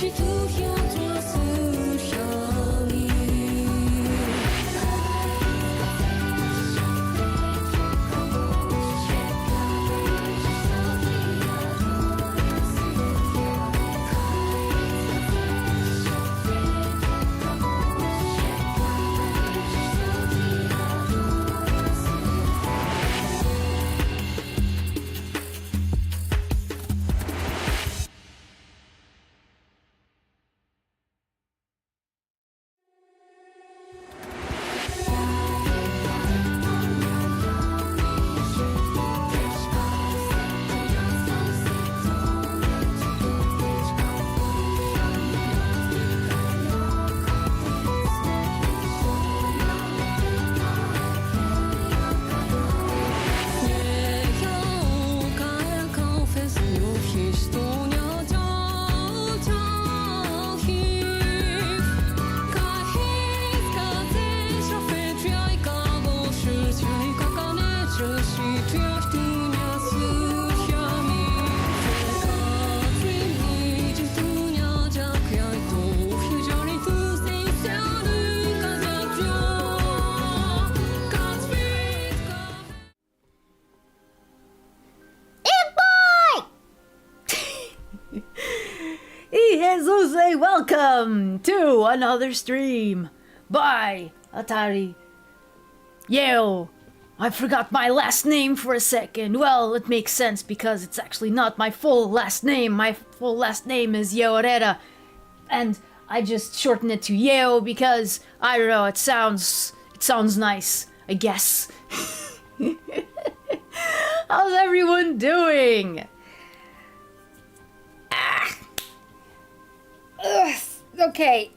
Hazel, welcome to another stream by Atari. Yo, I forgot my last name for a second. Well, it makes sense because it's actually not my full last name. My full last name is Yeorera, and I just shortened it to Yeo because I don't know. It sounds nice, I guess. How's everyone doing? Okay.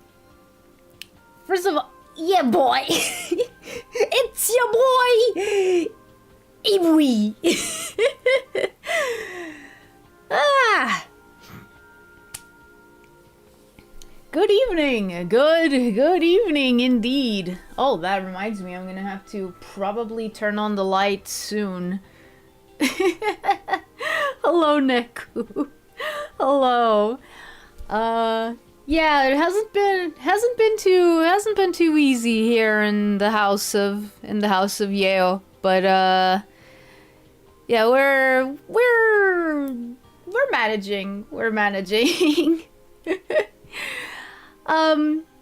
First of all, yeah, boy. It's your boy, Eevee. Good evening. Good evening indeed. Oh, that reminds me, I'm gonna have to probably turn on the light soon. Hello, Neku. Hello. Yeah, it hasn't been too easy here in the house of Yale, but yeah, we're managing. I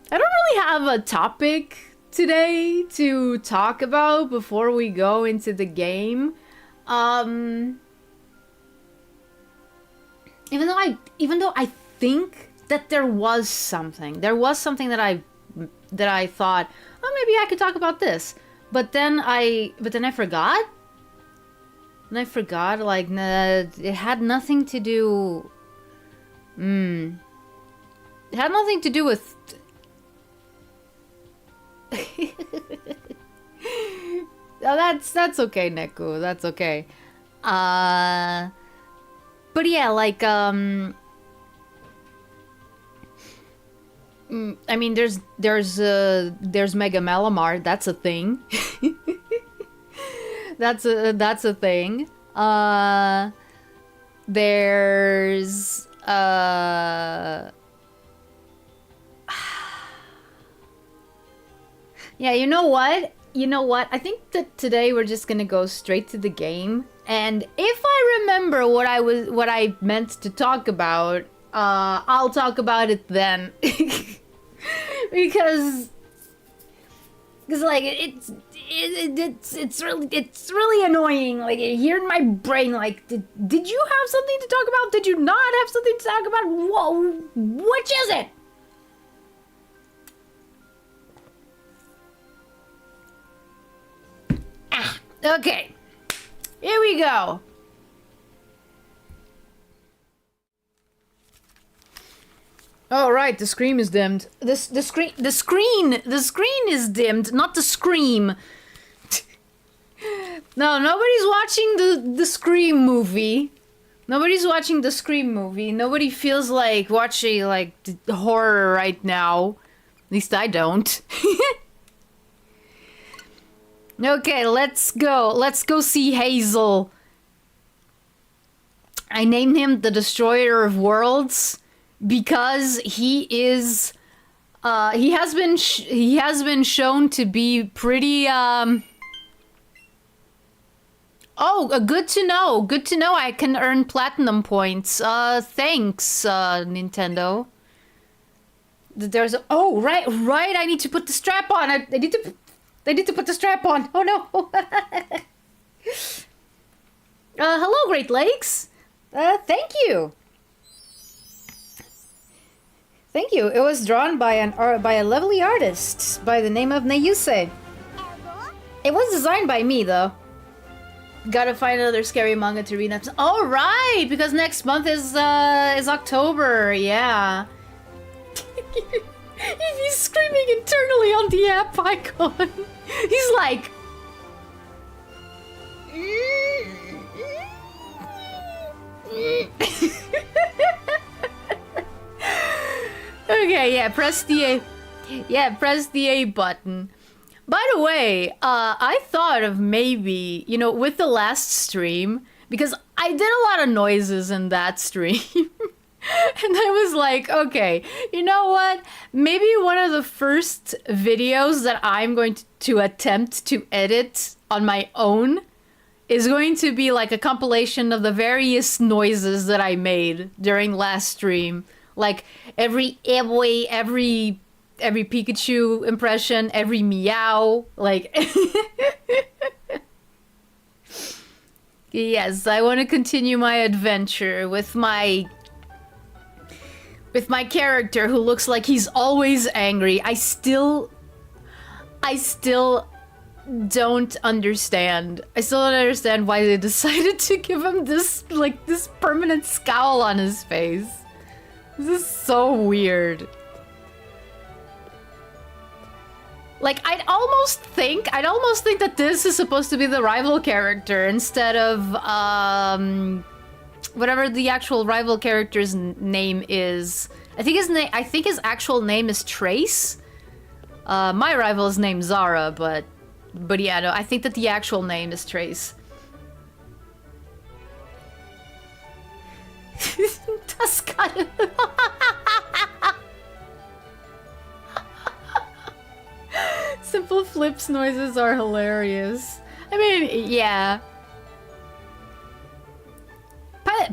don't really have a topic today to talk about before we go into the game. Even though I think that there was something that I thought, oh, maybe I could talk about this, but then I forgot. And I forgot, like, it had nothing to do. It had nothing to do with. Oh, that's okay, Neku. That's okay. But yeah, like, I mean, there's Mega Malamar. That's a thing. that's a thing. There's yeah, you know what? I think that today we're just gonna go straight to the game. And if I remember what I meant to talk about, I'll talk about it then. because like it's really annoying. Like, here in my brain, like, did you have something to talk about? Did you not have something to talk about? Whoa, which is it? Okay, here we go. Oh, right, the screen is dimmed. The screen is dimmed, not the scream. No, nobody's watching the Scream movie. Nobody's watching the Scream movie. Nobody feels like watching, like, horror right now. At least I don't. Okay, let's go. Let's go see Hazel. I named him the Destroyer of Worlds because he is he has been shown to be pretty oh, good to know. Good to know I can earn platinum points. Thanks, Nintendo. There's a... Oh, right. I need to put the strap on. I need to put the strap on. Oh, no. Hello, Great Lakes. Thank you. Thank you. It was drawn by a lovely artist by the name of Nayuse. It was designed by me, though. Gotta find another scary manga to read next. All right, because next month is October. Yeah. He's screaming internally on the app icon. He's like. Okay, yeah, press the A. Yeah, press the A button. By the way, I thought of maybe, you know, with the last stream, because I did a lot of noises in that stream. And I was like, okay, you know what? Maybe one of the first videos that I'm going to attempt to edit on my own is going to be like a compilation of the various noises that I made during last stream. Like every Eevee, every Pikachu impression, every meow, like... Yes, I want to continue my adventure with my character who looks like he's always angry. I still don't understand. I still don't understand why they decided to give him this, like, this permanent scowl on his face. This is so weird. Like, I'd almost think that this is supposed to be the rival character instead of, whatever the actual rival character's name is. I think his actual name is Trace. My rival's named Zara, but yeah, no, I think that the actual name is Trace. Tuscany. Simple Flips noises are hilarious. I mean, yeah.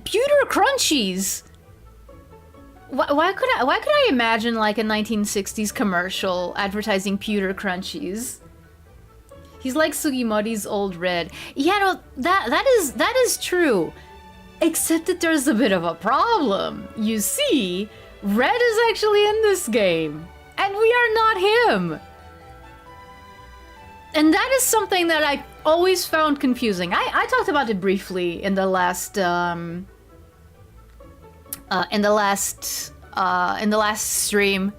Pewter Crunchies. Why could I imagine like a 1960s commercial advertising Pewter Crunchies? He's like Sugimori's Old Red. Yeah, no, that is true. Except that there's a bit of a problem. You see, Red is actually in this game, and we are not him. And that is something that I always found confusing. I talked about it briefly in the last stream.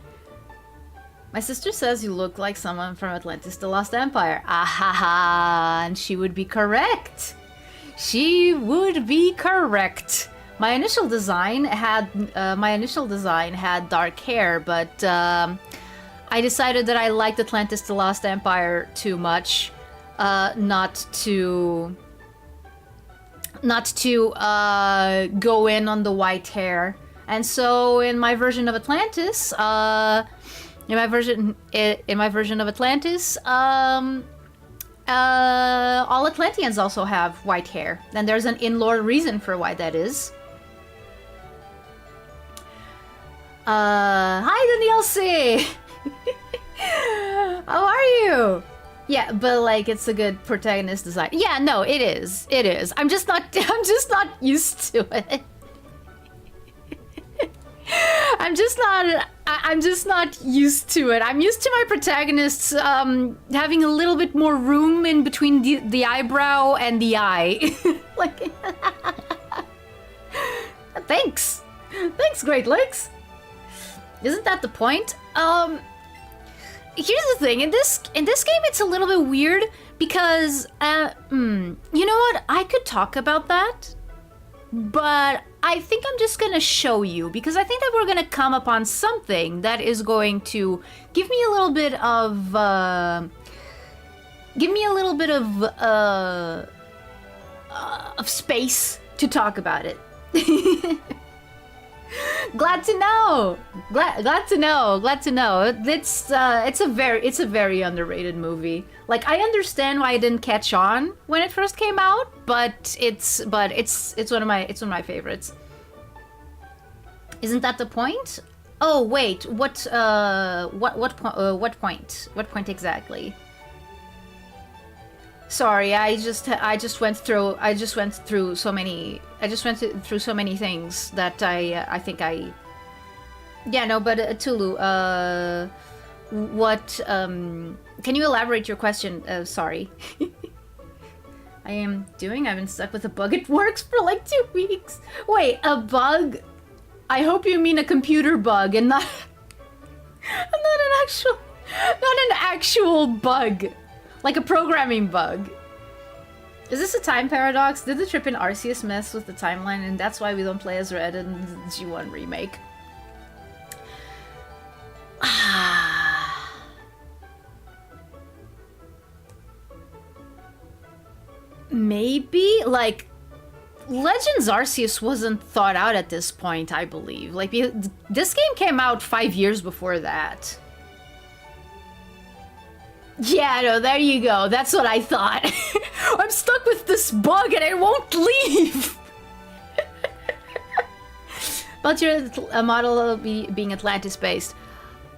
My sister says you look like someone from Atlantis: The Lost Empire. Ahaha, and she would be correct. She would be correct. My initial design had dark hair, but I decided that I liked Atlantis: The Lost Empire too much, not to go in on the white hair. And so in my version of Atlantis, all Atlanteans also have white hair. And there's an in-lore reason for why that is. Hi, Danielle C. How are you? Yeah, but like it's a good protagonist design. Yeah, no, it is. It is. I'm just not used to it. I'm just not used to it. I'm used to my protagonists having a little bit more room in between the eyebrow and the eye. Like Thanks. Thanks, Great Lakes. Isn't that the point? Here's the thing, in this game it's a little bit weird because you know what? I could talk about that, but I think I'm just gonna show you because I think that we're gonna come upon something that is going to give me a little bit of space to talk about it. Glad to know. Glad to know. Glad to know. It's a very underrated movie. Like, I understand why it didn't catch on when it first came out, but it's one of my favorites. Isn't that the point? Oh wait, what point? What point exactly? Sorry, I just went through so many things that I think I. Yeah, no, but Tulu, what can you elaborate your question? Sorry. I've been stuck with a bug. It works for like 2 weeks. Wait, a bug? I hope you mean a computer bug and not an actual bug. Like a programming bug. Is this a time paradox? Did the trip in Arceus mess with the timeline and that's why we don't play as Red in the G1 remake? Maybe? Like, Legends Arceus wasn't thought out at this point, I believe. Like, this game came out 5 years before that. Yeah, no, there you go. That's what I thought. I'm stuck with this bug and it won't leave. But you're a model of being Atlantis-based.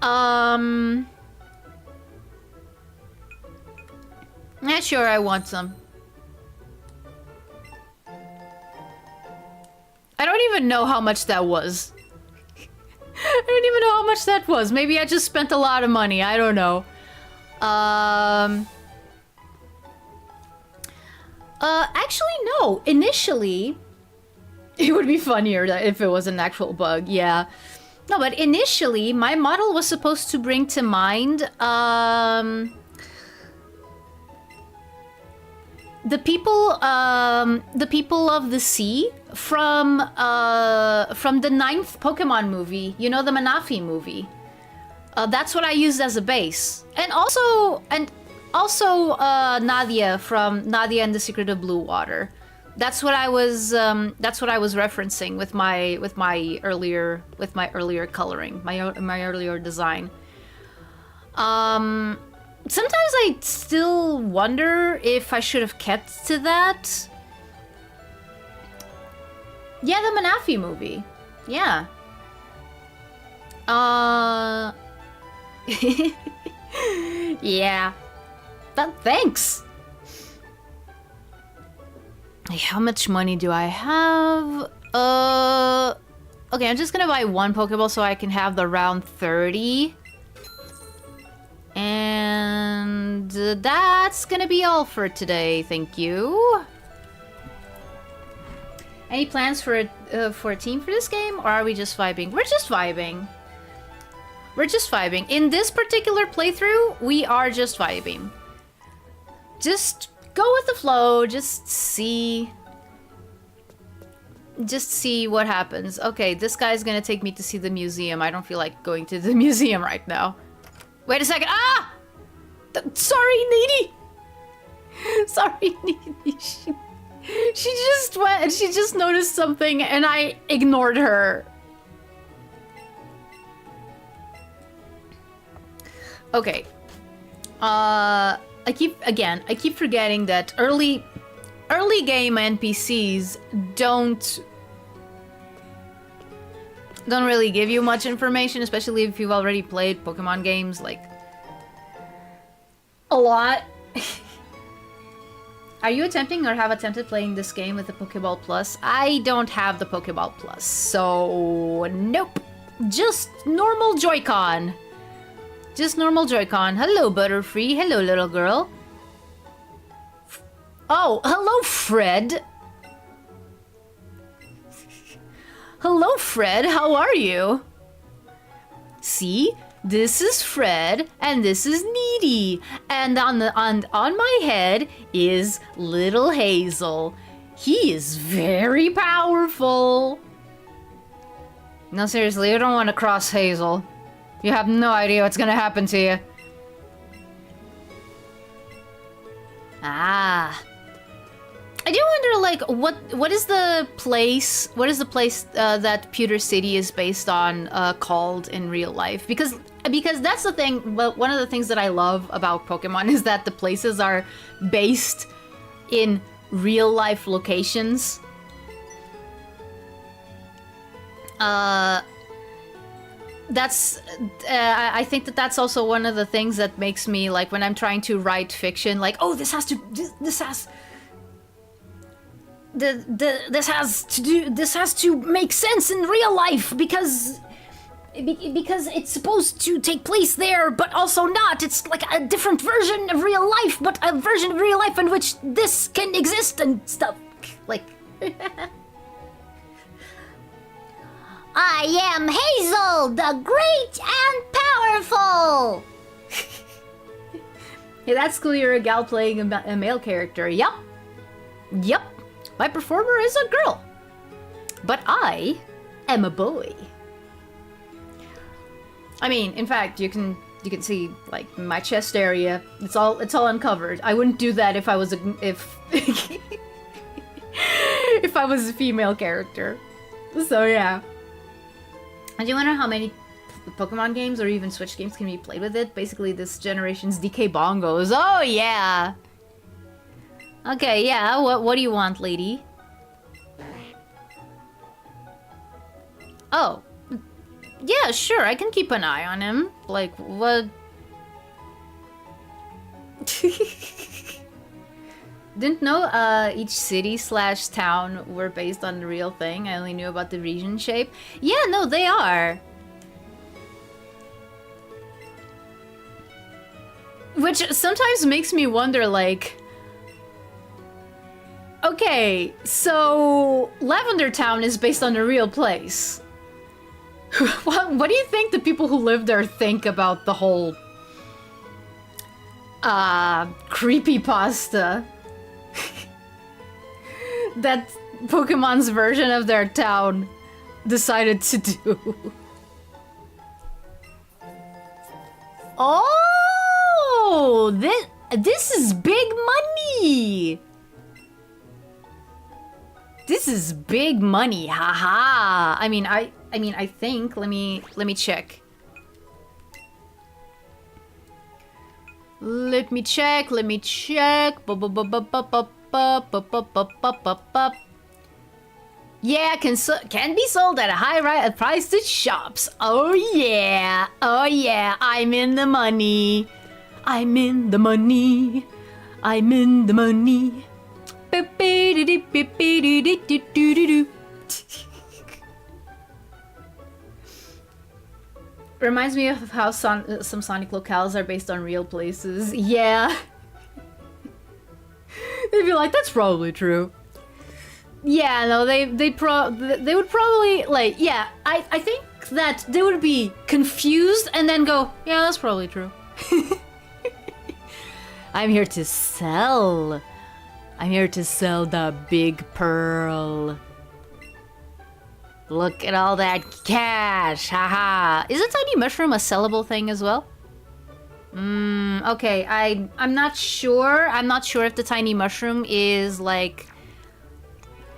Yeah, sure, I want some. I don't even know how much that was. I don't even know how much that was. Maybe I just spent a lot of money. I don't know. Actually, no. Initially, it would be funnier if it was an actual bug, yeah. No, but initially, my model was supposed to bring to mind, the people of the sea from the 9th Pokemon movie. You know, the Manafi movie. That's what I used as a base, and also Nadia from Nadia and the Secret of Blue Water. That's what I was referencing with my earlier coloring, my earlier design. Sometimes I still wonder if I should have kept to that. Yeah, the Manafi movie. Yeah. Yeah. But thanks. How much money do I have? Okay, I'm just gonna buy one Pokeball so I can have the round 30. And that's gonna be all for today, thank you. Any plans for a team for this game, or are we just vibing? We're just vibing. We're just vibing. In this particular playthrough, we are just vibing. Just go with the flow, just see what happens. Okay, this guy's gonna take me to see the museum. I don't feel like going to the museum right now. Wait a second. Ah! Sorry, Needy. Sorry, Needy. She just went and she just noticed something and I ignored her. Okay. I keep forgetting that early game NPCs don't really give you much information, especially if you've already played Pokemon games like a lot. Are you attempting or have attempted playing this game with the Pokeball Plus? I don't have the Pokeball Plus, so nope. Just normal Joy-Con. Just normal Joy-Con. Hello, Butterfree. Hello, little girl. Oh, hello, Fred. Hello, Fred. How are you? See? This is Fred, and this is Needy. And on my head is little Hazel. He is very powerful. No, seriously, you don't want to cross Hazel. You have no idea what's gonna happen to you. Ah. I do wonder, like, what is the place that Pewter City is based on called in real life? Because that's the thing. Well, one of the things that I love about Pokemon is that the places are based in real life locations. That's I think that's also one of the things that makes me, like, when I'm trying to write fiction, like, oh, this has to make sense in real life because it's supposed to take place there, but also not. It's like a different version of real life, but a version of real life in which this can exist and stuff. Like, I am Hazel, the great and powerful. Hey, that's cool. You're a gal playing a male character. Yep. My performer is a girl, but I am a boy. I mean, in fact, you can see, like, my chest area. It's all uncovered. I wouldn't do that if I was if I was a female character. So yeah. I do wonder how many Pokemon games or even Switch games can be played with it. Basically, this generation's DK Bongos. Oh yeah. Okay, yeah. What do you want, lady? Oh. Yeah, sure, I can keep an eye on him. Like, what? Didn't know each city/town were based on the real thing. I only knew about the region shape. Yeah, no, they are. Which sometimes makes me wonder, like... Okay, so Lavender Town is based on a real place. What do you think the people who live there think about the whole creepypasta that Pokemon's version of their town decided to do? Oh, this is big money. This is big money, haha. I mean, I think. Let me check. Let me check. Yeah, can be sold at a high price to shops. Oh yeah, I'm in the money. Reminds me of how some Sonic locales are based on real places. Yeah. They'd be like, that's probably true. Yeah, no, they would probably, like, yeah, I think that they would be confused and then go, yeah, that's probably true. I'm here to sell. I'm here to sell the big pearl. Look at all that cash, haha. Is a tiny mushroom a sellable thing as well? Okay, I'm not sure. I'm not sure if the tiny mushroom is, like,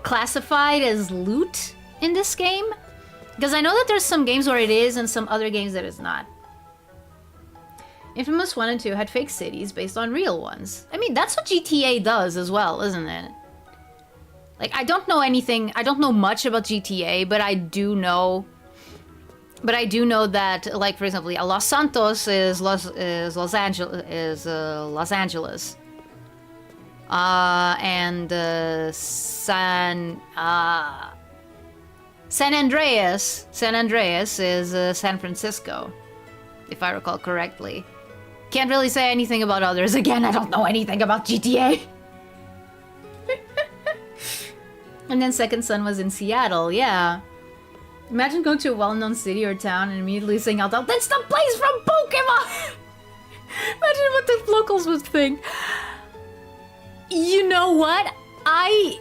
classified as loot in this game. Because I know that there's some games where it is and some other games that it's not. Infamous 1 and 2 had fake cities based on real ones. I mean, that's what GTA does as well, isn't it? Like, I don't know anything, I don't know much about GTA, but I do know that, like, for example, Los Santos is Los Angeles. And San Andreas is San Francisco, if I recall correctly. Can't really say anything about others. Again, I don't know anything about GTA. And then Second Son was in Seattle, yeah. Imagine going to a well-known city or town and immediately saying out loud, that's the place from Pokemon! Imagine what the locals would think. You know what? I'm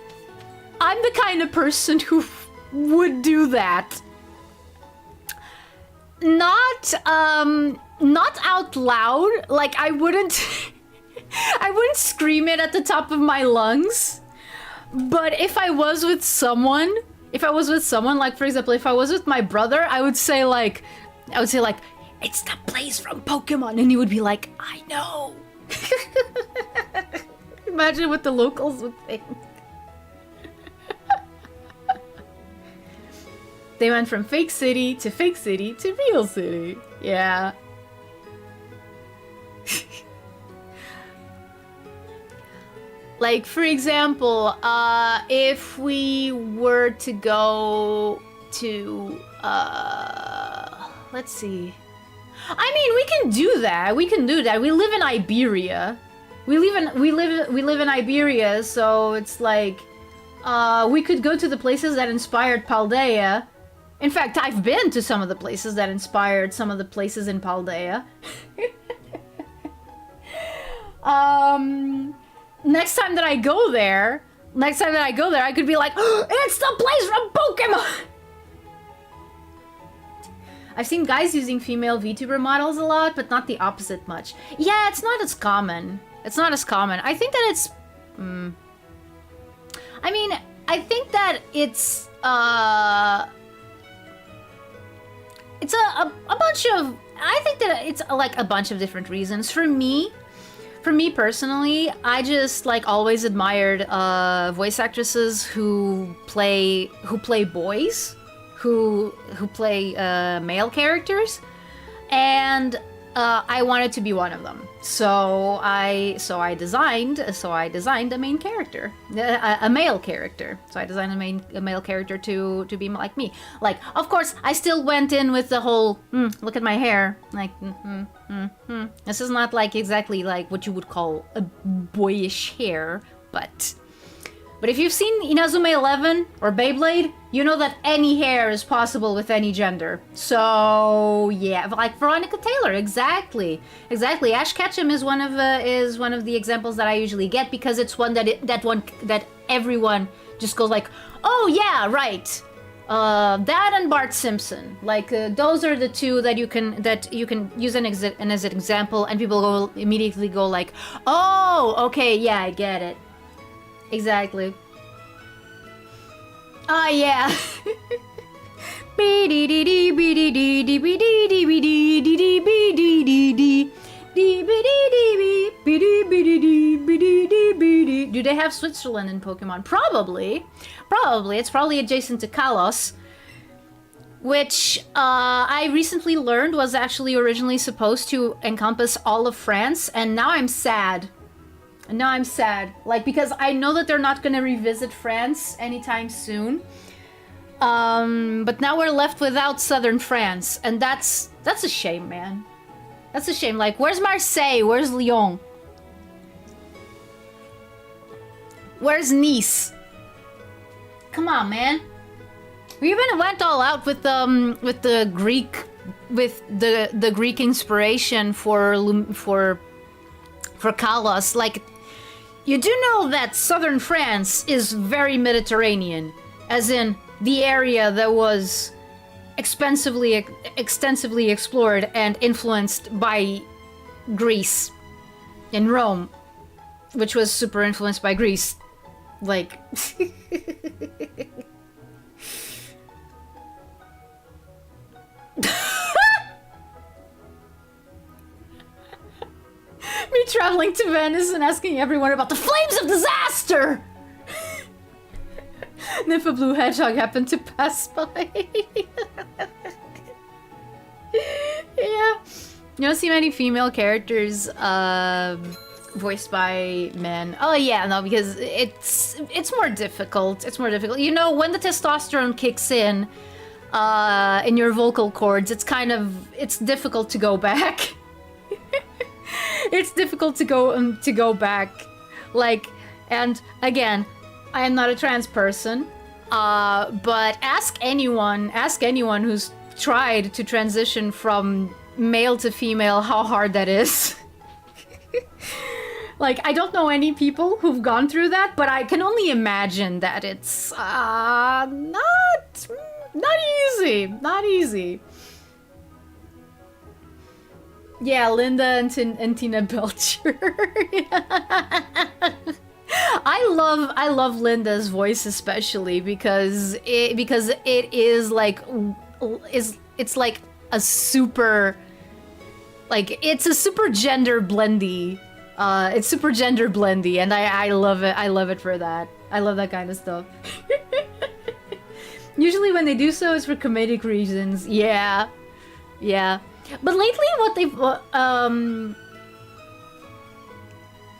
the kind of person who would do that. Not out loud. Like, I wouldn't scream it at the top of my lungs. But if I was with someone, like, for example, if I was with my brother, I would say like, it's the place from Pokemon, and he would be like, I know. Imagine what the locals would think. They went from fake city to real city. Yeah. Like, for example, if we were to go to, let's see. I mean, we can do that. We live in Iberia. We live in Iberia, so it's like, we could go to the places that inspired Paldea. In fact, I've been to some of the places that inspired some of the places in Paldea. Next time that I go there, I could be like, oh, it's the place from Pokemon! I've seen guys using female VTuber models a lot, but not the opposite much. Yeah, it's not as common. It's not as common. I think that it's... I mean, I think that it's a bunch of... I think that it's like a bunch of different reasons. For me personally, I just like always admired voice actresses who play boys, who play male characters, and I wanted to be one of them. So I designed a main character, a male character. So I designed a male character to be like me. Like, of course, I still went in with the whole look at my hair. Like, this is not like exactly like what you would call a boyish hair, but if you've seen Inazume 11 or Beyblade, you know that any hair is possible with any gender. So yeah, like Veronica Taylor, exactly. Ash Ketchum is one of the examples that I usually get, because it's one that everyone just goes like, oh yeah, right. That and Bart Simpson, like those are the two that you can use as an example, and people immediately go like, oh, okay, yeah, I get it. Exactly. Oh yeah. Do they have Switzerland in Pokemon? Probably. It's probably adjacent to Kalos, which I recently learned was actually originally supposed to encompass all of France, and now I'm sad. Like, because I know that they're not gonna revisit France anytime soon. But now we're left without southern France, and that's a shame, man. That's a shame. Like, where's Marseille? Where's Lyon? Where's Nice? Come on, man. We even went all out with the Greek inspiration for Kalos. Like, you do know that southern France is very Mediterranean, as in the area that was extensively explored and influenced by Greece and Rome, which was super influenced by Greece. Like... Me traveling to Venice and asking everyone about the flames of disaster! And if a blue hedgehog happened to pass by. Yeah. You don't see many female characters voiced by men. Oh yeah, no, because it's more difficult. It's more difficult. You know, when the testosterone kicks in your vocal cords, it's difficult to go back. It's difficult to go back. Like, and again, I am not a trans person, but ask anyone who's tried to transition from male to female how hard that is. Like, I don't know any people who've gone through that, but I can only imagine that it's not easy. Not easy. Yeah, Linda and Tina Belcher. I love Linda's voice especially because it is like it's like a super it's a super gender blendy. It's super gender blendy, and I love it. I love it for that. I love that kind of stuff. Usually when they do so, it's for comedic reasons. Yeah, yeah. But lately, what they've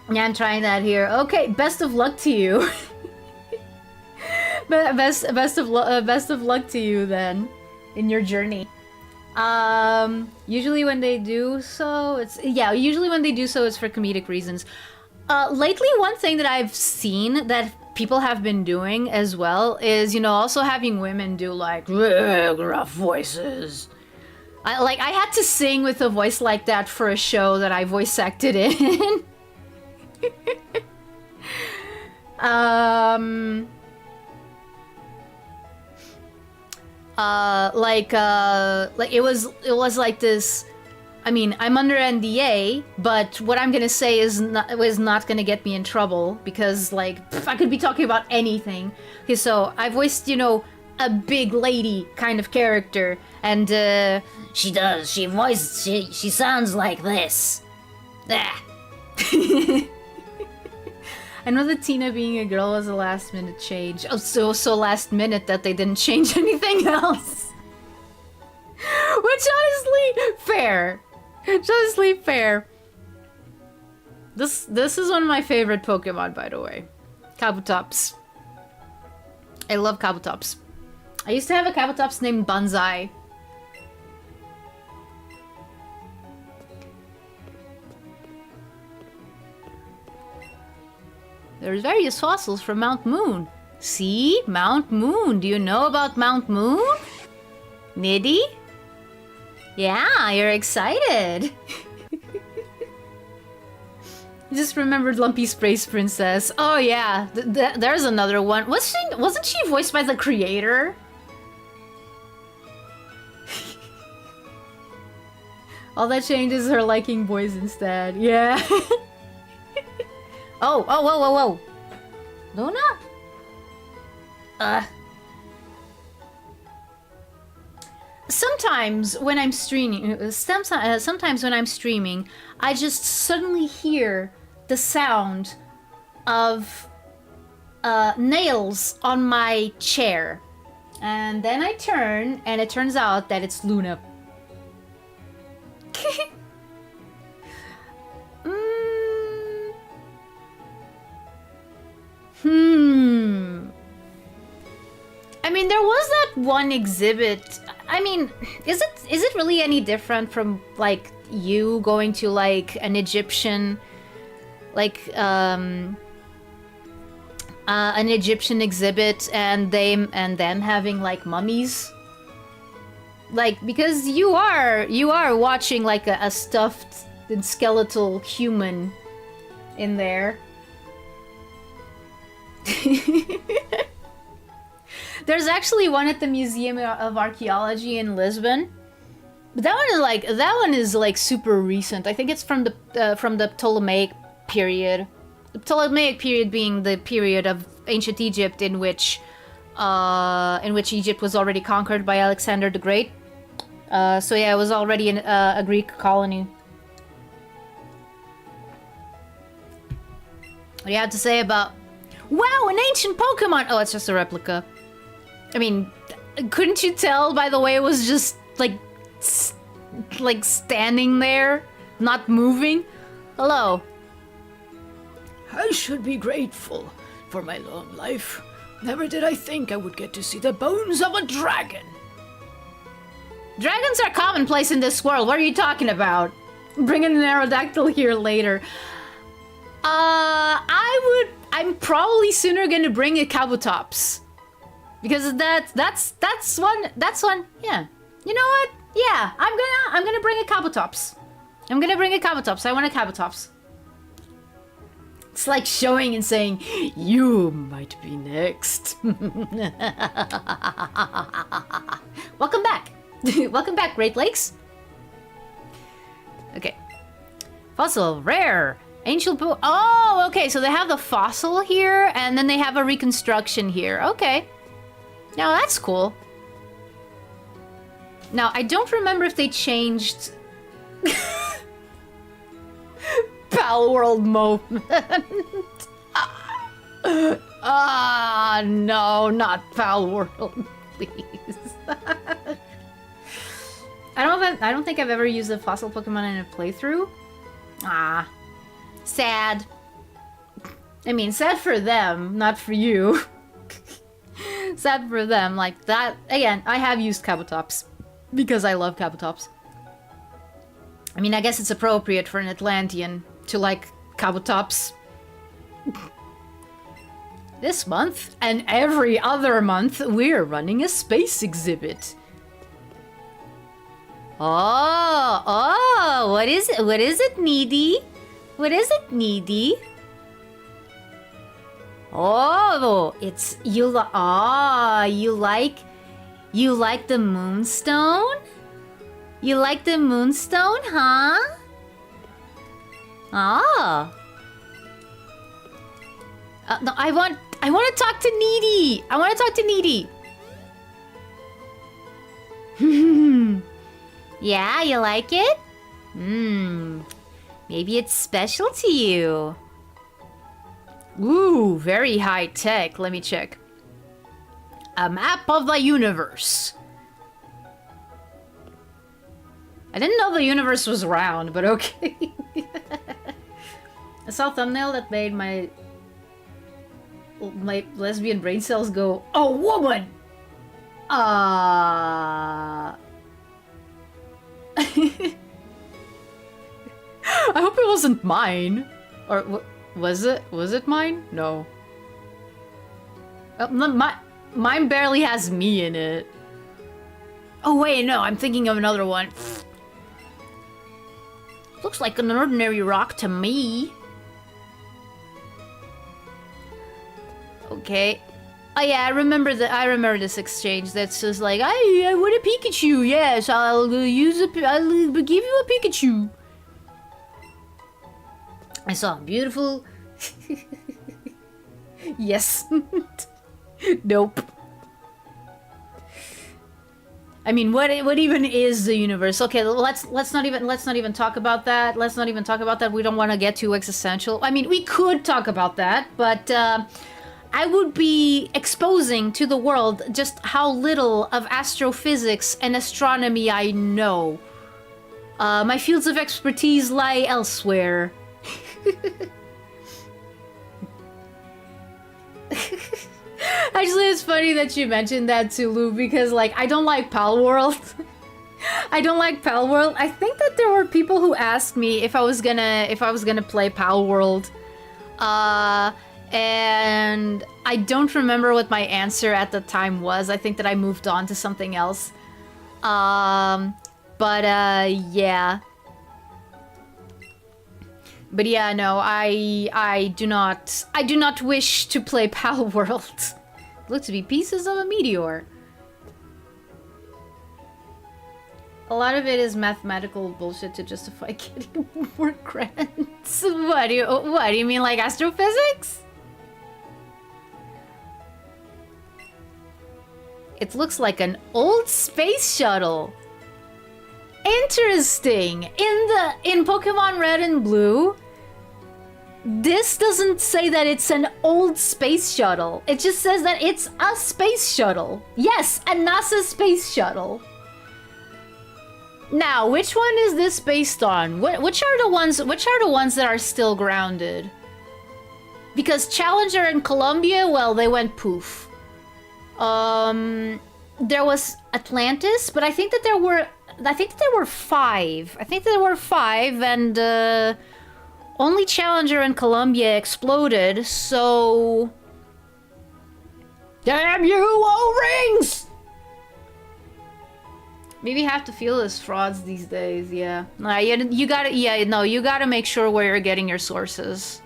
yeah, I'm trying that here. Okay, best of luck to you. best of luck to you then in your journey. Usually when they do so, usually when they do so, it's for comedic reasons. Lately, one thing that I've seen that people have been doing as well is, you know, also having women do like rough voices. I had to sing with a voice like that for a show that I voice acted in. Like it was like this. I mean, I'm under NDA, but what I'm gonna say is not gonna get me in trouble because, like, I could be talking about anything. Okay, so I voiced, you know, a big lady kind of character, and she sounds like this. Ah. I know that Tina being a girl was a last minute change. Oh, so last minute that they didn't change anything else. Which honestly, fair. Honestly, fair. This is one of my favorite Pokemon, by the way. Kabutops. I love Kabutops. I used to have a Kabutops named Banzai. There's various fossils from Mount Moon. See? Mount Moon. Do you know about Mount Moon? Niddy? Yeah, you're excited. You just remembered Lumpy Space Princess. Oh yeah, there's another one. Wasn't she voiced by the creator? All that changes her liking boys instead. Yeah. Oh, whoa. Luna? Sometimes when I'm streaming, I just suddenly hear the sound of nails on my chair. And then I turn, and it turns out that it's Luna. I mean, there was that one exhibit. I mean, is it really any different from like you going to like an Egyptian, like an Egyptian exhibit and them having like mummies? Like, because you are watching like a stuffed and skeletal human in there. There's actually one at the Museum of Archaeology in Lisbon. But that one is like super recent. I think it's from the Ptolemaic period. The Ptolemaic period being the period of ancient Egypt in which Egypt was already conquered by Alexander the Great. So yeah, it was already a Greek colony. What do you have to say about... Wow, an ancient Pokemon! Oh, it's just a replica. I mean, couldn't you tell by the way it was just like standing there, not moving? Hello. I should be grateful for my long life. Never did I think I would get to see the bones of a dragon. Dragons are commonplace in this world. What are you talking about? Bringing an Aerodactyl here later. I'm probably sooner gonna bring a Kabutops. Because that's one, yeah. You know what? Yeah, I'm gonna bring a Kabutops. I want a Kabutops. It's like showing and saying, you might be next. Welcome back. Welcome back, Great Lakes. Okay. Fossil, rare. Ancient oh, okay, so they have the fossil here, and then they have a reconstruction here. Okay. Now that's cool. Now, I don't remember if they changed... Pal World moment. No, not Pal World, please. I don't think I've ever used a fossil Pokemon in a playthrough. Ah. Sad. I mean, sad for them, not for you. Sad for them, like that. Again, I have used Kabutops because I love Kabutops. I mean, I guess it's appropriate for an Atlantean to like Kabutops. This month and every other month, we're running a space exhibit. Oh, what is it? What is it, Needy? What is it, Needy? Oh, it's you. You like the moonstone? You like the moonstone, huh? Ah. No, I want to talk to Needy. I want to talk to Needy. Yeah, you like it? Maybe it's special to you. Ooh, very high tech. Let me check. A map of the universe. I didn't know the universe was round, but okay. I saw a thumbnail that made my lesbian brain cells go, "Oh, woman!" I hope it wasn't mine. Or was it? Was it mine? No. Mine barely has me in it. Oh wait, no, I'm thinking of another one. Looks like an ordinary rock to me. Okay. Oh yeah, I remember this exchange. That's just like, I want a Pikachu. Yes, I'll give you a Pikachu. I saw a beautiful. Yes. Nope. I mean, what even is the universe? Okay, let's not even talk about that. Let's not even talk about that. We don't want to get too existential. I mean, we could talk about that, but I would be exposing to the world just how little of astrophysics and astronomy I know. My fields of expertise lie elsewhere. Actually, it's funny that you mentioned that to Lou because, like, I don't like Pal World. I don't like Pal World. I think that there were people who asked me if I was gonna play Pal World, and I don't remember what my answer at the time was. I think that I moved on to something else. Yeah. But yeah, no, I do not wish to play Pal World. Look to be pieces of a meteor. A lot of it is mathematical bullshit to justify getting more grants. What do you mean, like astrophysics? It looks like an old space shuttle. Interesting. In Pokemon Red and Blue, this doesn't say that it's an old space shuttle. It just says that it's a space shuttle. Yes, a NASA space shuttle. Now, which one is this based on? Which are the ones that are still grounded? Because Challenger and Columbia, well, they went poof. There was Atlantis, but I think that there were 5. I think there were 5, and only Challenger and Columbia exploded, so... Damn you, O-rings! Maybe have to feel as frauds these days, yeah. You gotta make sure where you're getting your sources.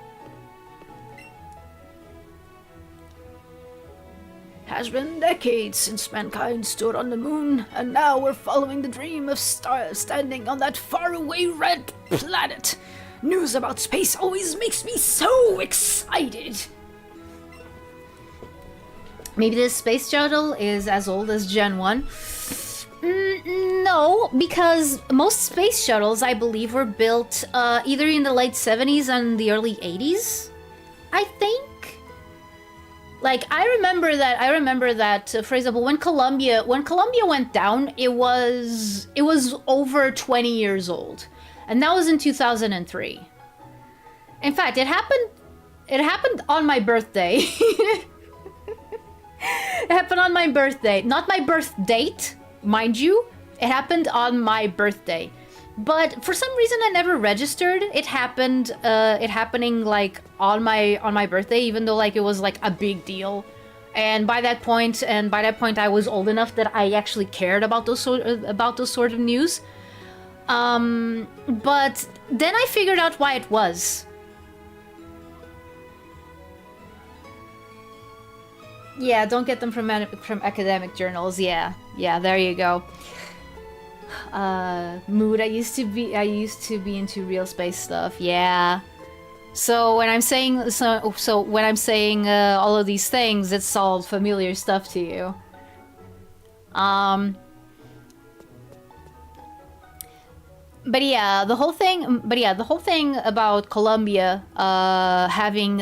Has been decades since mankind stood on the moon, and now we're following the dream of standing on that faraway red planet. News about space always makes me so excited. Maybe this space shuttle is as old as Gen 1? No, because most space shuttles, I believe, were built either in the late 70s and the early 80s, I think. Like, I remember that, for example, when Columbia went down, it was over 20 years old. And that was in 2003. In fact, it happened on my birthday. It happened on my birthday. Not my birth date, mind you. It happened on my birthday. But for some reason I never registered it happening like on my birthday, even though like it was like a big deal. And by that point I was old enough that I actually cared about those sort of news. But then I figured out why it was. Yeah, don't get them from academic journals. Yeah, there you go. Mood. I used to be into real space stuff. Yeah. So when I'm saying all of these things, it's all familiar stuff to you. But yeah, the whole thing about Columbia having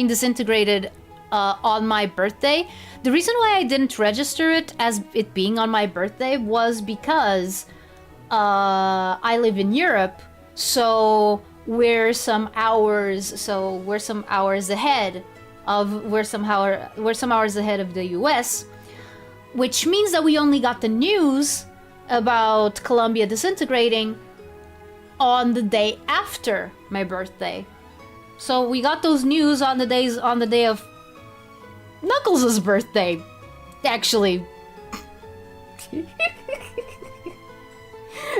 disintegrated on my birthday. The reason why I didn't register it as it being on my birthday was because I live in Europe, so we're some hours ahead of the US, which means that we only got the news about Columbia disintegrating on the day after my birthday. So we got those news on the day of Knuckles' birthday, actually.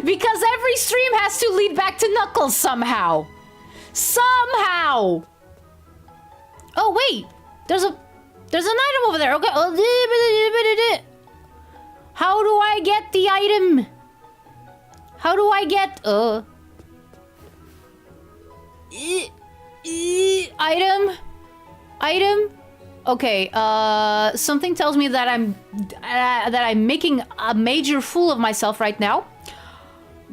Because every stream has to lead back to Knuckles somehow. Somehow! Oh wait! There's an item over there, okay. How do I get the item? How do I get item? Okay, something tells me that I'm making a major fool of myself right now,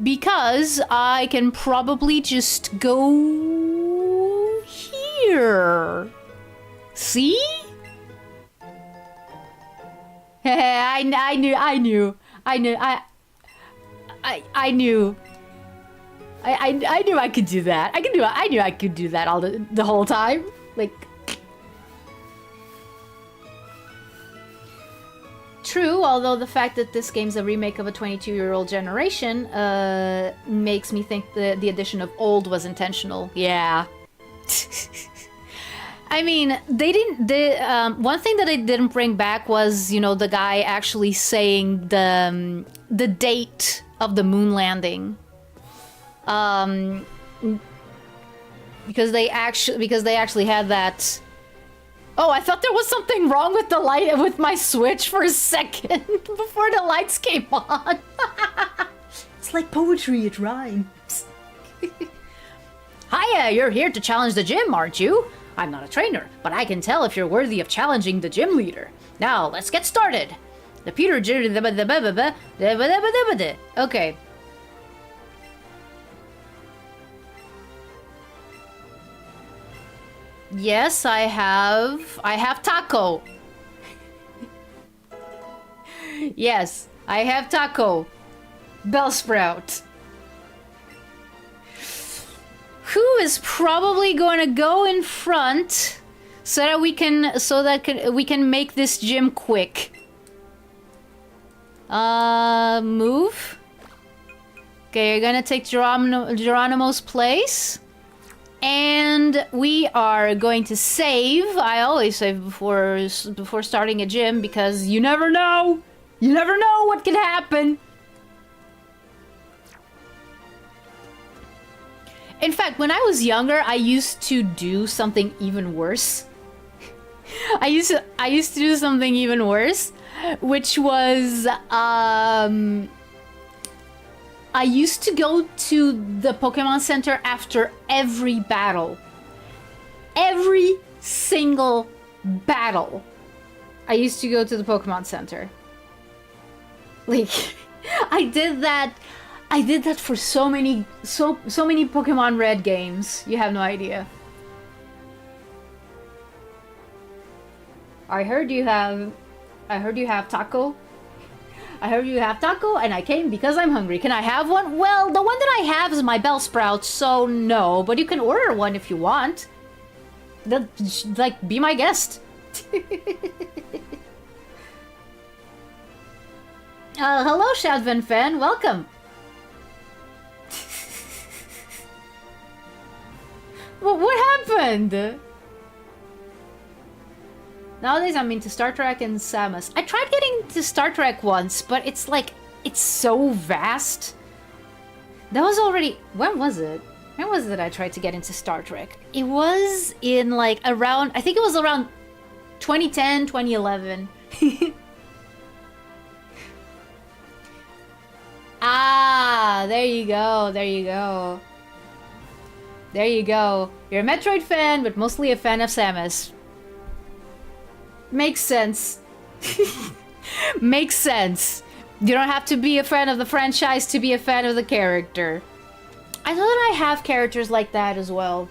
because I can probably just go here. See? I knew I knew I could do that. I knew I could do that all the whole time. Like, true, although the fact that this game's a remake of a 22-year-old generation makes me think the addition of old was intentional. Yeah. I mean, one thing that they didn't bring back was, you know, the guy actually saying the date of the moon landing. Because they actually had that. Oh, I thought there was something wrong with the light with my Switch for a second before the lights came on. It's like poetry, it rhymes. Hiya, you're here to challenge the gym, aren't you? I'm not a trainer, but I can tell if you're worthy of challenging the gym leader. Now, let's get started. The Peter... Okay. Yes, I have taco. Yes, I have taco. Bellsprout. Who is probably going to go in front so that we can make this gym quick? Move. Okay, you're gonna take Geronimo's place. And we are going to save. I always save before starting a gym because you never know. You never know what can happen. In fact, when I was younger, I used to do something even worse. I used to do something even worse, which was I used to go to the Pokemon Center after every battle. Every single battle. I used to go to the Pokemon Center. Like, I did that for so many Pokemon Red games. You have no idea. I heard you have taco. I heard you have taco, and I came because I'm hungry. Can I have one? Well, the one that I have is my Bellsprout, so no. But you can order one if you want. Like, be my guest. Hello, Shadvan fan. Welcome. What happened? Nowadays, I'm into Star Trek and Samus. I tried getting into Star Trek once, but it's like, it's so vast. That was already... When was it? When was it I tried to get into Star Trek? It was in like around... I think it was around 2010, 2011. Ah, there you go, there you go. There you go. You're a Metroid fan, but mostly a fan of Samus. Makes sense. Makes sense. You don't have to be a fan of the franchise to be a fan of the character. I know that I have characters like that as well.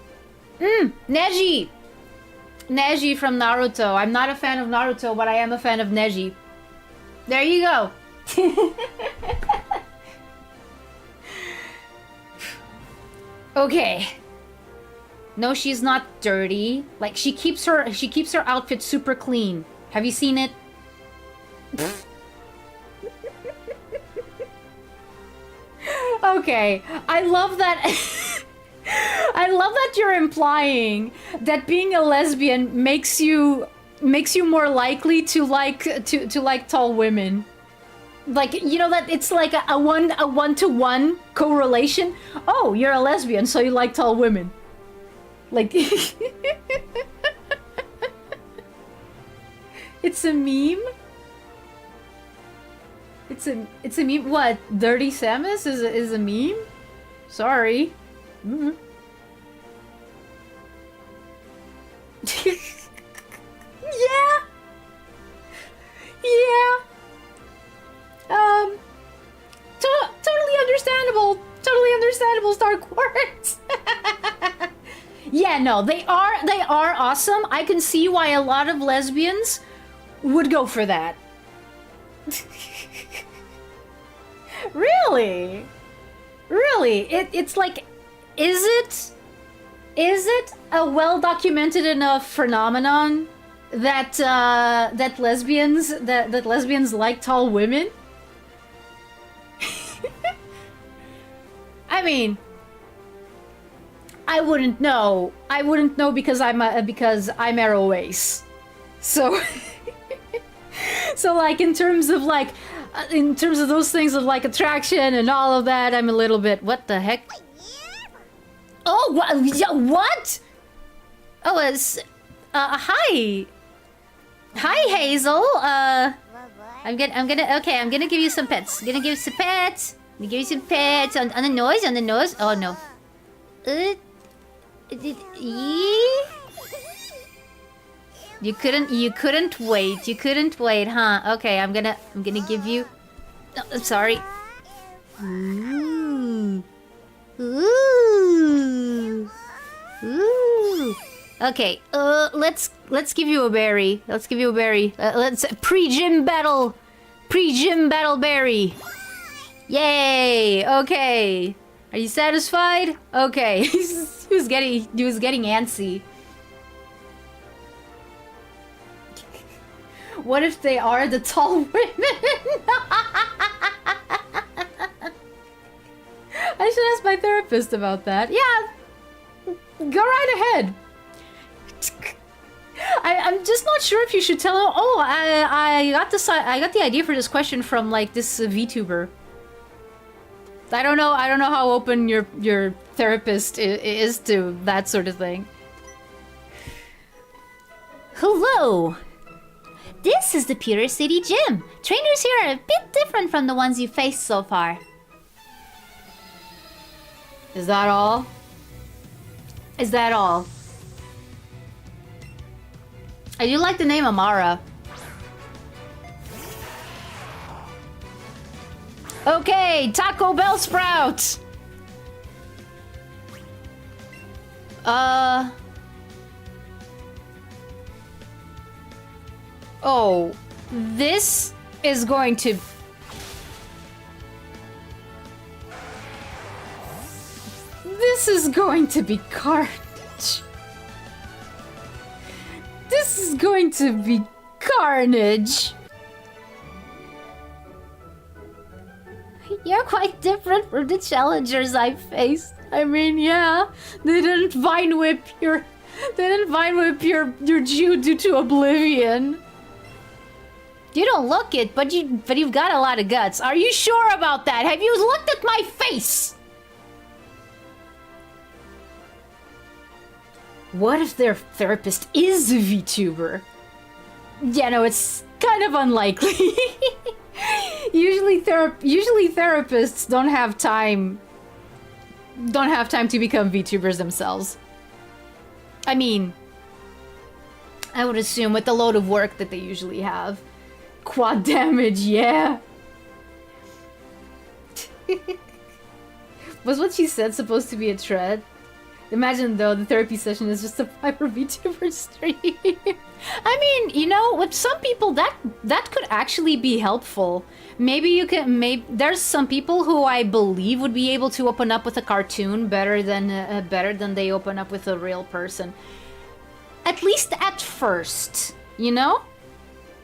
Neji! Neji from Naruto. I'm not a fan of Naruto, but I am a fan of Neji. There you go. Okay. No, she's not dirty. Like, she keeps her outfit super clean. Have you seen it? Okay. I love that. I love that you're implying that being a lesbian makes you more likely to like tall women. Like, you know, that it's like a one-to-one correlation. Oh, you're a lesbian, so you like tall women. Like, it's a meme. It's a meme. What? Dirty Samus is a meme? Sorry. Yeah. Yeah. Totally understandable. Totally understandable, Star Quartz. Yeah, no, they are awesome. I can see why a lot of lesbians would go for that. Really? Really? It's like, is it a well-documented enough phenomenon that that lesbians like tall women? I mean, I wouldn't know. I wouldn't know because I'm Arrow Ace. So so like in terms of those things of like attraction and all of that, I'm a little bit, what the heck? Oh, what? Oh, it's hi. Hi, Hazel. I'm gonna give you some pets. I'm gonna give you some pets. I'm gonna give you some pets on the nose, on the nose. Oh no. You couldn't wait, huh? Okay, I'm gonna give you. Oh, I'm sorry. Ooh. Ooh. Ooh. Okay, let's give you a berry. Let's give you a berry. Let's pre-gym battle berry. Yay! Okay. Are you satisfied? Okay. he was getting antsy. What if they are the tall women? I should ask my therapist about that. Yeah. Go right ahead. I'm just not sure if you should tell him. Oh, I got the idea for this question from like this VTuber. I don't know how open your therapist is to that sort of thing. Hello. This is the Pewter City Gym. Trainers here are a bit different from the ones you've faced so far. Is that all? Is that all? I do like the name Amara. Okay, Taco Bell Sprout! Oh, this is going to... This is going to be carnage. This is going to be carnage. You're quite different from the challengers I've faced. I mean, yeah, they didn't vine whip your Judo to oblivion. You don't look it, but you've got a lot of guts. Are you sure about that? Have you looked at my face? What if their therapist is a VTuber? Yeah, no, it's kind of unlikely. Usually therapists don't have time to become VTubers themselves. I mean, I would assume with the load of work that they usually have. Quad damage, yeah. Was what she said supposed to be a threat? Imagine though, the therapy session is just a Piper VTuber stream. I mean, you know, with some people that could actually be helpful. Maybe you can. There's some people who I believe would be able to open up with a cartoon better than they open up with a real person. At least at first, you know,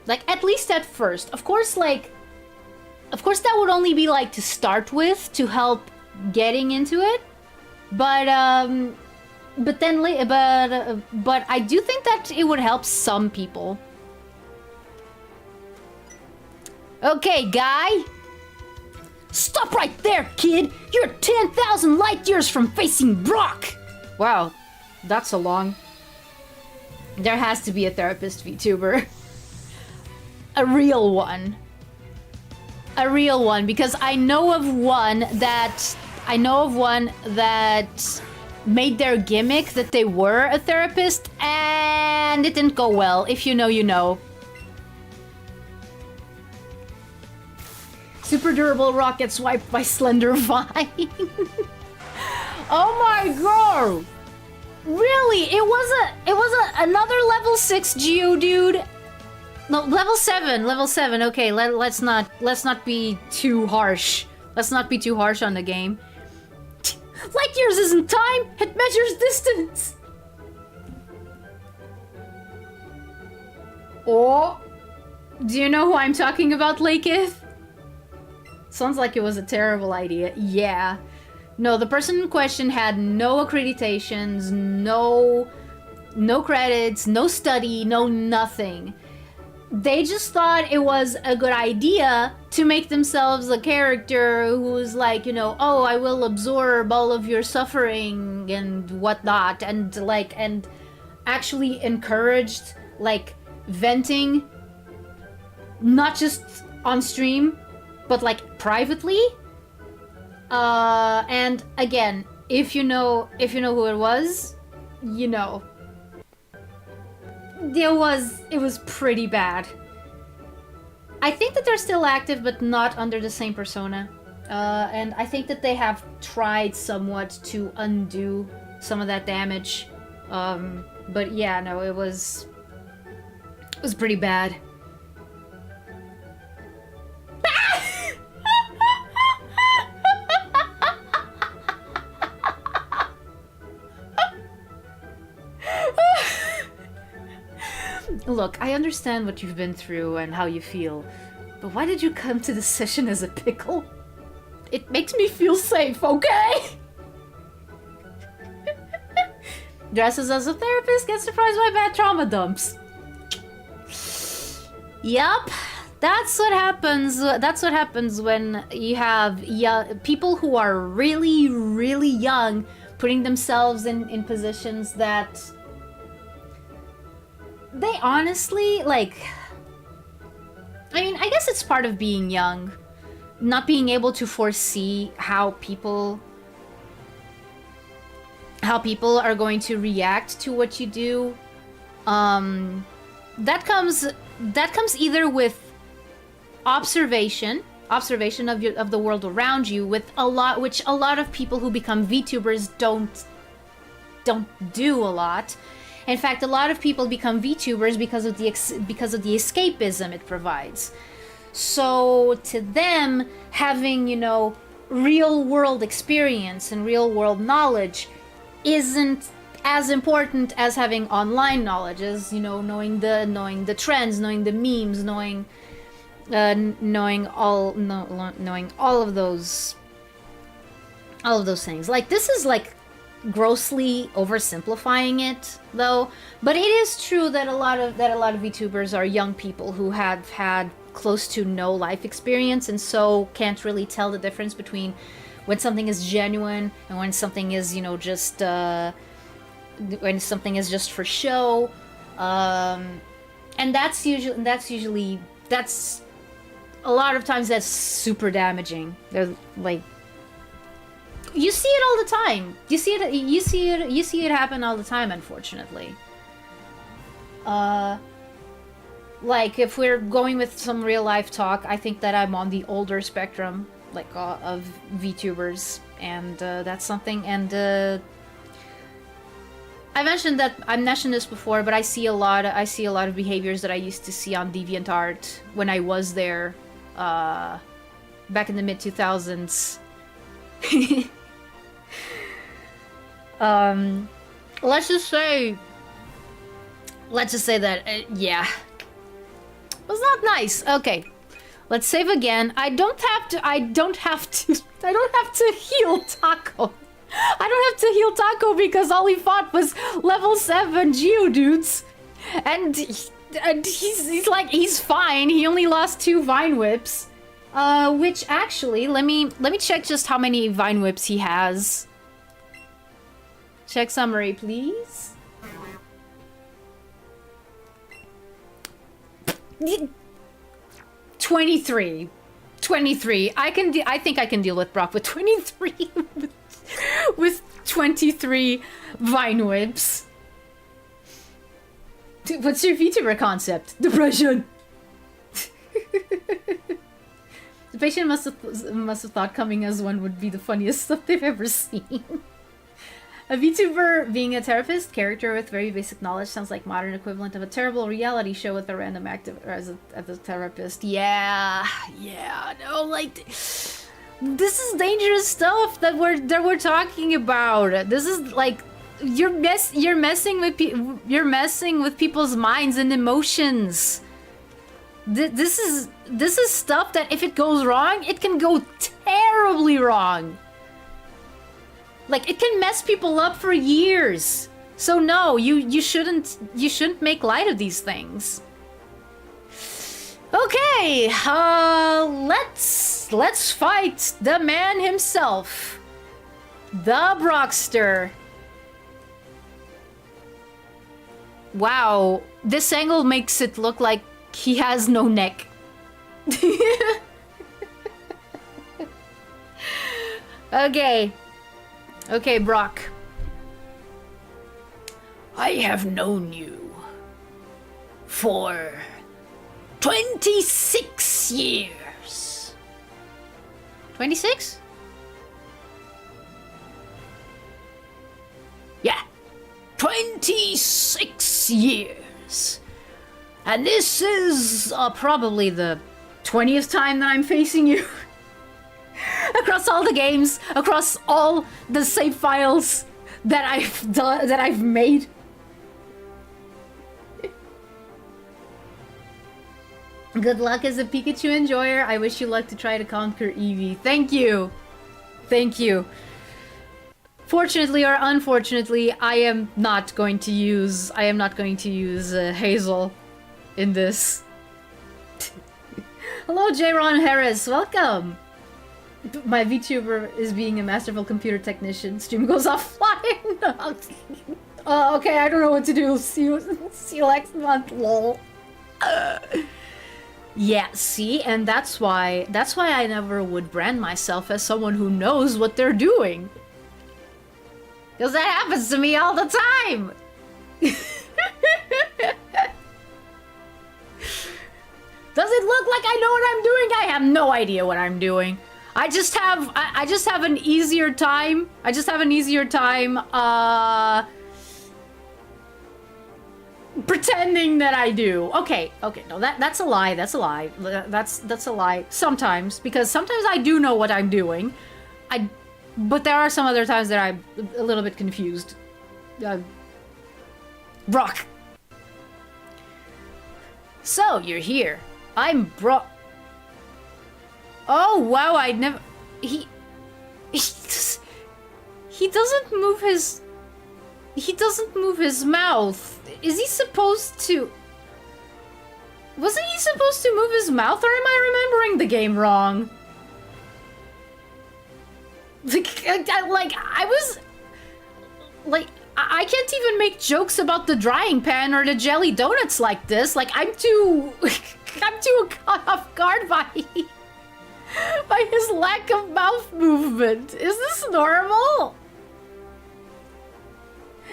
like at least at first. Of course, that would only be like to start with to help getting into it. But I do think that it would help some people. Okay, guy. Stop right there, kid. You're 10,000 light years from facing Brock. Wow, that's so long. There has to be a therapist VTuber. A real one. A real one, because I know of one that made their gimmick that they were a therapist, and it didn't go well. If you know, you know. Super durable rock gets wiped by Slender Vine. Oh my god! Really? It was another level 6 Geodude. No, level 7. Okay, let's not be too harsh. Let's not be too harsh on the game. Light years isn't time, it measures distance. Oh, do you know who I'm talking about, Lakeith? Sounds like it was a terrible idea. Yeah. No, the person in question had no accreditations, no credits, no study, no nothing. They just thought it was a good idea to make themselves a character who's like, you know, oh, I will absorb all of your suffering and whatnot, and actually encouraged like venting, not just on stream, but like privately. And again, if you know who it was, you know. It was pretty bad. I think that they're still active, but not under the same persona. And I think that they have tried somewhat to undo some of that damage. But yeah, no, it was pretty bad. Look, I understand what you've been through and how you feel, but why did you come to the session as a pickle? It makes me feel safe, okay? Dresses as a therapist, gets surprised by bad trauma dumps. Yup, that's what happens. That's what happens when you have people who are really, really young putting themselves in positions that they honestly, like, I mean, I guess it's part of being young. Not being able to foresee how people how people are going to react to what you do. That comes either with observation of the world around you, which a lot of people who become VTubers don't do a lot. In fact, a lot of people become VTubers because of the escapism it provides. So to them, having, you know, real world experience and real world knowledge isn't as important as having online knowledge, as, you know, knowing the trends, knowing the memes, knowing all of those things. Like, this is like grossly oversimplifying it, though, but it is true that a lot of VTubers are young people who have had close to no life experience, and so can't really tell the difference between when something is genuine and when something is, you know, just when something is just for show. And that's usually a lot of times that's super damaging. They're like, you see it all the time. You see it happen all the time, unfortunately. Like, if we're going with some real life talk, I think that I'm on the older spectrum, like, of VTubers, and that's something. And I mentioned this before, but I see a lot of behaviors that I used to see on DeviantArt when I was there, back in the mid 2000s. Let's just say that yeah, it was not nice. Okay, let's save again. I don't have to heal Taco. I don't have to heal Taco because all he fought was level 7 Geodudes, and he's fine. He only lost 2 Vine Whips, which actually, let me check just how many Vine Whips he has. Check summary, please. 23. I think I can deal with Brock with 23. With 23 Vine Whips. What's your VTuber concept? Depression. The patient must have thought coming as one would be the funniest stuff they've ever seen. A VTuber being a therapist character with very basic knowledge sounds like modern equivalent of a terrible reality show with a random active as a therapist. Yeah, no, like, this is dangerous stuff that we're talking about. This is like, you're messing with people's minds and emotions. This is stuff that if it goes wrong, it can go terribly wrong. Like, it can mess people up for years. So no, you shouldn't make light of these things. Okay, let's fight the man himself, the Brockster. Wow, this angle makes it look like he has no neck. Okay, Brock. I have known you for 26 years. 26? Yeah, 26 years. And this is probably the 20th time that I'm facing you. Across all the games, across all the save files that I've made. Good luck as a Pikachu enjoyer. I wish you luck to try to conquer Eevee. Thank you. Fortunately or unfortunately, I am not going to use Hazel in this. Hello, J-Ron Harris. Welcome. My VTuber is being a masterful computer technician. Stream goes offline. Okay, I don't know what to do. See you next month, lol. Yeah, see, and that's why I never would brand myself as someone who knows what they're doing. Because that happens to me all the time! Does it look like I know what I'm doing? I have no idea what I'm doing. I just have an easier time. Pretending that I do. Okay, no, that's a lie. That's a lie. That's a lie. Sometimes, because sometimes I do know what I'm doing. But there are some other times that I'm a little bit confused. Brock. So you're here. I'm Brock. Oh wow! I never. He doesn't move his. He doesn't move his mouth. Is he supposed to? Wasn't he supposed to move his mouth, or am I remembering the game wrong? I can't even make jokes about the drying pan or the jelly donuts like this. Like, I'm too caught off guard by his lack of mouth movement. Is this normal?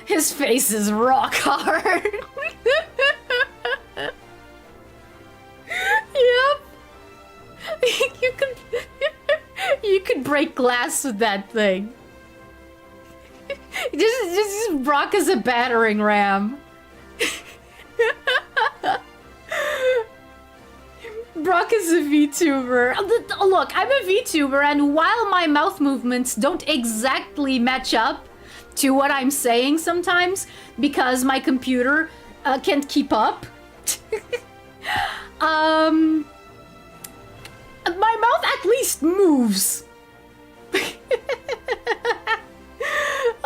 His face is rock hard. Yep. You could break glass with that thing. Just Brock is a battering ram. Brock is a VTuber. Look, I'm a VTuber, and while my mouth movements don't exactly match up to what I'm saying sometimes, because my computer can't keep up, my mouth at least moves.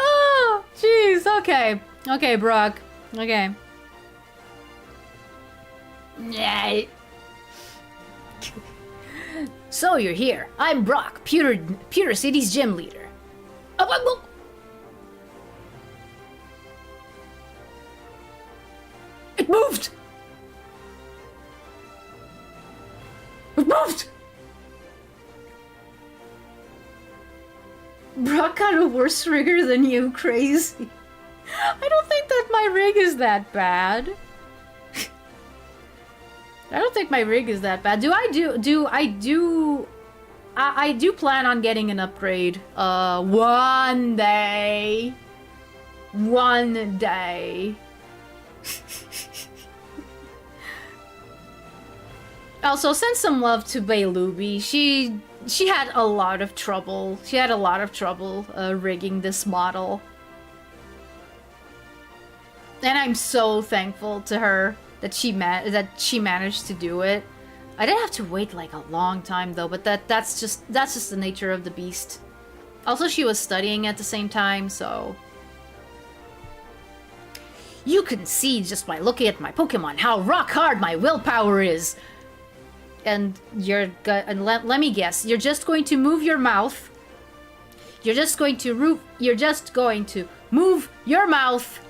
Oh, jeez. Okay. Okay, Brock. Okay. Yeah. So you're here. I'm Brock, Pewter City's gym leader. Oh. It moved! It moved! Brock got a worse rigger than you, crazy. I don't think that my rig is that bad. I don't think my rig is that bad. I do plan on getting an upgrade. One day. One day. Also, send some love to Baylubi. She had a lot of trouble. Rigging this model. And I'm so thankful to her that she managed to do it. I did have to wait like a long time though, but that's just the nature of the beast. Also, she was studying at the same time, so you can see just by looking at my Pokemon how rock hard my willpower is. And let me guess, you're just going to move your mouth. You're just going to move your mouth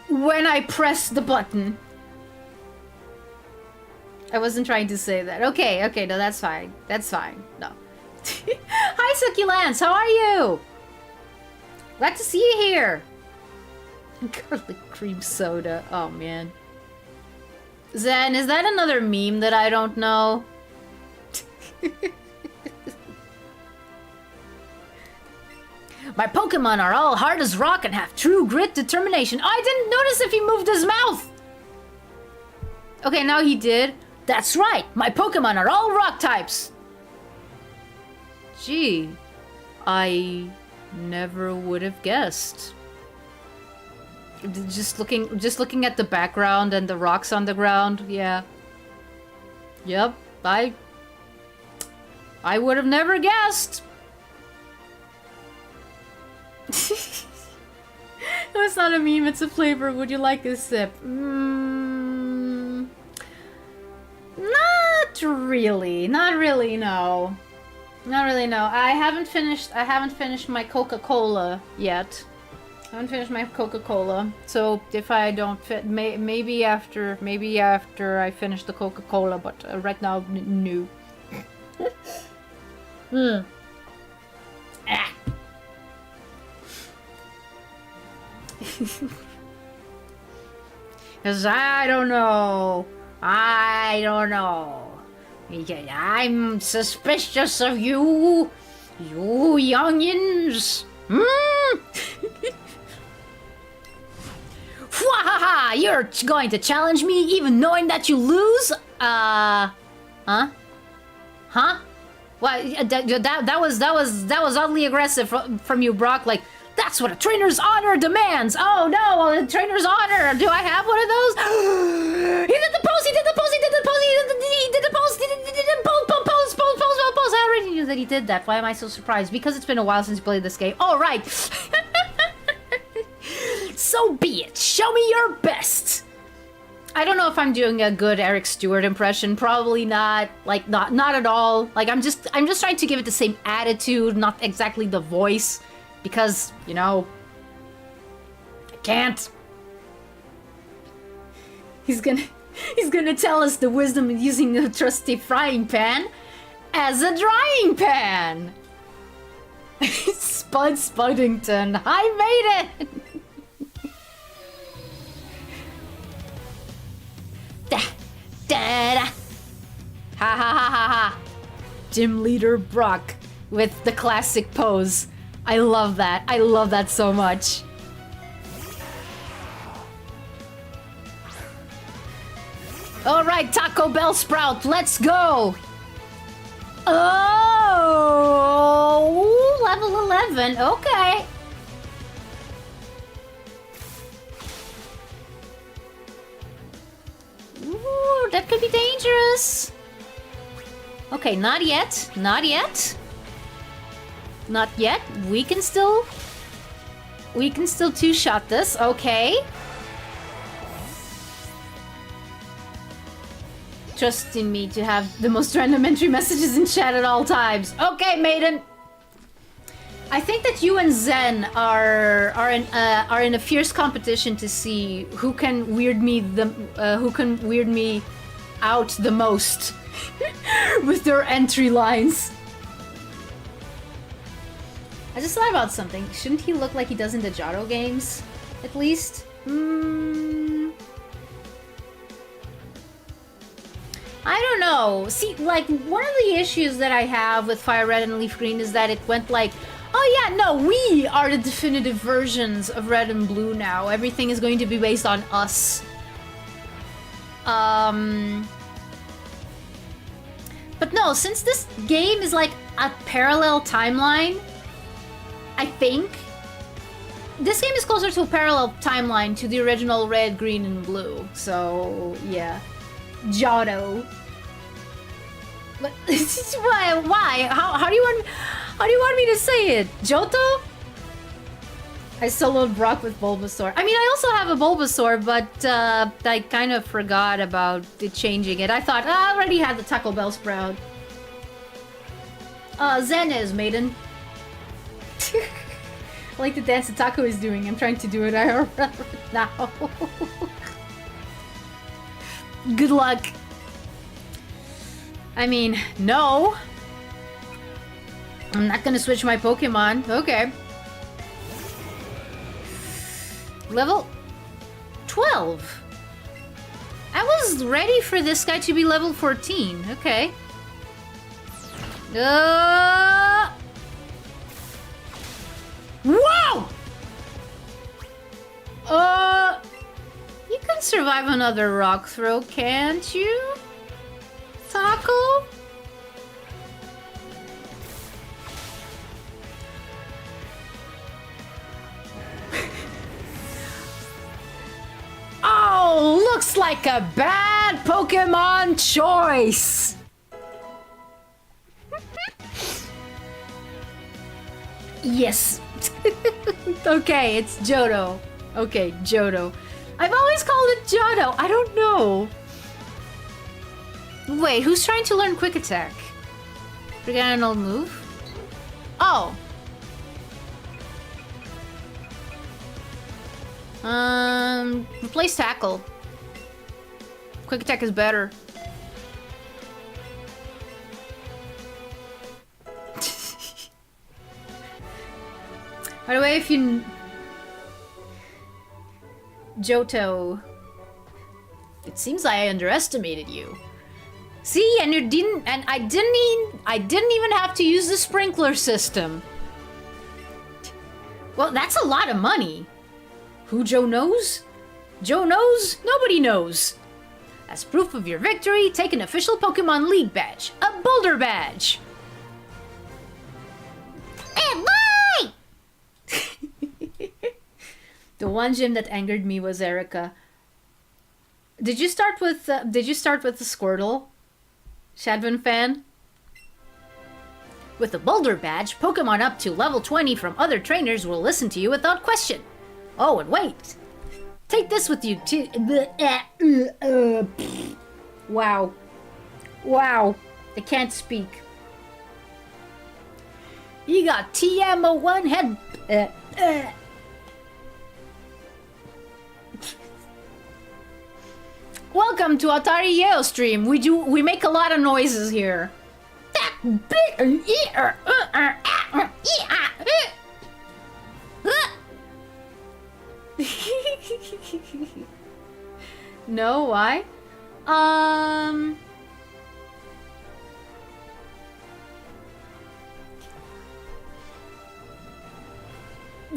when I press the button. I wasn't trying to say that. Okay, no, that's fine. No. Hi, Succulents, how are you? Glad to see you here. Garlic cream soda. Oh, man. Zen, is that another meme that I don't know? My Pokemon are all hard as rock and have true grit determination. Oh, I didn't notice if he moved his mouth. Okay, now he did. That's right. My Pokemon are all rock types. Gee, I never would have guessed. Just looking at the background and the rocks on the ground, yeah. Yep, I would have never guessed. No, it's not a meme, it's a flavor. Would you like a sip? Not really, no. Not really, no. I haven't finished my Coca-Cola yet. So if I don't fit, maybe after I finish the Coca-Cola, but right now, no. Because I don't know. I don't know. I'm suspicious of you. You youngins. Fwahaha! You're going to challenge me even knowing that you lose? Huh? Huh? Well, that was oddly aggressive from you, Brock. Like, that's what a trainer's honor demands. Oh no, a trainer's honor. Do I have one of those? He did the pose. He did the pose. He did the pose. He did the pose. He did the pose. I already knew that he did that. Why am I so surprised? Because it's been a while since you played this game. All right. So be it. Show me your best. I don't know if I'm doing a good Eric Stewart impression. Probably not. Like, not at all. Like, I'm just trying to give it the same attitude, not exactly the voice, because, you know, I can't. He's gonna tell us the wisdom of using a trusty frying pan as a drying pan. Spud Spuddington, I made it. Da, da, da. Ha ha ha ha ha. Gym leader Brock with the classic pose. I love that. I love that so much. All right, Taco Bell Sprout, let's go. Oh, level 11. Okay. Ooh, that could be dangerous. Okay, not yet. Not yet. Not yet. We can still two-shot this. Okay. Trust in me to have the most random entry messages in chat at all times. Okay, maiden. I think that you and Zen are in a fierce competition to see who can weird me out the most with their entry lines. I just thought about something. Shouldn't he look like he does in the Jotto games, at least? I don't know. See, like, one of the issues that I have with Fire Red and Leaf Green is that it went like, oh yeah, no, we are the definitive versions of Red and Blue now. Everything is going to be based on us. But no, since this game is like a parallel timeline, I think this game is closer to a parallel timeline to the original Red, Green, and Blue. So yeah, Jotto. But why? How do you want me to say it? Johto? I soloed Brock with Bulbasaur. I mean, I also have a Bulbasaur, but I kind of forgot about changing it. I thought, I already had the Taco Bell Sprout. Zen is, maiden. I like the dance that Taco is doing. I'm trying to do it now. Good luck. I mean, no. I'm not gonna switch my Pokemon. Okay. Level 12. I was ready for this guy to be level 14. Okay. Whoa! You can survive another rock throw, can't you? Taco? Oh, looks like a bad Pokemon choice. Yes. Okay, it's Johto. Okay, Johto. I've always called it Johto. I don't know. Wait, who's trying to learn Quick Attack? Forget an old move? Oh. Replace Tackle. Quick Attack is better. By the way, if you... Johto. It seems I underestimated you. See, and I didn't even have to use the sprinkler system. Well, that's a lot of money. Who Joe knows? Joe knows? Nobody knows. As proof of your victory, take an official Pokemon League badge. A Boulder badge. And why? The one gym that angered me was Erica. Did you start with the Squirtle? Shadwin fan? With a Boulder badge, Pokemon up to level 20 from other trainers will listen to you without question. Oh, and wait. Take this with you too. Wow. Wow. I can't speak. You got TM01 head. Welcome to Atari Yale stream. We make a lot of noises here. No, why?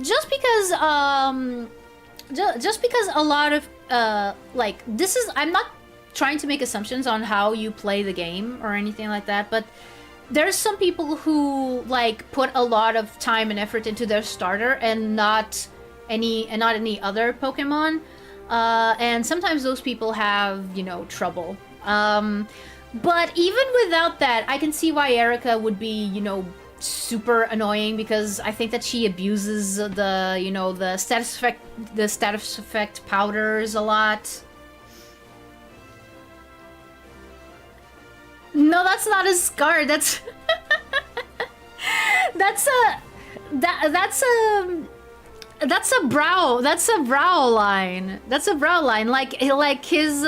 Just because a lot of like, this is, I'm not trying to make assumptions on how you play the game or anything like that, but there's some people who like put a lot of time and effort into their starter and not any other Pokemon, and sometimes those people have, you know, trouble. But even without that, I can see why Erica would be, you know, super annoying, because I think that she abuses the, you know, the status effect powders a lot. No, that's not a scar. That's that's a brow. That's a brow line. That's a brow line. Like his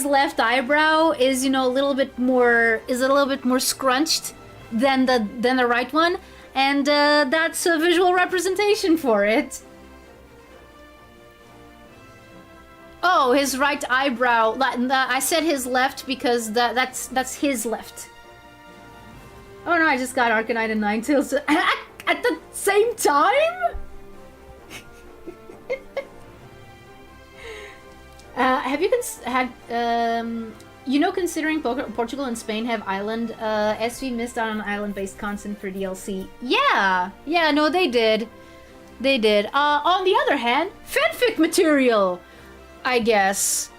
left eyebrow is, you know, a little bit more scrunched than the right one, and that's a visual representation for it. Oh, his right eyebrow. I said his left because that's his left. Oh no, I just got Arcanine and Ninetales at the same time? Have you you know, considering Portugal and Spain have island, SV missed out on island-based content for DLC. Yeah, no, they did. On the other hand, fanfic material, I guess.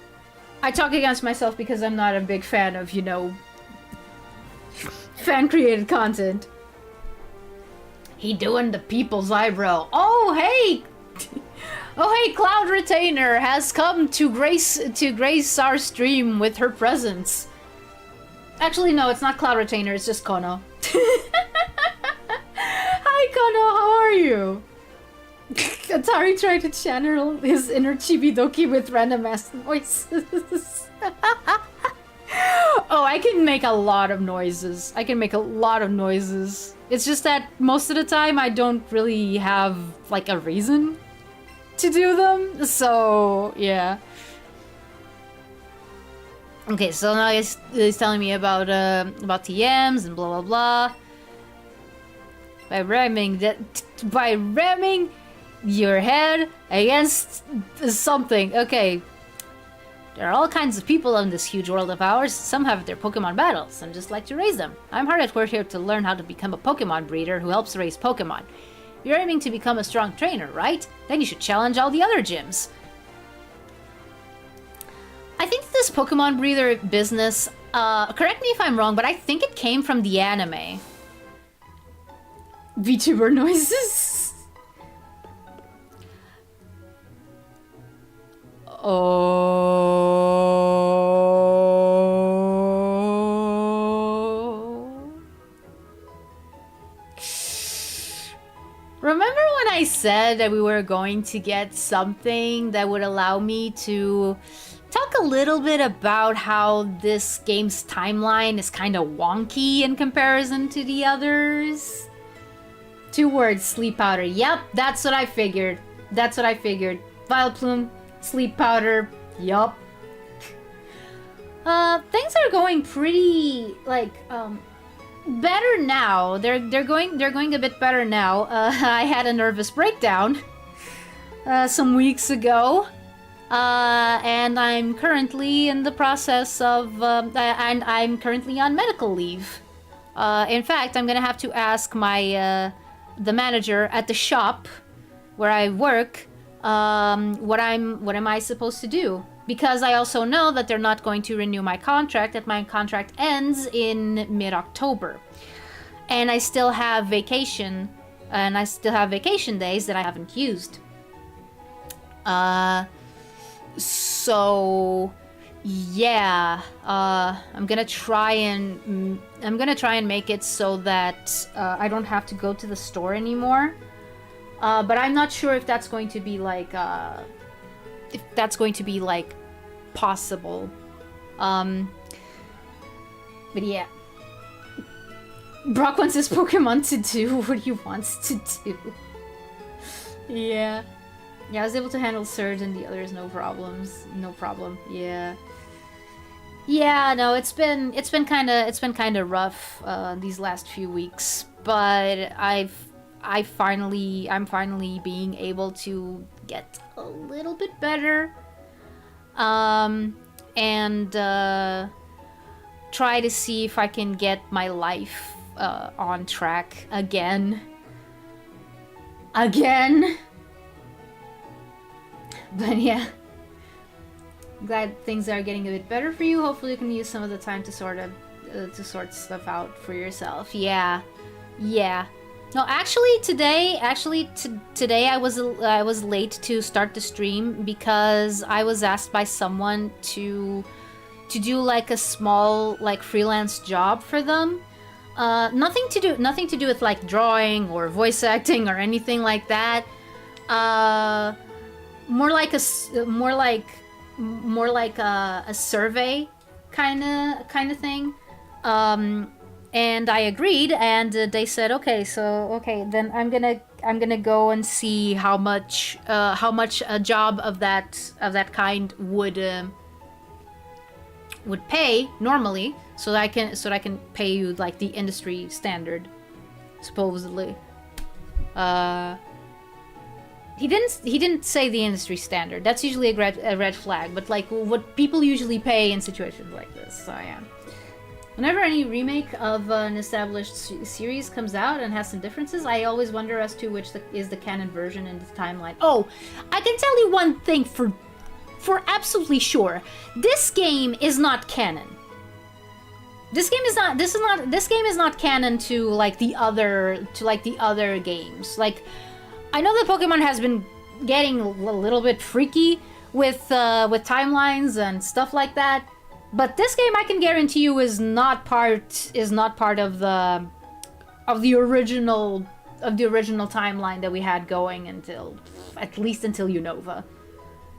I talk against myself because I'm not a big fan of, you know, fan-created content. He doing the people's eyebrow. Oh, hey! Oh, hey, Cloud Retainer has come to grace our stream with her presence. Actually, no, it's not Cloud Retainer, it's just Kono. Hi, Kono, how are you? Atari tried to channel his inner Chibidoki with random ass noises. Oh, I can make a lot of noises. It's just that most of the time I don't really have, like, a reason to do them, so yeah. Okay, so now he's telling me about TMs and blah blah blah. By ramming your head against something. Okay. There are all kinds of people in this huge world of ours. Some have their Pokemon battles, some just like to raise them. I'm hard at work here to learn how to become a Pokemon breeder who helps raise Pokemon. You're aiming to become a strong trainer, right? Then you should challenge all the other gyms. I think this Pokemon breeder business, correct me if I'm wrong, but I think it came from the anime. VTuber noises. Oh. Remember when I said that we were going to get something that would allow me to talk a little bit about how this game's timeline is kind of wonky in comparison to the others? 2 words, sleep powder. Yep, that's what I figured. That's what I figured. Vileplume, sleep powder, yup. Things are going pretty, like, better now. They're going a bit better now. I had a nervous breakdown some weeks ago. And I'm currently in the process of, and I'm currently on medical leave. In fact, I'm gonna have to ask my, the manager at the shop where I work, what am I supposed to do? Because I also know that they're not going to renew my contract, that my contract ends in mid-October. And I still have vacation, and I still have vacation days that I haven't used. So yeah, I'm gonna try and make it so that I don't have to go to the store anymore. But I'm not sure if that's going to be like possible. But yeah, Brock wants his Pokemon to do what he wants to do. Yeah. Yeah, I was able to handle Surge and the others, no problems. No problem. Yeah. Yeah, no, it's been kind of rough these last few weeks, but I'm finally being able to get a little bit better. And try to see if I can get my life on track again. But yeah, glad things are getting a bit better for you. Hopefully you can use some of the time to sort stuff out for yourself. Yeah. No, actually today I was late to start the stream because I was asked by someone to do like a small like freelance job for them. Nothing to do with like drawing or voice acting or anything like that. More like a survey kind of thing. And I agreed, and they said, okay, then I'm gonna go and see how much a job of that kind would pay normally, so that I can pay you like the industry standard, supposedly. He didn't say the industry standard. That's usually a red flag, but like what people usually pay in situations like this. So yeah. Whenever any remake of an established series comes out and has some differences, I always wonder as to which is the canon version in the timeline. Oh, I can tell you one thing for absolutely sure. This game is not canon. This game is not canon to the other games. Like, I know that Pokemon has been getting a little bit freaky with timelines and stuff like that, but this game I can guarantee you is not part of the original timeline that we had going until at least until Unova.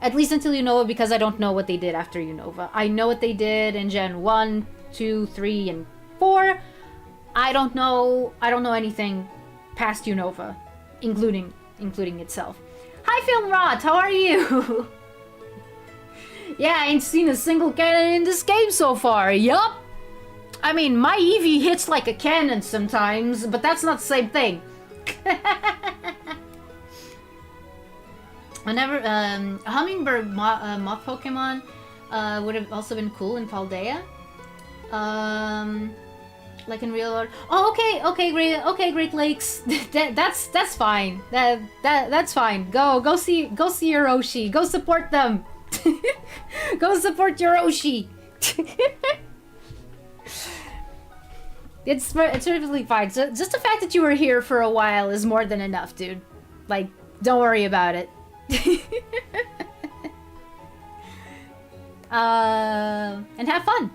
At least until Unova, because I don't know what they did after Unova. I know what they did in Gen 1, 2, 3, and 4. I don't know anything past Unova, including itself. Hi, Film Rot, how are you? Yeah, I ain't seen a single cannon in this game so far. Yup. I mean, my Eevee hits like a cannon sometimes, but that's not the same thing. Whenever a hummingbird moth Pokemon would have also been cool in Paldea. Like in real world. Oh, okay, Great Lakes. That's fine. That's fine. Go see your Oshi. Go support them. Go support your Oshi. It's perfectly fine. So just the fact that you were here for a while is more than enough, dude. Like, don't worry about it. And have fun.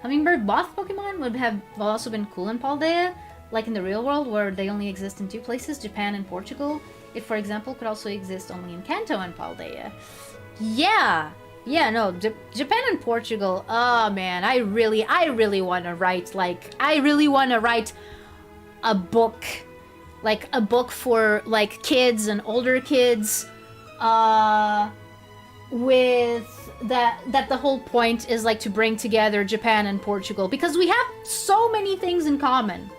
Hummingbird moth Pokemon would have also been cool in Paldea, like in the real world where they only exist in two places, Japan and Portugal. It, for example, could also exist only in Kanto and Paldea. Yeah, no, Japan and Portugal. Oh man, I really want to write a book like a book for like kids and older kids, with that the whole point is like to bring together Japan and Portugal because we have so many things in common.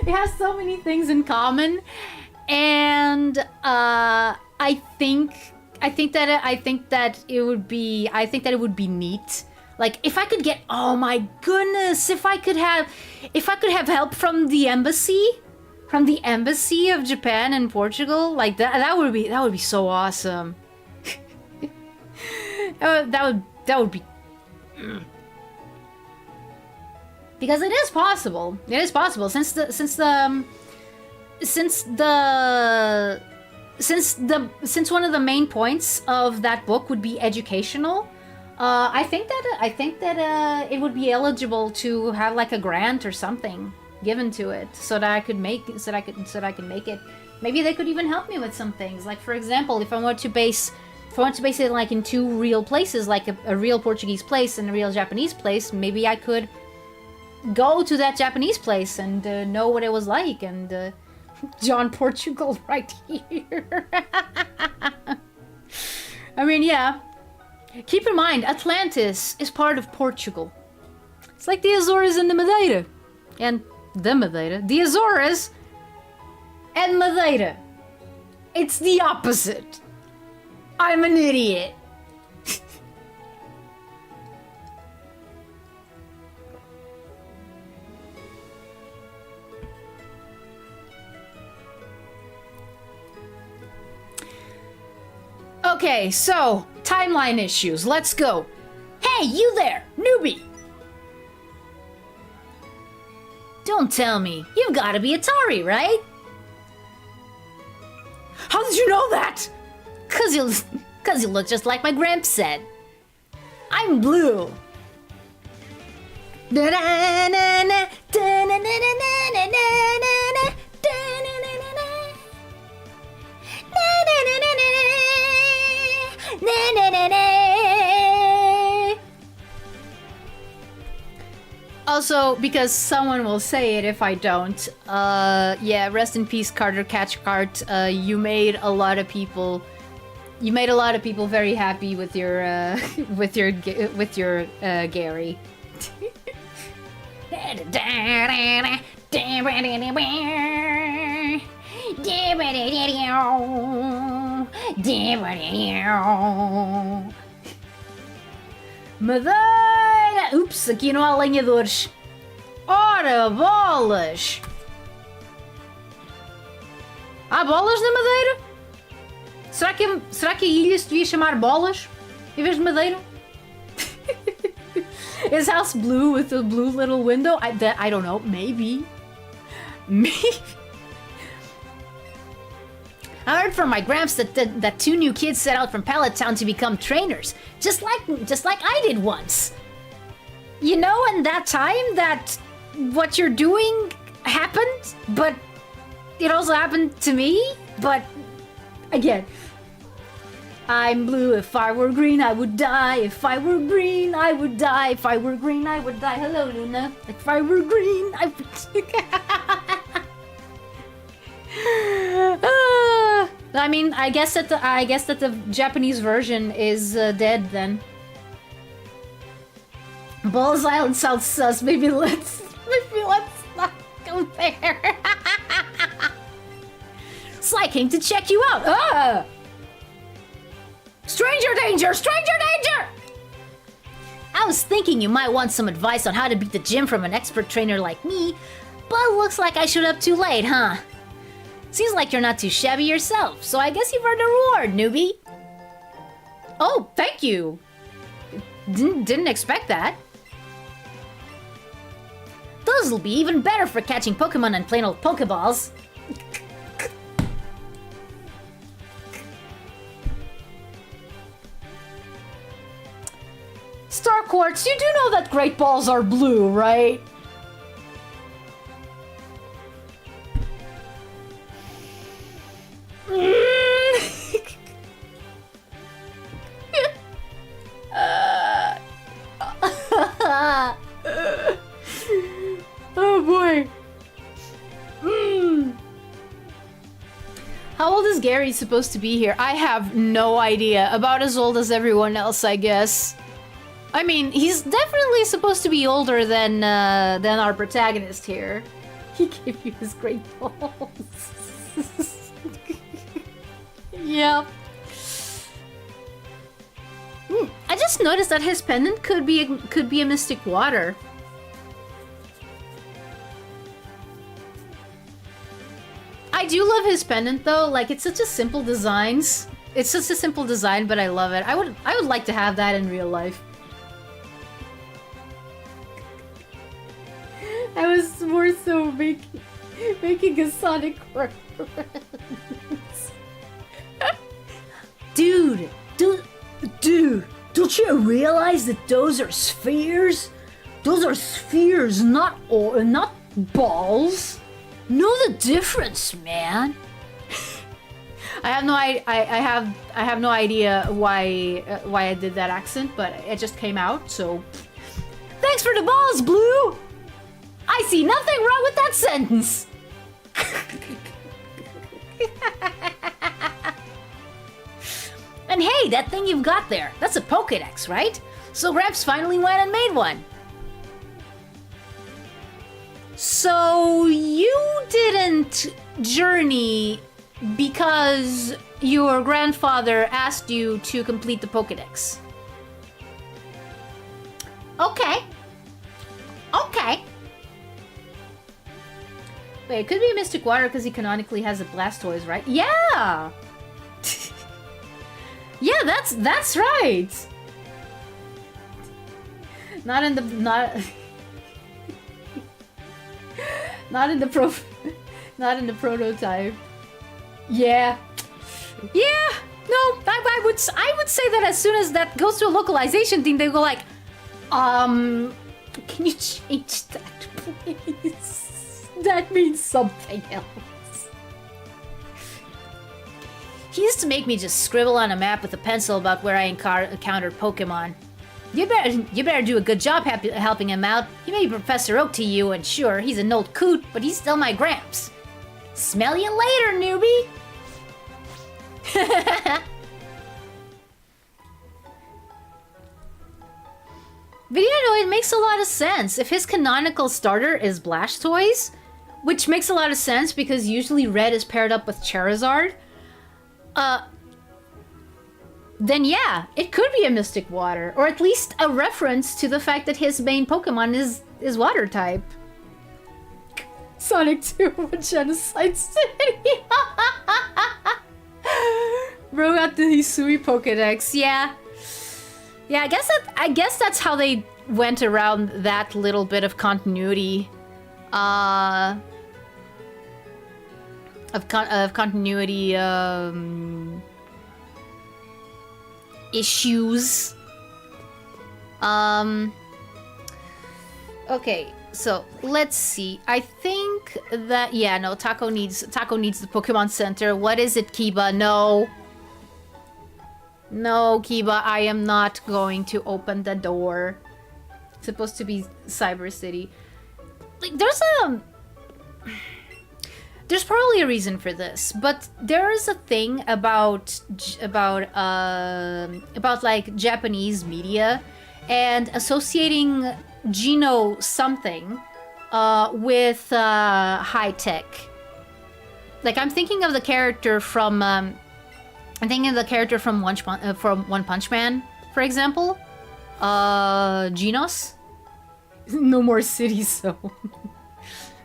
It has so many things in common, and I think that it would be neat. Like if I could get, oh my goodness, if I could have help from the embassy of Japan and Portugal, like that would be so awesome. that would be because it is possible. It is possible since one of the main points of that book would be educational. I think that it would be eligible to have like a grant or something given to it so that I could make it. Maybe they could even help me with some things. Like for example, if I want to base it like in two real places, like a real Portuguese place and a real Japanese place, maybe I could go to that Japanese place and know what it was like, and John Portugal right here. I mean, yeah. Keep in mind, Atlantis is part of Portugal. It's like the Azores and the Madeira. And the Madeira. The Azores and Madeira. It's the opposite. I'm an idiot. Okay, so, timeline issues. Let's go. Hey, you there, newbie! Don't tell me. You've got to be Atari, right? How did you know that? Cause you look just like my gramps said. I'm blue. Also, because someone will say it if I don't. Yeah, rest in peace, Carter Cathcart. You made a lot of people very happy with your Gary. Madeira! Ups, aqui não há lenhadores. Ora, bolas! Há bolas na Madeira? Será que a ilha se devia chamar Bolas em vez de Madeira? Is house blue with a blue little window? I don't know. Maybe. I heard from my gramps that two new kids set out from Pallet Town to become trainers, just like I did once. You know, and that time that what you're doing happened, but it also happened to me. But again, I'm blue. If I were green, I would die. If I were green, I would die. If I were green, I would die. Hello, Luna. If I were green, I would. I mean, I guess that the Japanese version is dead then. Balls Island sounds sus. Maybe let's not go there. Sly came to check you out. Ah! Stranger danger! Stranger danger! I was thinking you might want some advice on how to beat the gym from an expert trainer like me, but looks like I showed up too late, huh? Seems like you're not too shabby yourself, so I guess you've earned a reward, newbie. Oh, thank you. Didn't expect that. Those'll be even better for catching Pokemon and plain old Pokeballs. Star Quartz, you do know that Great Balls are blue, right? Oh boy. How old is Gary supposed to be here? I have no idea. About as old as everyone else, I guess. I mean, he's definitely supposed to be older than our protagonist here. He gave you his great balls. Yeah. I just noticed that his pendant could be a mystic water. I do love his pendant though. Like, it's such a simple designs. It's just a simple design, but I love it. I would like to have that in real life. I was more so making a Sonic reference. Dude, don't you realize that those are spheres? Those are spheres, not balls. Know the difference, man. I have no idea why I did that accent, but it just came out. So, thanks for the balls, Blue. I see nothing wrong with that sentence. And hey, that thing you've got there, that's a Pokédex, right? So Gramps finally went and made one. So you didn't journey because your grandfather asked you to complete the Pokédex. Okay. Okay. Wait, it could be a Mystic Water because he canonically has a Blastoise, right? Yeah! Yeah, that's right! Not in the prototype. Yeah. Yeah! No, I would say that as soon as that goes to a localization thing, they go like, can you change that, please? That means something else. He used to make me just scribble on a map with a pencil about where I encountered Pokemon. You better do a good job helping him out. He may be Professor Oak to you, and sure, he's an old coot, but he's still my Gramps. Smell you later, newbie! But yeah, no, it makes a lot of sense. If his canonical starter is Blastoise, which makes a lot of sense because usually Red is paired up with Charizard, then yeah, it could be a Mystic Water, or at least a reference to the fact that his main Pokemon is Water type. Sonic 2 Genocide City. Bro got the Hisui Pokédex. Yeah. Yeah, I guess that's how they went around that little bit of continuity. Of continuity issues. Okay, so let's see. I think that yeah, no, Taco needs the Pokemon Center. What is it, Kiba? No, Kiba, I am not going to open the door. It's supposed to be Cyber City. Like, there's probably a reason for this, but there is a thing about like Japanese media and associating Geno something with high tech. Like, I'm thinking of the character from One Punch Man, for example. Genos. No more cities, so.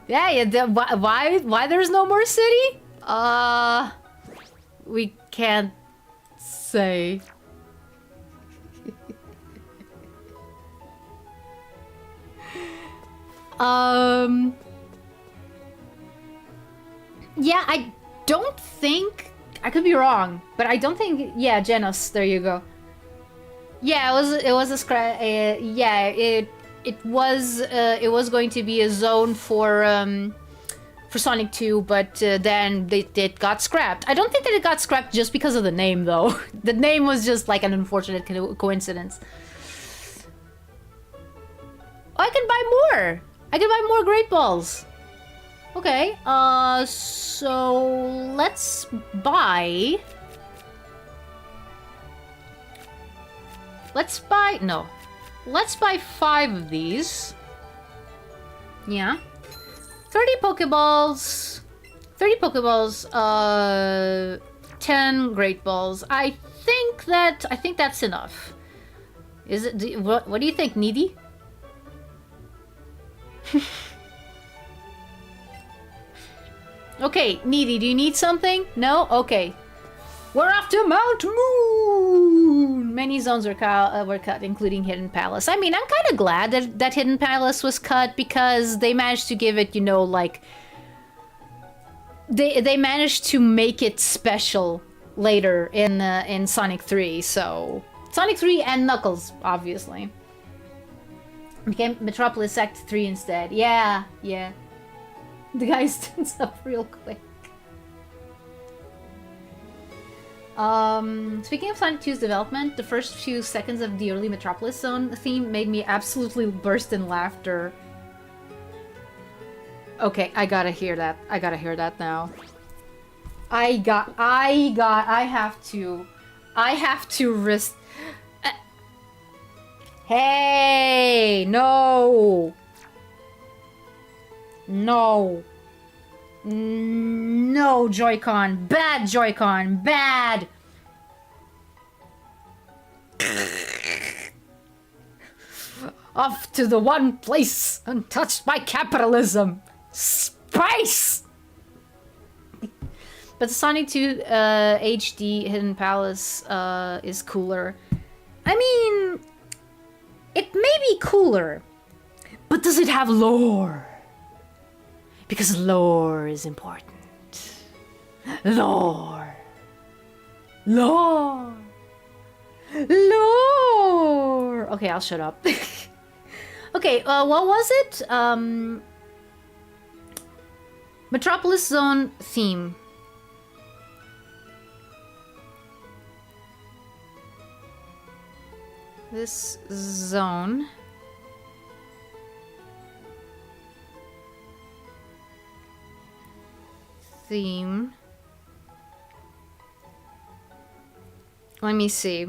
Yeah. Why there's no more city? We can't say. Yeah, I don't think, I could be wrong, but I don't think, yeah, Genos, there you go. Yeah, it was a scratch, yeah, it was going to be a zone for Sonic 2, but then it got scrapped. I don't think that it got scrapped just because of the name, though. The name was just like an unfortunate coincidence. Oh, I can buy more! I can buy more Great Balls! Okay, so let's buy... no. Let's buy 5 of these. Yeah. 30 Pokeballs. 30 Pokeballs, 10 Great Balls. I think that's enough. Is it? What do you think, Needy? Okay, Needy, do you need something? No? Okay. We're off to Mount Moon! Many zones were cut, including Hidden Palace. I mean, I'm kind of glad that Hidden Palace was cut because they managed to give it, you know, like... They managed to make it special later in Sonic 3, so... Sonic 3 and Knuckles, obviously. Became Metropolis Act 3 instead. Yeah. The guy stands up real quick. Speaking of Sonic 2's development, the first few seconds of the early Metropolis Zone theme made me absolutely burst in laughter. Okay, I gotta hear that. I gotta hear that now. I have to risk... Hey! No! No! No, Joy-Con! Bad Joy-Con! Bad! Off to the one place untouched by capitalism! Spice! But the Sonic 2 HD Hidden Palace is cooler. I mean... It may be cooler, but does it have lore? Because lore is important. Lore. Lore. Lore. Okay, I'll shut up. Okay, what was it? Metropolis Zone theme. This zone. Theme. Let me see.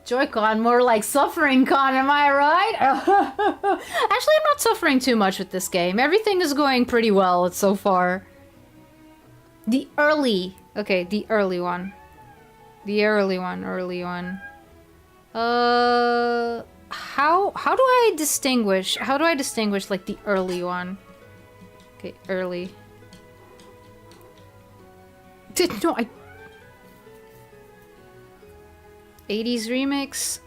Joy-Con, more like Suffering Con, am I right? Actually, I'm not suffering too much with this game. Everything is going pretty well so far. The early... Okay, the early one. The early one. How do I distinguish? How do I distinguish, like, the early one? Okay, early. No, I... 80s remix.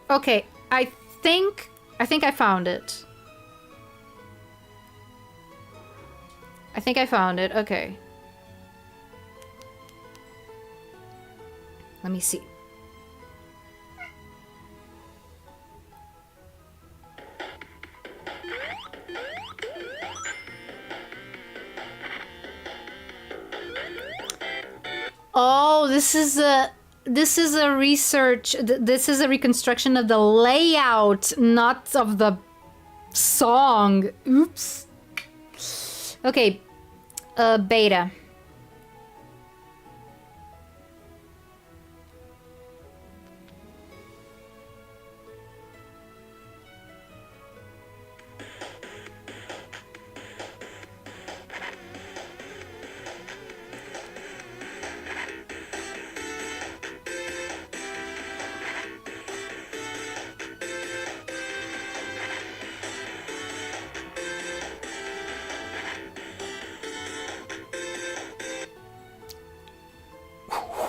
Okay, I think I found it. I think I found it. Okay. Let me see. Oh, this is a research. This is a reconstruction of the layout, not of the song. Oops. Okay, beta.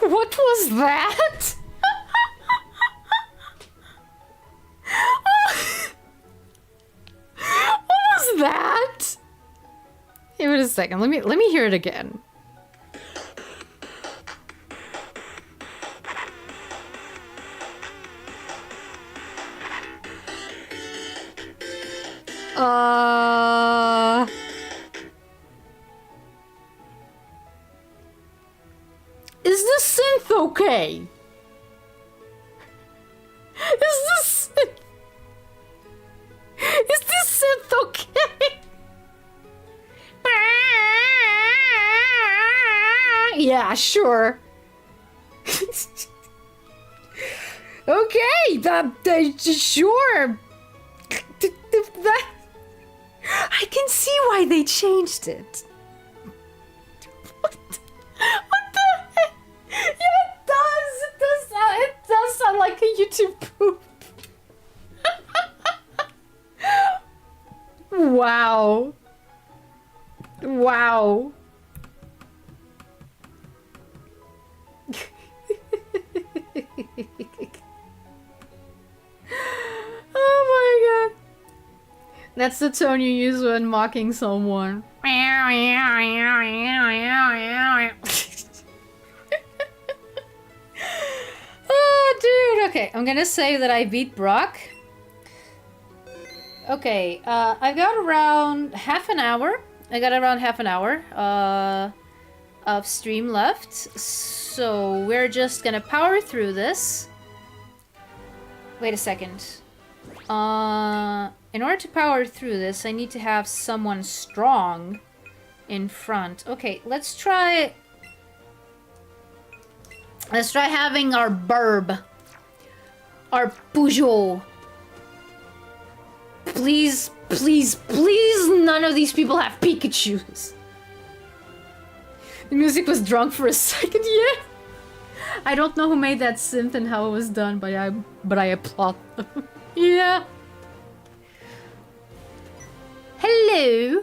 What was that? What was that? Give it a second. Let me hear it again. Is this synth okay? Is this synth... Yeah, sure. Okay, sure. I can see why they changed it. What the heck? Yeah, it does. It does sound like a YouTube poop. Wow. Wow. Oh my god. That's the tone you use when mocking someone. Oh, dude. Okay, I'm gonna say that I beat Brock. Okay, I've got around half an hour. Of stream left. So we're just gonna power through this. Wait a second. In order to power through this, I need to have someone strong in front. Okay, let's try having our burb. Our Peugeot. Please, please, please, none of these people have Pikachus. The music was drunk for a second, yeah. I don't know who made that synth and how it was done, but I applaud them. Yeah. Hello.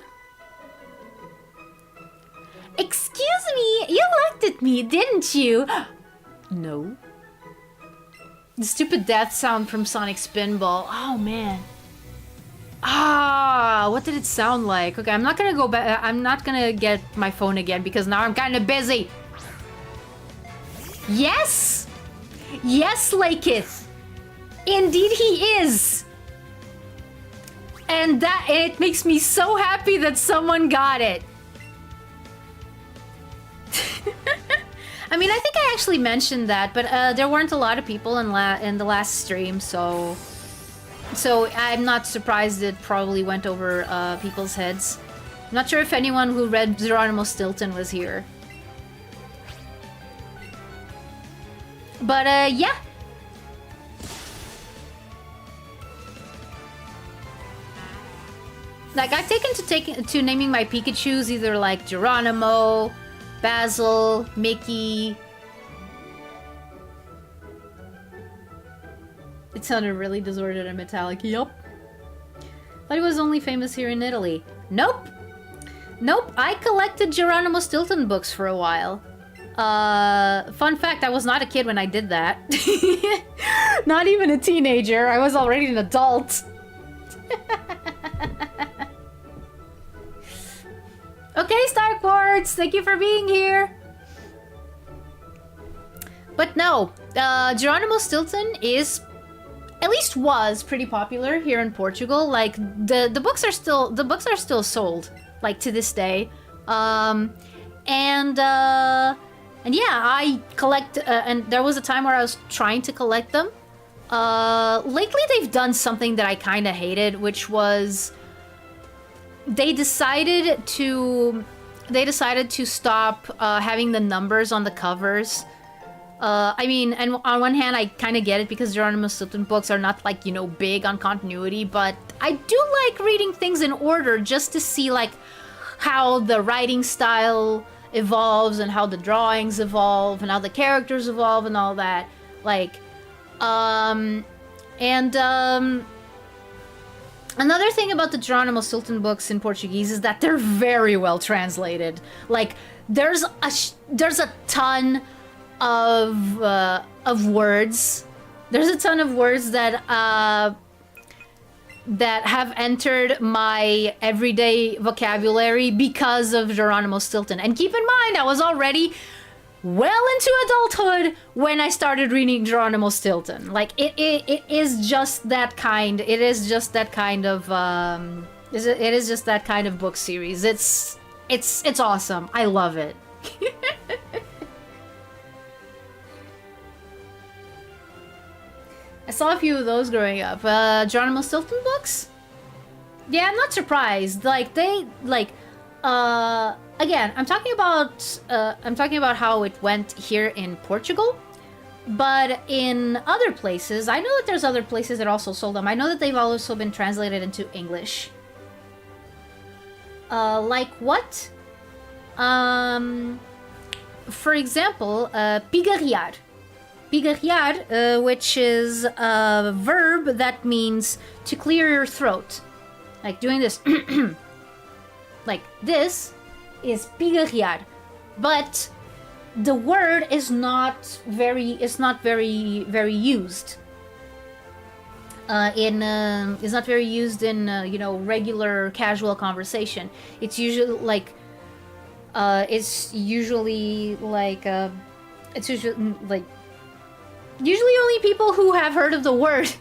Excuse me, you looked at me, didn't you? No. The stupid death sound from Sonic Spinball. Oh man. Ah, what did it sound like? Okay, I'm not gonna go back. I'm not gonna get my phone again because now I'm kind of busy. Yes! Yes, Laketh! Indeed he is! And it makes me so happy that someone got it. I mean, I think I actually mentioned that, but there weren't a lot of people in the last stream, so I'm not surprised it probably went over people's heads. I'm not sure if anyone who read Geronimo Stilton was here. But yeah. Like I've taken to naming my Pikachus either like Geronimo, Basil, Mickey. It sounded really distorted and metallic. Yup. Thought he was only famous here in Italy. Nope. Nope. I collected Geronimo Stilton books for a while. Fun fact, I was not a kid when I did that. Not even a teenager. I was already an adult. Okay, Star Quartz, thank you for being here. But no, Geronimo Stilton is, at least was, pretty popular here in Portugal. Like the books are still sold, like to this day. And yeah, I collect, and there was a time where I was trying to collect them. Lately they've done something that I kind of hated, which was they decided to stop having the numbers on the covers. I mean, and on one hand, I kind of get it because Geronimo Stilton books are not like, you know, big on continuity, but I do like reading things in order just to see like how the writing style evolves and how the drawings evolve and how the characters evolve and all that. Like, another thing about the Geronimo Stilton books in Portuguese is that they're very well translated. Like, there's a ton of words. There's a ton of words that have entered my everyday vocabulary because of Geronimo Stilton. And keep in mind, I was already well into adulthood when I started reading Geronimo Stilton. Like, it is just that kind. It is just that kind of it is just that kind of book series. It's awesome. I love it. I saw a few of those growing up. Geronimo Stilton books? Yeah, I'm not surprised. Like, again, I'm talking about how it went here in Portugal, but in other places, I know that there's other places that also sold them. I know that they've also been translated into English. Like what? For example, pigarrear. Pigarrear, which is a verb that means to clear your throat. Like doing this. Like this is pigarrear. But the word is not very used. Is not very used in regular casual conversation. It's usually like usually only people who have heard of the word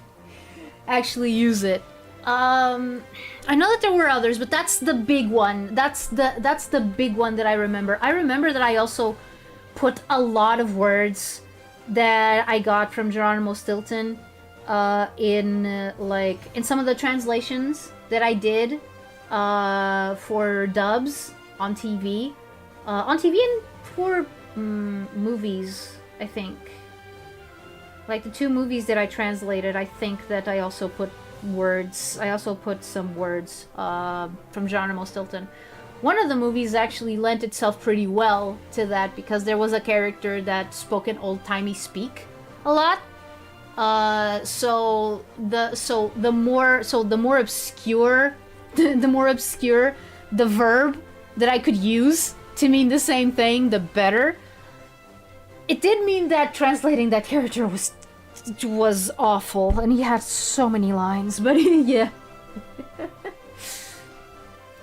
actually use it. I know that there were others, but that's the big one. That's the big one that I remember. I remember that I also put a lot of words that I got from Geronimo Stilton in some of the translations that I did for dubs on TV. And for movies, I think. Like the 2 movies that I translated, I think that I also put words. I also put some words from Geronimo Stilton. One of the movies actually lent itself pretty well to that because there was a character that spoke an old-timey speak a lot. So the more obscure the verb that I could use to mean the same thing, the better. It did mean that translating that character was awful, and he had so many lines. But yeah,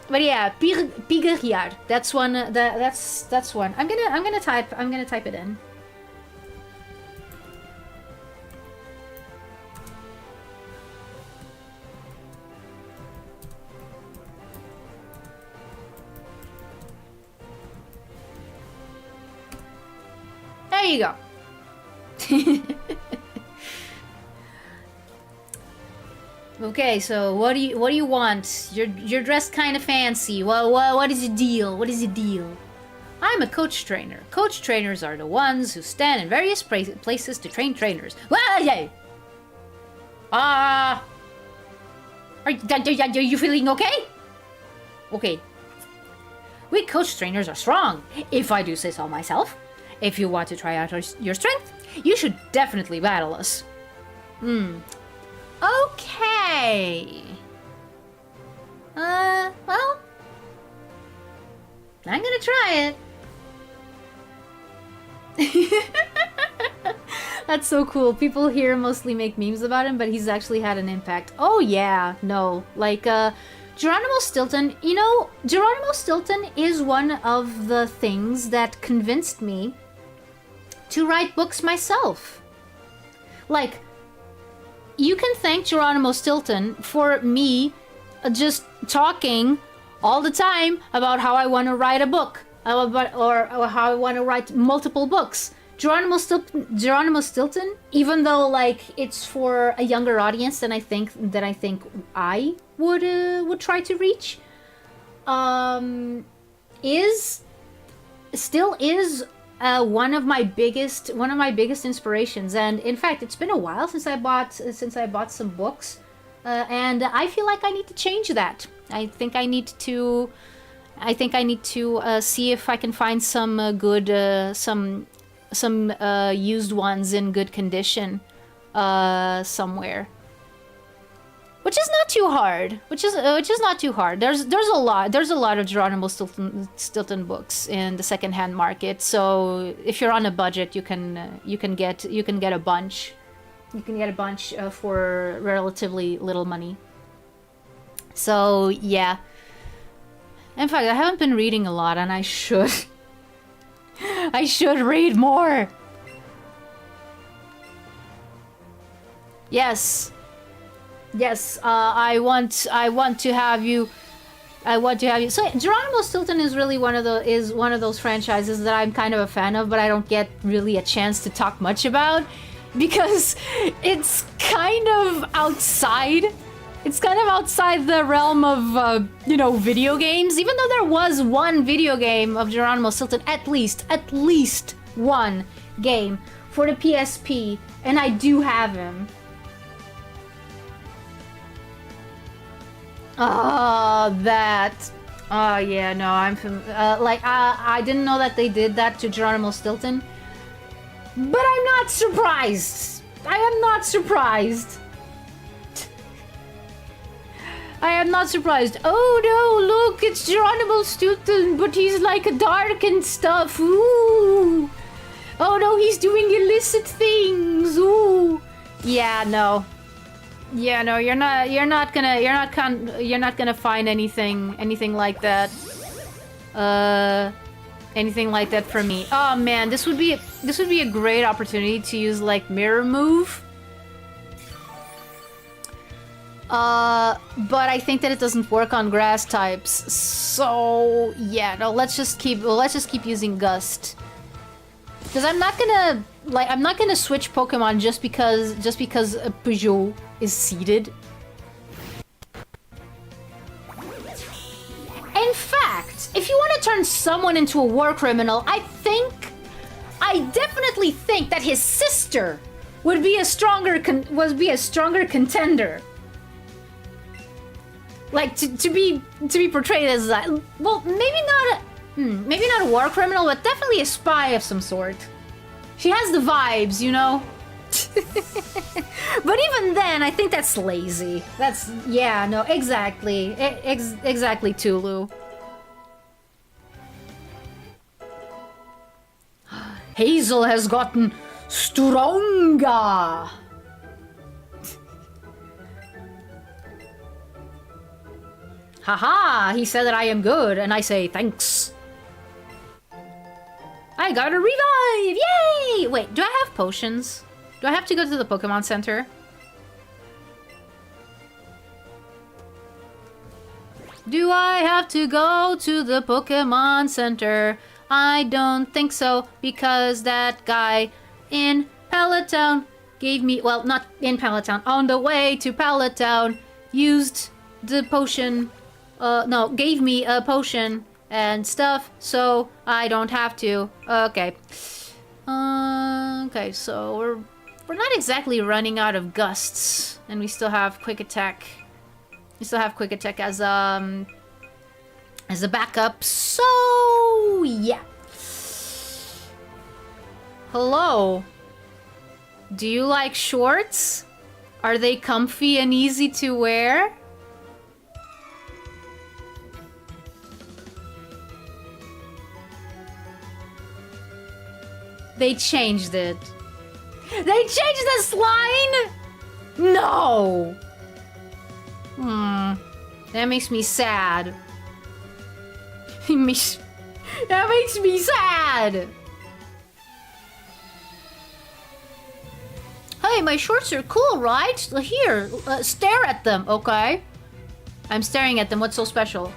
pigarrear. That's one. That's one. I'm gonna type it in. There you go. Okay, so what do you want? You're dressed kind of fancy. What is your deal? What is your deal? I'm a coach trainer. Coach trainers are the ones who stand in various places to train trainers. Well, yeah. Are you feeling okay? Okay. We coach trainers are strong, if I do say so myself. If you want to try out your strength, you should definitely battle us. Okay. Well, I'm gonna try it. That's so cool. People here mostly make memes about him, but he's actually had an impact. Oh yeah, no. Like, Geronimo Stilton, Geronimo Stilton is one of the things that convinced me to write books myself. Like, you can thank Geronimo Stilton for me just talking all the time about how I want to write a book, or how I want to write multiple books. Geronimo Stilton, even though like it's for a younger audience than I think I would try to reach, is one of my biggest inspirations. And in fact, it's been a while since I bought some books, and I feel like I need to change that. I think I need to see if I can find some good used ones in good condition somewhere. Which is not too hard. Which is not too hard. There's a lot of Geronimo Stilton books in the secondhand market. So if you're on a budget, you can get a bunch. You can get a bunch for relatively little money. So yeah. In fact, I haven't been reading a lot, and I should. I should read more. Yes. I want to have you. So Geronimo Stilton is really one of those franchises that I'm kind of a fan of, but I don't get really a chance to talk much about because it's kind of outside It's kind of outside the realm of, you know, video games. Even though there was one video game of Geronimo Stilton, at least one game for the PSP, and I do have him. Oh, that. Oh, yeah, no, I'm like, I didn't know that they did that to Geronimo Stilton. But I'm not surprised. I am not surprised. I am not surprised. Oh no, look, it's Geronimo Stilton, but he's like dark and stuff. Ooh. Oh no, he's doing illicit things. Ooh. Yeah, no. Yeah, no, you're not gonna find anything like that. Anything like that for me. Oh man, this would be a great opportunity to use like mirror move. But I think that it doesn't work on grass types. So yeah, no, let's just keep using Gust. Because I'm not gonna switch Pokemon just because Peugeot is seeded. In fact, if you want to turn someone into a war criminal, I definitely think that his sister would be a stronger contender. Like to be portrayed as that. Well, maybe not a war criminal, but definitely a spy of some sort. She has the vibes, you know. But even then, I think that's lazy. That's yeah, no, exactly, exactly, Tulu. Hazel has gotten stronger. Haha, he said that I am good, and I say thanks. I got a revive! Yay! Wait, do I have potions? Do I have to go to the Pokemon Center? Do I have to go to the Pokemon Center? I don't think so, because that guy in Pallet gave me... Well, not in Pallet, on the way to Pallet used the potion... no, gave me a potion and stuff, so I don't have to. Okay. Okay, so we're not exactly running out of gusts, and we still have quick attack. We still have quick attack as a backup. So yeah. Hello. Do you like shorts? Are they comfy and easy to wear? They changed it. They changed this line? No. That makes me sad. That makes me sad. Hey, my shorts are cool, right? Here, stare at them, okay? I'm staring at them. What's so special?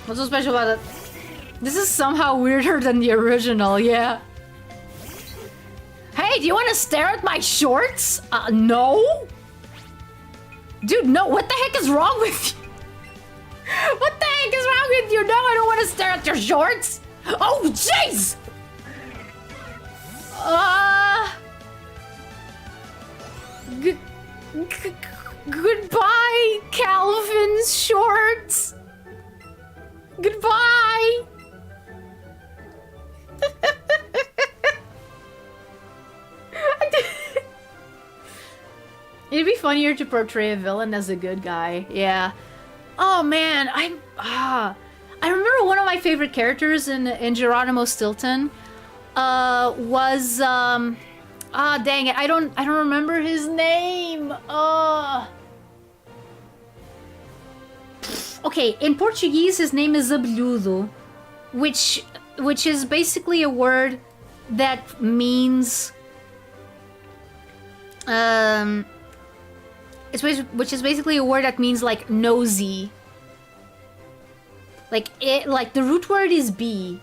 What's so special about it? This is somehow weirder than the original, yeah. Hey, do you want to stare at my shorts? No? Dude, no, what the heck is wrong with you? What the heck is wrong with you? No, I don't want to stare at your shorts. Oh, jeez! Goodbye, Calvin's shorts. Goodbye. It'd be funnier to portray a villain as a good guy. Yeah. Oh man, I remember one of my favorite characters in Geronimo Stilton was dang it, I don't remember his name. Okay, in Portuguese his name is abelhudo, which is basically a word that means which is basically a word that means like nosy. Like the root word is B.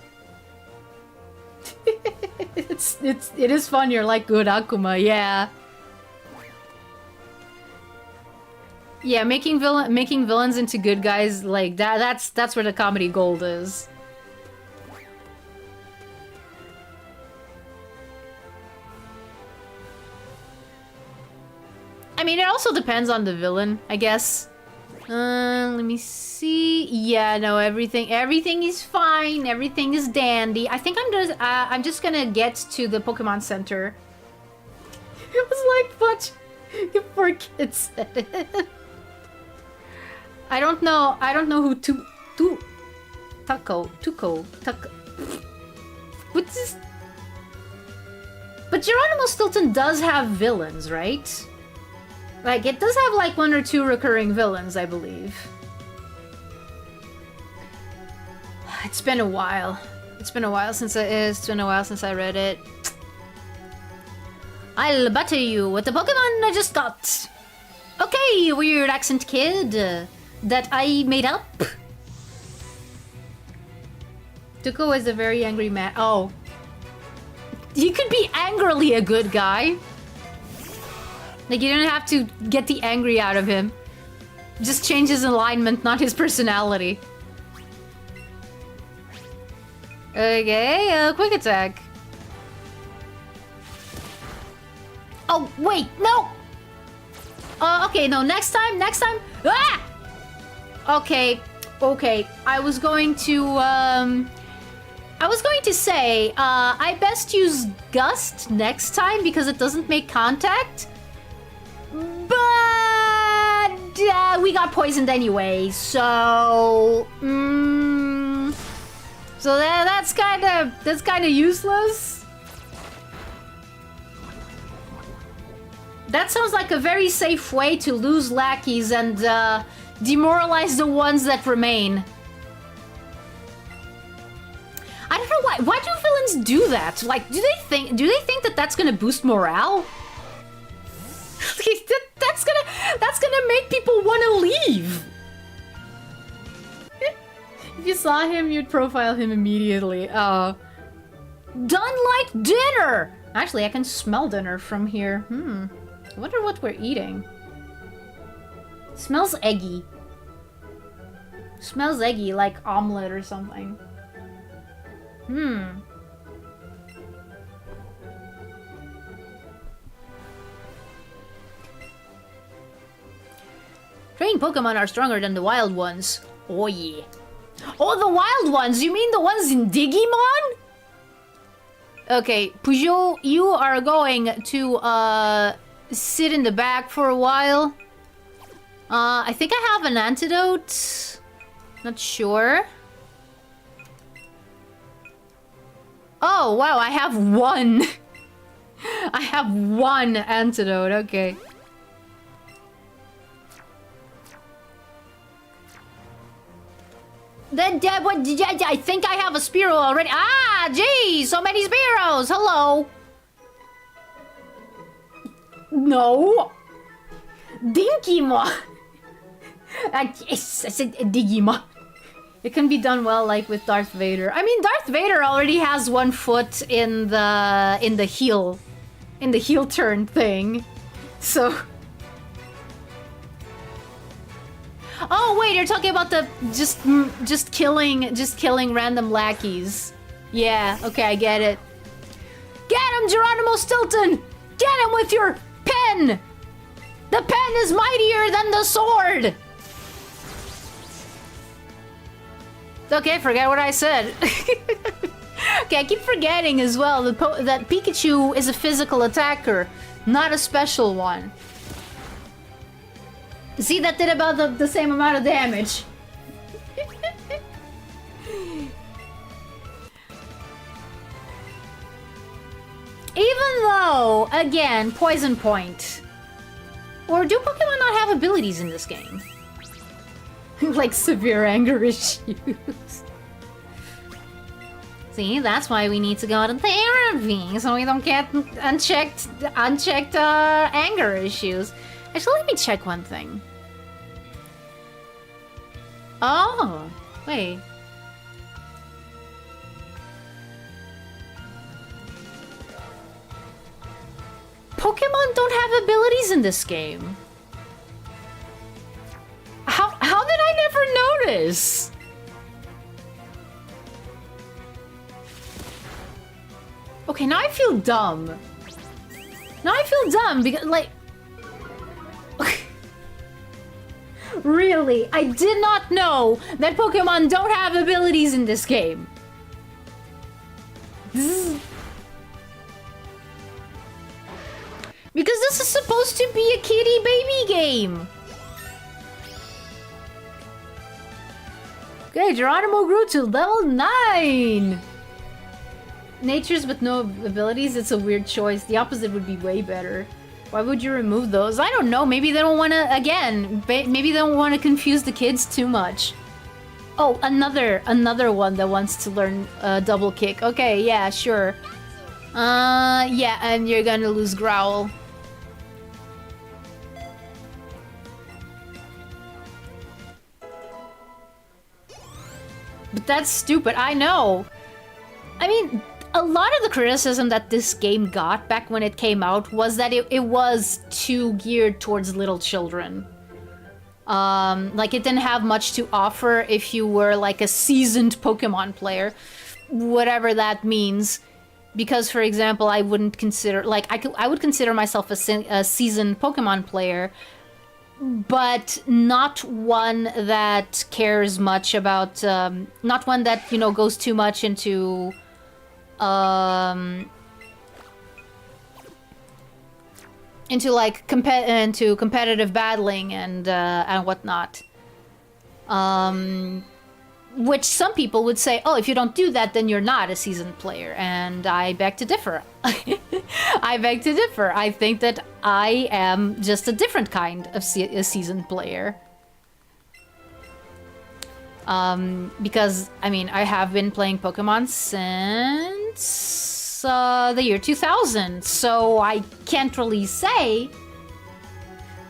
It is fun. You're like good Akuma, yeah. Yeah, making villains into good guys, like that's where the comedy gold is. I mean, it also depends on the villain, I guess. Let me see. Yeah, no, everything is fine. Everything is dandy. I think I'm just gonna get to the Pokemon Center. It was like what poor kid said it. I don't know who Tuco. What's this? But Geronimo Stilton does have villains, right? Like, it does have like 1 or 2 recurring villains, I believe. It's been a while. It's been a while since I read it. I'll butter you with the Pokemon I just got. Okay, weird accent kid that I made up. Tuco is a very angry man. Oh. You could be angrily a good guy. Like, you don't have to get the angry out of him. Just change his alignment, not his personality. Okay, quick attack. Oh, wait, no! Okay, no, next time. Ah! Okay. I was going to say, I best use Gust next time because it doesn't make contact. But we got poisoned anyway, so so that's kind of useless. That sounds like a very safe way to lose lackeys and demoralize the ones that remain. I don't know why do villains do that? Like, do they think that that's gonna boost morale? That's gonna make people want to leave. If you saw him, you'd profile him immediately. Done like dinner. Actually, I can smell dinner from here. I wonder what we're eating. Smells eggy. Smells eggy, like omelet or something. Trained Pokemon are stronger than the wild ones. Oh yeah. Oh, the wild ones? You mean the ones in Digimon? Okay, Peugeot, you are going to sit in the back for a while. I think I have an antidote. Not sure. Oh, wow, I have one. I have one antidote, okay. Then, I think I have a Spearow already. Ah, gee, so many Spearows. Hello. No. Dinkima. I said Digima. It can be done well, like with Darth Vader. I mean, Darth Vader already has 1 foot in the heel turn thing, so. Oh wait, you're talking about the just killing random lackeys. Yeah, okay, I get it. Get him, Geronimo Stilton! Get him with your pen! The pen is mightier than the sword! Okay, forget what I said. Okay, I keep forgetting as well that Pikachu is a physical attacker, not a special one. See, that did about the same amount of damage. Even though, again, Poison Point. Or do Pokemon not have abilities in this game? Like severe anger issues. See, that's why we need to go to therapy, so we don't get unchecked anger issues. Actually, let me check one thing. Oh, wait. Pokemon don't have abilities in this game. this? Okay, now I feel dumb. Now I feel dumb because, like... Really? I did not know that Pokemon don't have abilities in this game. Because this is supposed to be a kitty baby game. Okay, Geronimo grew to level 9. Natures but no abilities, it's a weird choice. The opposite would be way better. Why would you remove those? I don't know, maybe they don't want to, again, maybe they don't want to confuse the kids too much. Oh, another one that wants to learn double kick. Okay, yeah, sure. Yeah, and you're gonna lose Growl. But that's stupid, I know. I mean, a lot of the criticism that this game got back when it came out was that it was too geared towards little children. Like, it didn't have much to offer if you were, like, a seasoned Pokemon player. Whatever that means. Because, for example, I wouldn't consider... Like, I would consider myself a seasoned Pokemon player, but not one that cares much about... not one that, you know, goes too much into... into like competitive battling and whatnot. Which some people would say, oh, if you don't do that, then you're not a seasoned player. And I beg to differ. I beg to differ. I think that I am just a different kind of a seasoned player. Because, I mean, I have been playing Pokemon since the year 2000, so I can't really say.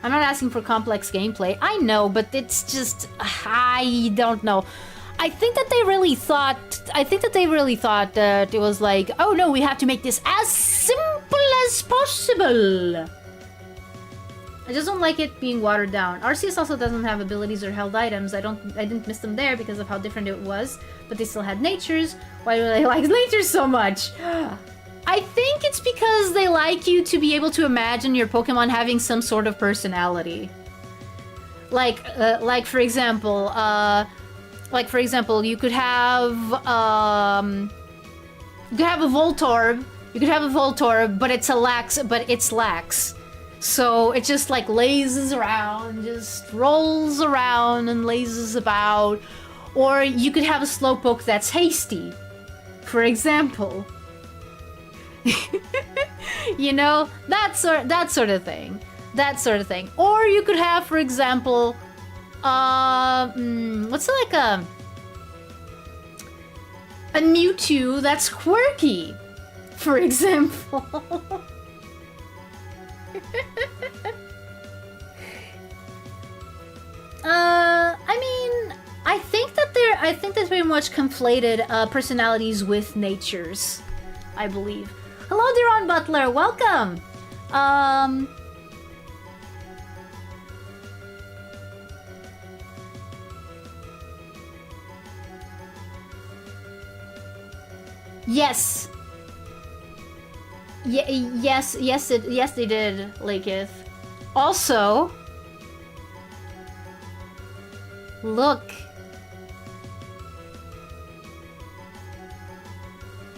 I'm not asking for complex gameplay. I know, but it's just, I don't know. I think that they really thought that it was like, oh no, we have to make this as simple as possible. I just don't like it being watered down. Arceus also doesn't have abilities or held items. I didn't miss them there because of how different it was, but they still had natures. Why do they like natures so much? I think it's because they like you to be able to imagine your Pokemon having some sort of personality. Like for example, you could have a Voltorb. You could have a Voltorb, but it's lax. So it just like lazes around, just rolls around and lazes about. Or you could have a Slowpoke that's hasty, for example. You know, that sort of thing. Or you could have, for example, what's like a Mewtwo that's quirky, for example. I mean, I think that they very much conflated personalities with natures, I believe. Hello, Deron Butler, welcome. Yes. Yes, they did, Laketh. Also, look.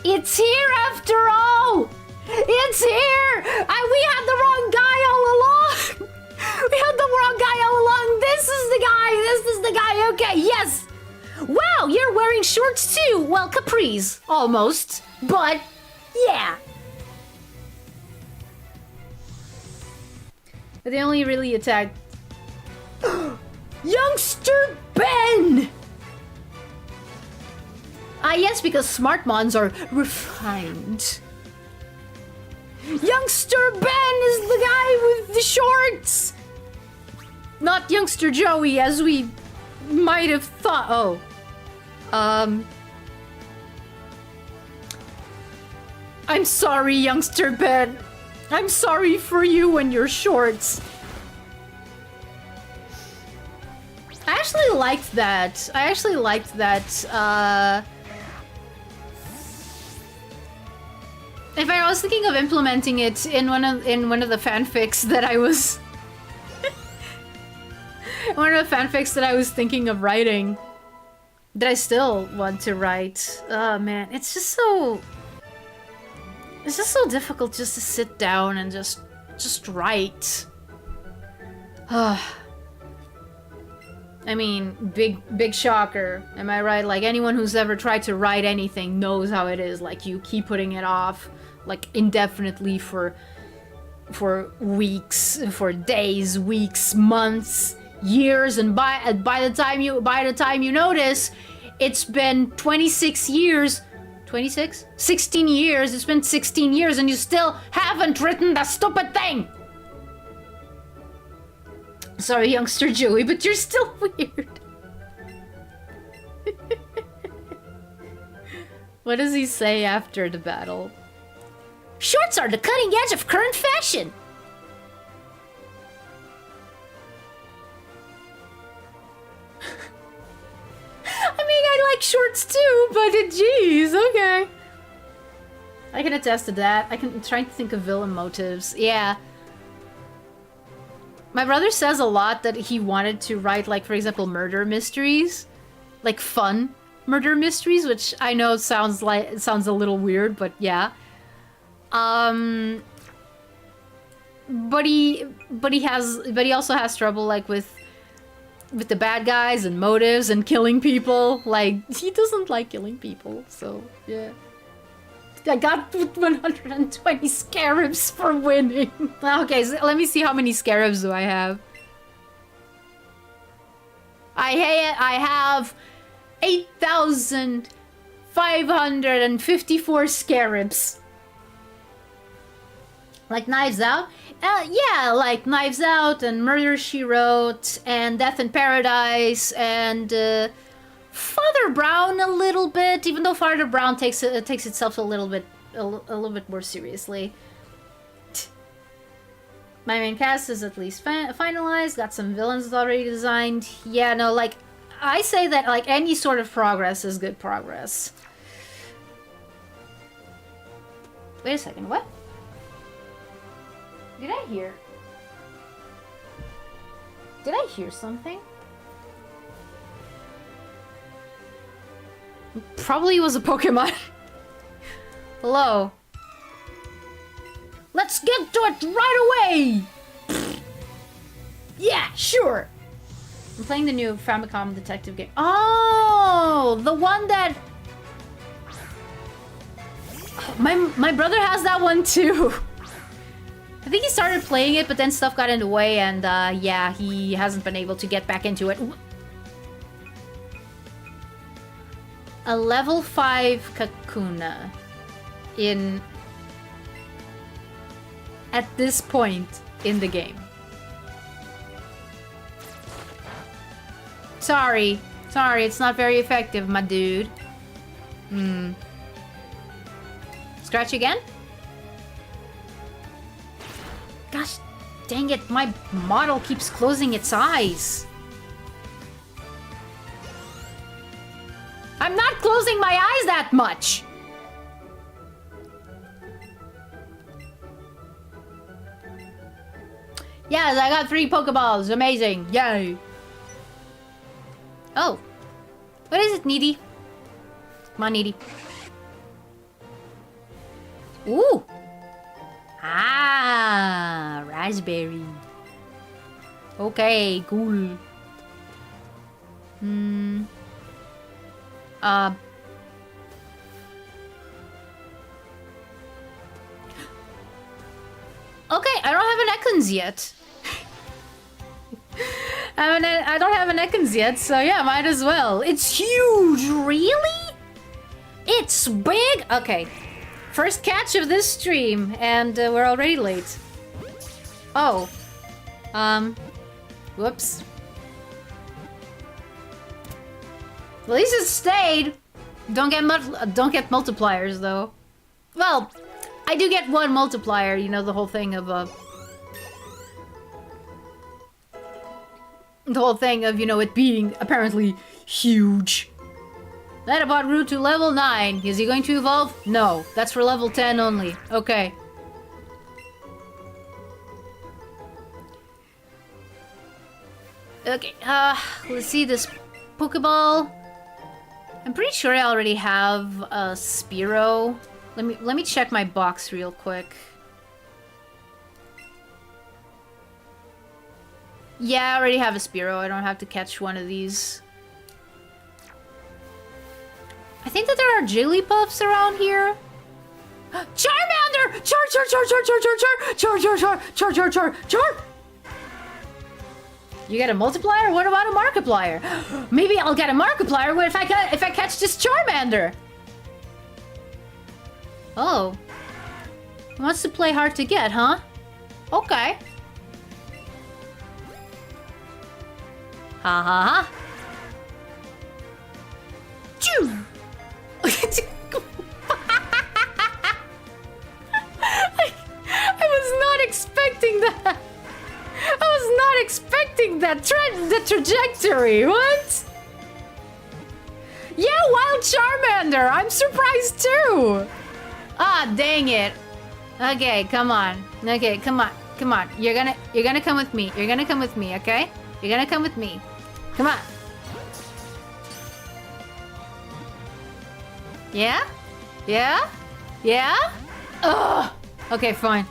It's here after all! It's here! We had the wrong guy all along! This is the guy, okay, yes! Wow, you're wearing shorts too! Well, capris, almost, but yeah. But they only really attacked Youngster Ben! Ah, yes, because Smartmons are refined. Youngster Ben is the guy with the shorts! Not Youngster Joey, as we might have thought. Oh. I'm sorry, Youngster Ben. I'm sorry for you and your shorts. I actually liked that. I actually liked that, in fact, I was thinking of implementing it in one of the fanfics that I was one of the fanfics that I was thinking of writing. That I still want to write. Oh man, it's just so difficult just to sit down and just write. I mean, big shocker. Am I right? Like, anyone who's ever tried to write anything knows how it is. Like, you keep putting it off, like, indefinitely for weeks, for days, weeks, months, years, and by the time you notice, it's been 26 years. 26? 16 years. It's been 16 years and you still haven't written the stupid thing. Sorry, youngster Joey, but you're still weird. What does he say after the battle? Shorts are the cutting edge of current fashion. I mean, I like shorts too, but geez, okay. I can attest to that. I'm trying to think of villain motives. Yeah. My brother says a lot that he wanted to write, like, for example, murder mysteries. Like, fun murder mysteries, which I know sounds a little weird, but yeah. But he also has trouble, like, with the bad guys and motives and killing people. Like, he doesn't like killing people, so yeah. I got 120 scarabs for winning. Okay, so let me see how many scarabs do I have. I have 8,554 scarabs. Like Knives Out? Yeah, like Knives Out and Murder, She Wrote and Death in Paradise and Father Brown a little bit, even though Father Brown takes itself a little bit more seriously. My main cast is at least finalized. Got some villains already designed. Yeah, no, like I say that like any sort of progress is good progress. Wait a second, what? Did I hear something? Probably was a Pokemon. Hello. Let's get to it right away! Yeah, sure! I'm playing the new Famicom detective game. Oh! The one that... My brother has that one too. I think he started playing it, but then stuff got in the way, and yeah, he hasn't been able to get back into it. A level 5 Kakuna at this point in the game. Sorry, it's not very effective, my dude. Scratch again? Gosh, dang it, my model keeps closing its eyes. I'm not closing my eyes that much! Yes, I got 3 Pokeballs. Amazing. Yay. Oh. What is it, Needy? Come on, Needy. Ooh. Ah, raspberry. Okay, cool. Okay, I don't have an Ekans yet. I don't have an Ekans yet, so yeah, might as well. It's huge, really? It's big? Okay. First catch of this stream, and we're already late. Oh. Whoops. At least it stayed. Don't get multipliers, though. Well, I do get 1 multiplier, you know, the whole thing of The whole thing of, you know, it being apparently huge. Letterbot grew to level 9. Is he going to evolve? No. That's for level 10 only. Okay. Okay, let's see this Pokeball. I'm pretty sure I already have a Spearow. Let me check my box real quick. Yeah, I already have a Spearow. I don't have to catch one of these. I think that there are Jigglypuffs around here. Charmander! Char! You get a multiplier? What about a Markiplier? Maybe I'll get a Markiplier if I catch this Charmander. Oh. He wants to play hard to get, huh? Okay. Ha ha ha. Choo! I was not expecting that. I was not expecting that the trajectory. What? Yeah, wild Charmander. I'm surprised too. Ah, dang it. Okay, come on. Okay, come on. Come on. You're gonna come with me. You're gonna come with me, okay? You're gonna come with me. Come on. Yeah? Yeah? Yeah? Ugh. Okay, fine.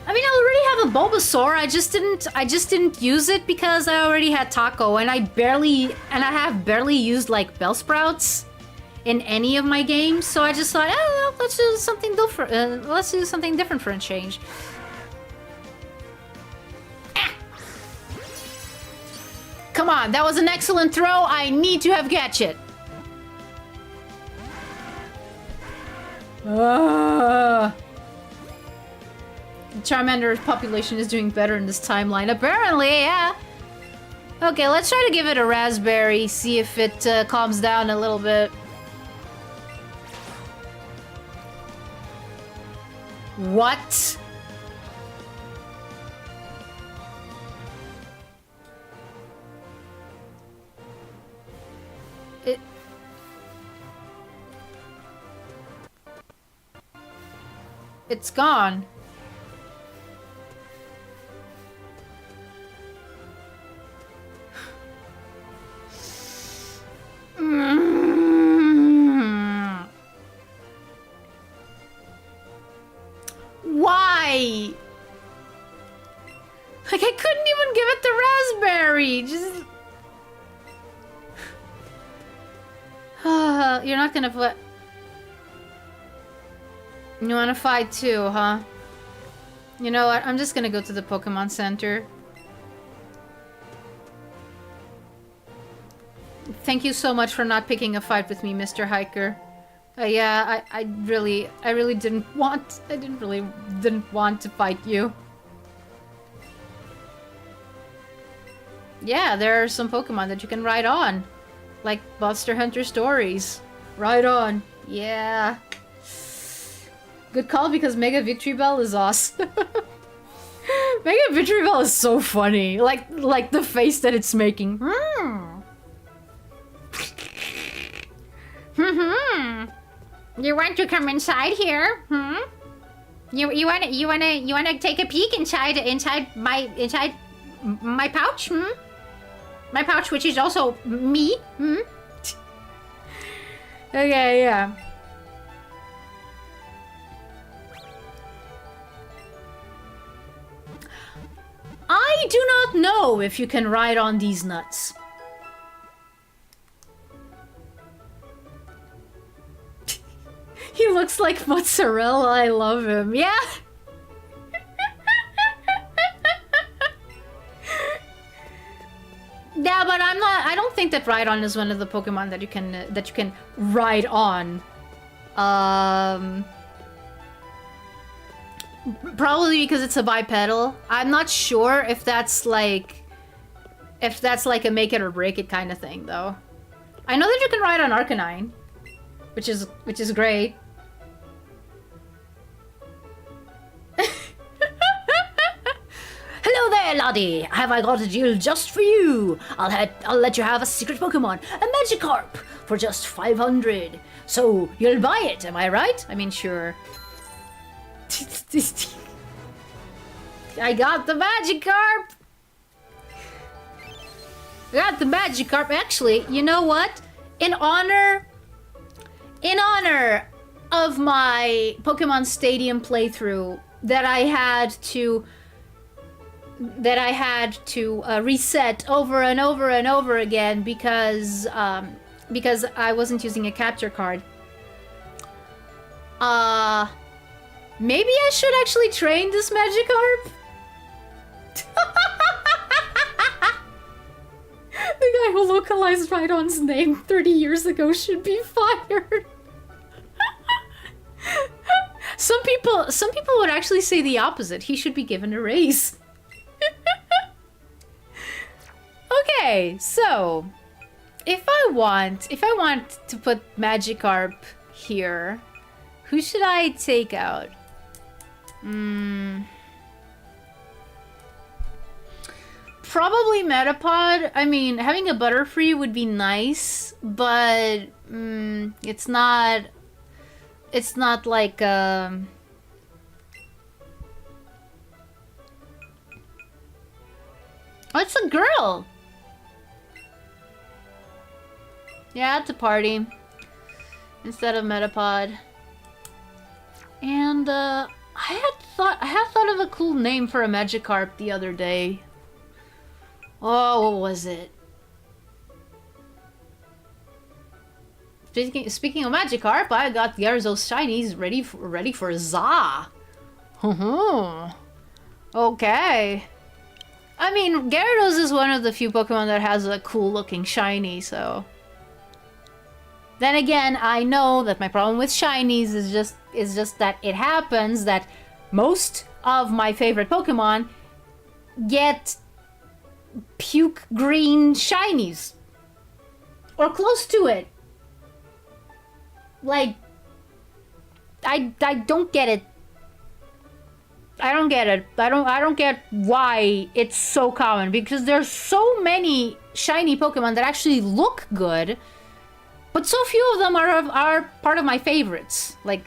I mean, I already have a Bulbasaur. I just didn't use it because I already had Taco, and I have barely used like Bellsprouts in any of my games. So I just thought, oh, let's do something different. Let's do something different for a change. Ah. Come on, that was an excellent throw. I need to have catch it. Charmander's population is doing better in this timeline. Apparently, yeah. Okay, let's try to give it a raspberry. See if it calms down a little bit. What? It's gone. Why? Like, I couldn't even give it the raspberry. Just... You're not gonna put... You wanna fight too, huh? You know what? I'm just gonna go to the Pokemon Center. Thank you so much for not picking a fight with me, Mr. Hiker. Yeah, I really didn't want... I didn't want to fight you. Yeah, there are some Pokemon that you can ride on. Like Monster Hunter Stories. Ride on. Yeah. Good call because Mega Victory Bell is awesome. Mega Victory Bell is so funny. Like the face that it's making. You want to come inside here? You wanna take a peek inside my pouch? My pouch, which is also me. Okay, yeah. I do not know if you can ride on these nuts. He looks like mozzarella. I love him. Yeah. Yeah, but I'm not. I don't think that Rhydon is one of the Pokemon that you can ride on. Probably because it's a bipedal. I'm not sure if that's like a make it or break it kind of thing, though. I know that you can ride on Arcanine, which is great. Hello Okay, laddie, have I got a deal just for you? I'll let you have a secret Pokemon, a Magikarp, for just 500. So you'll buy it, am I right? I mean, sure. I got the Magikarp. I got the Magikarp. Actually, you know what? In honor of my Pokemon Stadium playthrough that I had to reset over and over and over again because I wasn't using a capture card. Maybe I should actually train this Magikarp? The guy who localized Rhydon's name 30 years ago should be fired. Some people would actually say the opposite. He should be given a raise. Okay, so if I want to put Magikarp here, who should I take out? Probably Metapod. I mean, having a Butterfree would be nice, but it's not like oh, it's a girl. Yeah, it's a party instead of Metapod. And I had thought of a cool name for a Magikarp the other day. Oh, what was it? Speaking of Magikarp, I got Gyarados shinies ready for Za. Okay. I mean, Gyarados is one of the few Pokemon that has a cool looking shiny, so. Then again, I know that my problem with shinies is just that it happens that most of my favorite Pokemon get puke green shinies. Or close to it. Like, I don't get it. I don't get it. I don't get why it's so common, because there's so many shiny Pokemon that actually look good, but so few of them are part of my favorites. Like,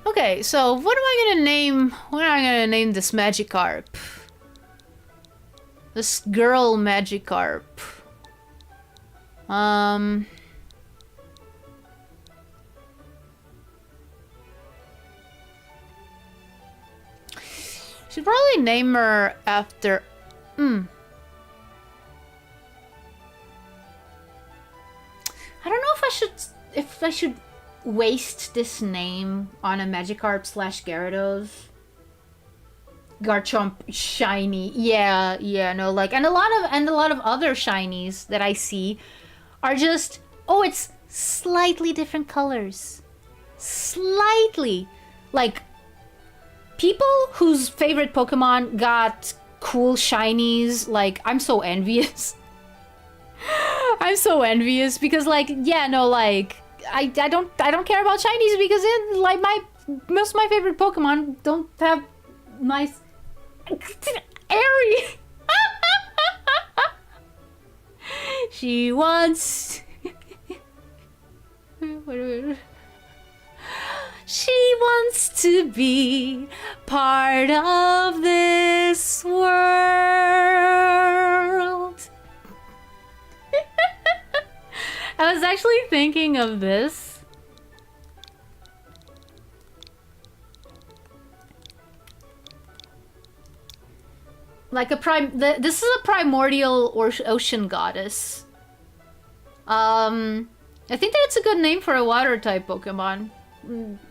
okay, so what am I gonna name? What am I gonna name this Magikarp? This girl Magikarp. Should probably name her after. I don't know if I should waste this name on a Magikarp / Gyarados. Garchomp shiny. Yeah, no, like, and a lot of other shinies that I see are just, oh, it's slightly different colors. Slightly. Like, people whose favorite Pokemon got cool shinies, like, I'm so envious. I'm so envious because, like, yeah, no, like, I don't care about shinies because like most of my favorite Pokemon don't have nice airy. She wants. She wants to be part of this world. I was actually thinking of this. Like this is a primordial ocean goddess. I think that it's a good name for a water type Pokemon.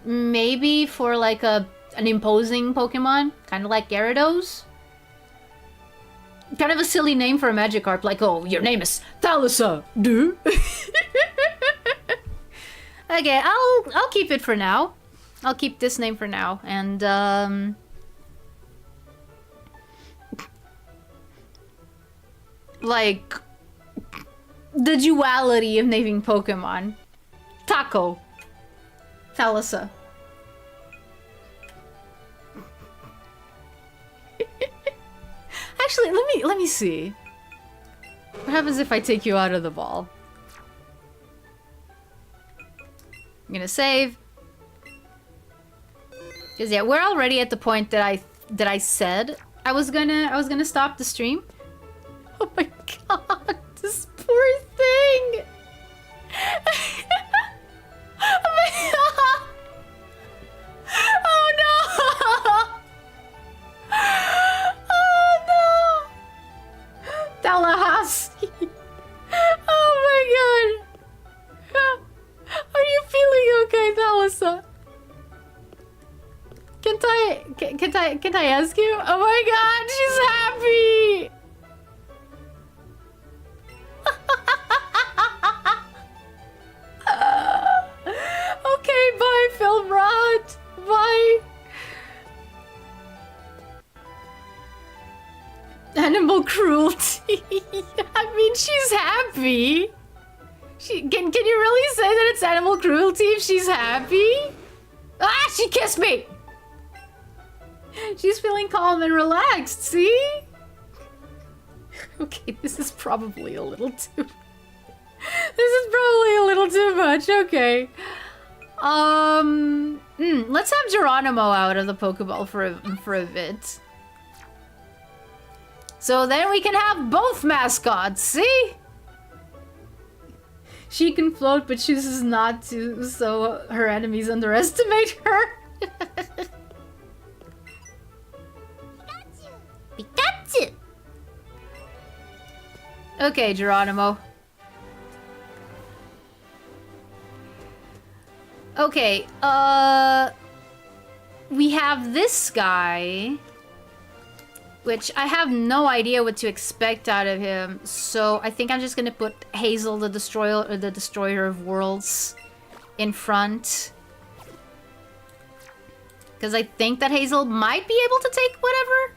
Maybe for like an imposing Pokemon, kind of like Gyarados. Kind of a silly name for a Magikarp, like, oh, your name is Thalassa, dude. Okay, I'll keep it for now. I'll keep this name for now, and like the duality of naming Pokemon. Taco. Thalassa. Actually, let me see. What happens if I take you out of the ball? I'm gonna save. Cause yeah, we're already at the point that I said I was gonna stop the stream. Oh my god, this poor thing. Oh no! Oh no! Tallahassee! Oh my god! Are you feeling okay, Thalassa? Can I ask you? Oh my god, she's happy! Okay, bye, Filmrod. Bye. Animal cruelty. I mean, she's happy. Can you really say that it's animal cruelty if she's happy? Ah, she kissed me. She's feeling calm and relaxed. See? Okay, this is probably a little too. This is probably a little too much. Okay. Let's have Geronimo out of the Pokeball for a bit. So then we can have both mascots, see? She can float, but chooses not to, so her enemies underestimate her. Pikachu! Okay, Geronimo. Okay, we have this guy, which I have no idea what to expect out of him, so I think I'm just gonna put Hazel, the destroyer of worlds, in front. Because I think that Hazel might be able to take whatever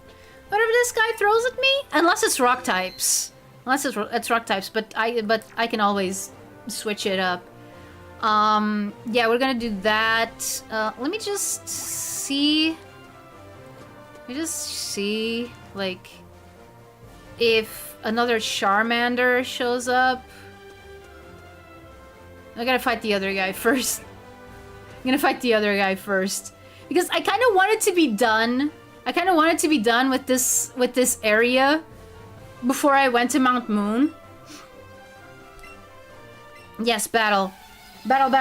this guy throws at me, unless it's rock types. Unless it's rock types, but I can always switch it up. Yeah, we're gonna do that. Let me just see. Like, if another Charmander shows up. I gotta fight the other guy first. Because I kind of want it to be done. I kind of want it to be done with this area before I went to Mount Moon. Yes, battle. Battle.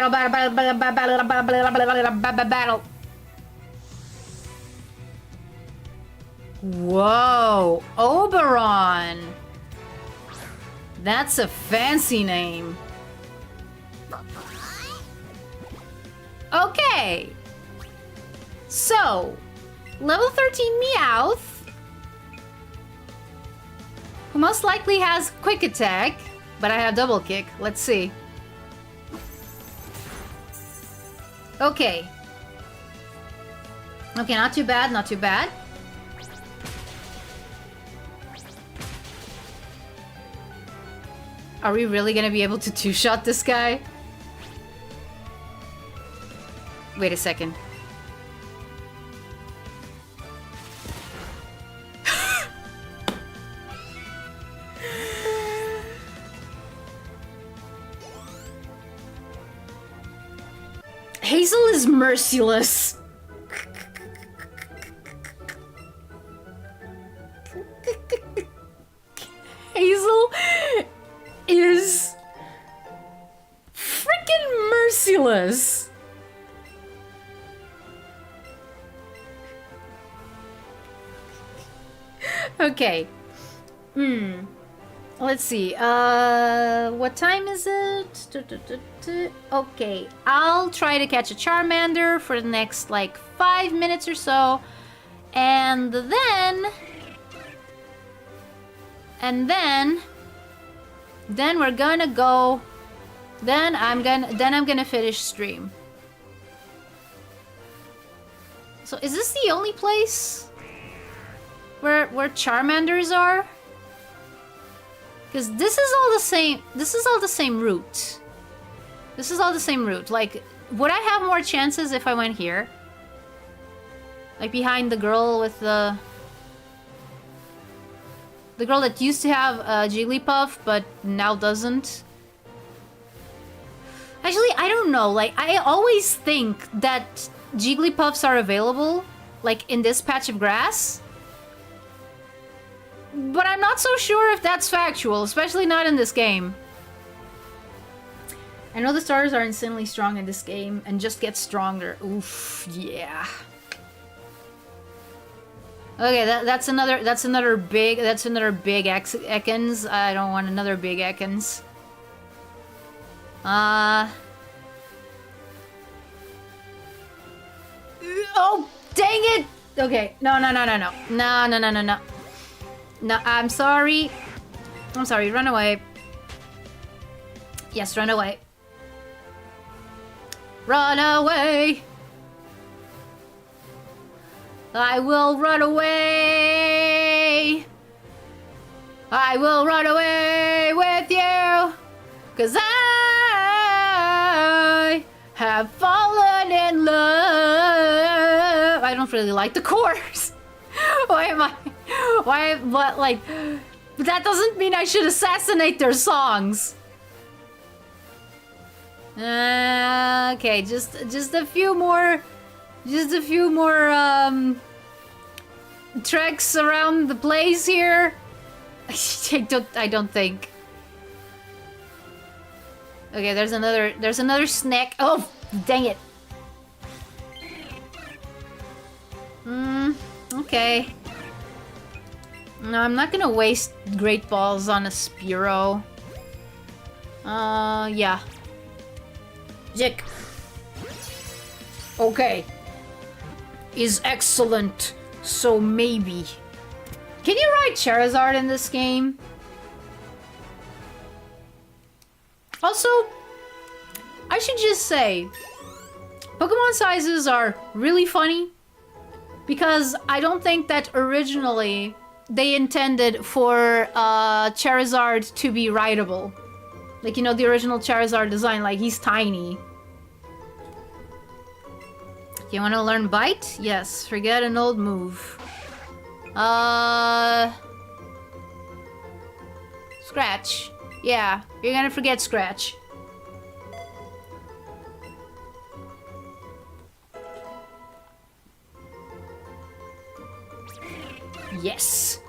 Whoa, Oberon. That's a fancy name. Okay. So, level 13 Meowth, who most likely has quick attack, but I have double kick. Let's see. Okay. Okay, not too bad, not too bad. Are we really gonna be able to two-shot this guy? Wait a second. Hazel is merciless. Hazel is freaking merciless. Okay. Let's see. What time is it? Okay, I'll try to catch a Charmander for the next like 5 minutes or so, and then we're gonna go. Then I'm gonna finish stream. So is this the only place where Charmanders are? Because this is all the same. This is all the same route. This is all the same route. Like, would I have more chances if I went here? Like behind the girl with the The girl that used to have Jigglypuff, but now doesn't. Actually, I don't know. Like, I always think that Jigglypuffs are available, like, in this patch of grass. But I'm not so sure if that's factual, especially not in this game. I know the starters are insanely strong in this game and just get stronger. Oof, yeah. Okay, that's another big Ekans. I don't want another big Ekans. Oh, dang it! Okay, no. No, I'm sorry. Run away. Yes, run away. Run away! I will run away! I will run away with you! 'Cause I have fallen in love! I don't really like the chorus! But like, that doesn't mean I should assassinate their songs! Okay, just a few more treks around the place here. I don't think. Okay, there's another snack. Oh, dang it. Okay. No, I'm not gonna waste Great Balls on a Spearow. Yeah. Jick. Okay. Is excellent, so maybe. Can you ride Charizard in this game? Also, I should just say, Pokemon sizes are really funny because I don't think that originally they intended for Charizard to be rideable. Like, you know, the original Charizard design, like, he's tiny. You want to learn Bite? Yes, forget an old move. Scratch. Yeah, you're gonna forget Scratch. Yes!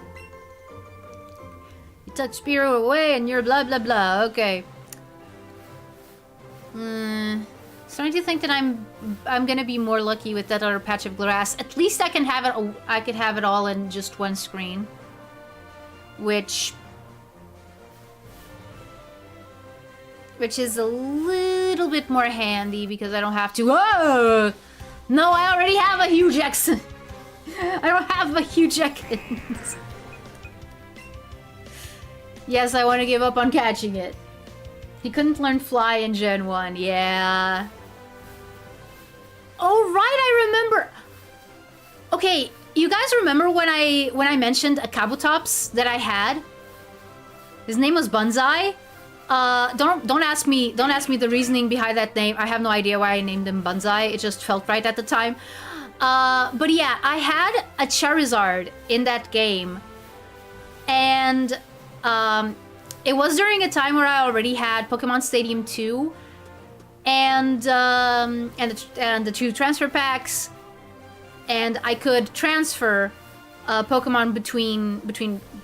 You took Spearow away and you're blah blah blah, okay. Starting to think that I'm gonna be more lucky with that other patch of grass. At least I can have it. I could have it all in just one screen, which is a little bit more handy because I don't have to. Oh no! I already have a huge X. I don't have a huge X. Yes, I want to give up on catching it. He couldn't learn Fly in Gen 1. Yeah. Oh, right, I remember. Okay, you guys remember when I mentioned a Kabutops that I had? His name was Banzai. Don't ask me the reasoning behind that name. I have no idea why I named him Banzai. It just felt right at the time. But yeah, I had a Charizard in that game, and it was during a time where I already had Pokemon Stadium 2. And the 2 transfer packs, and I could transfer Pokemon between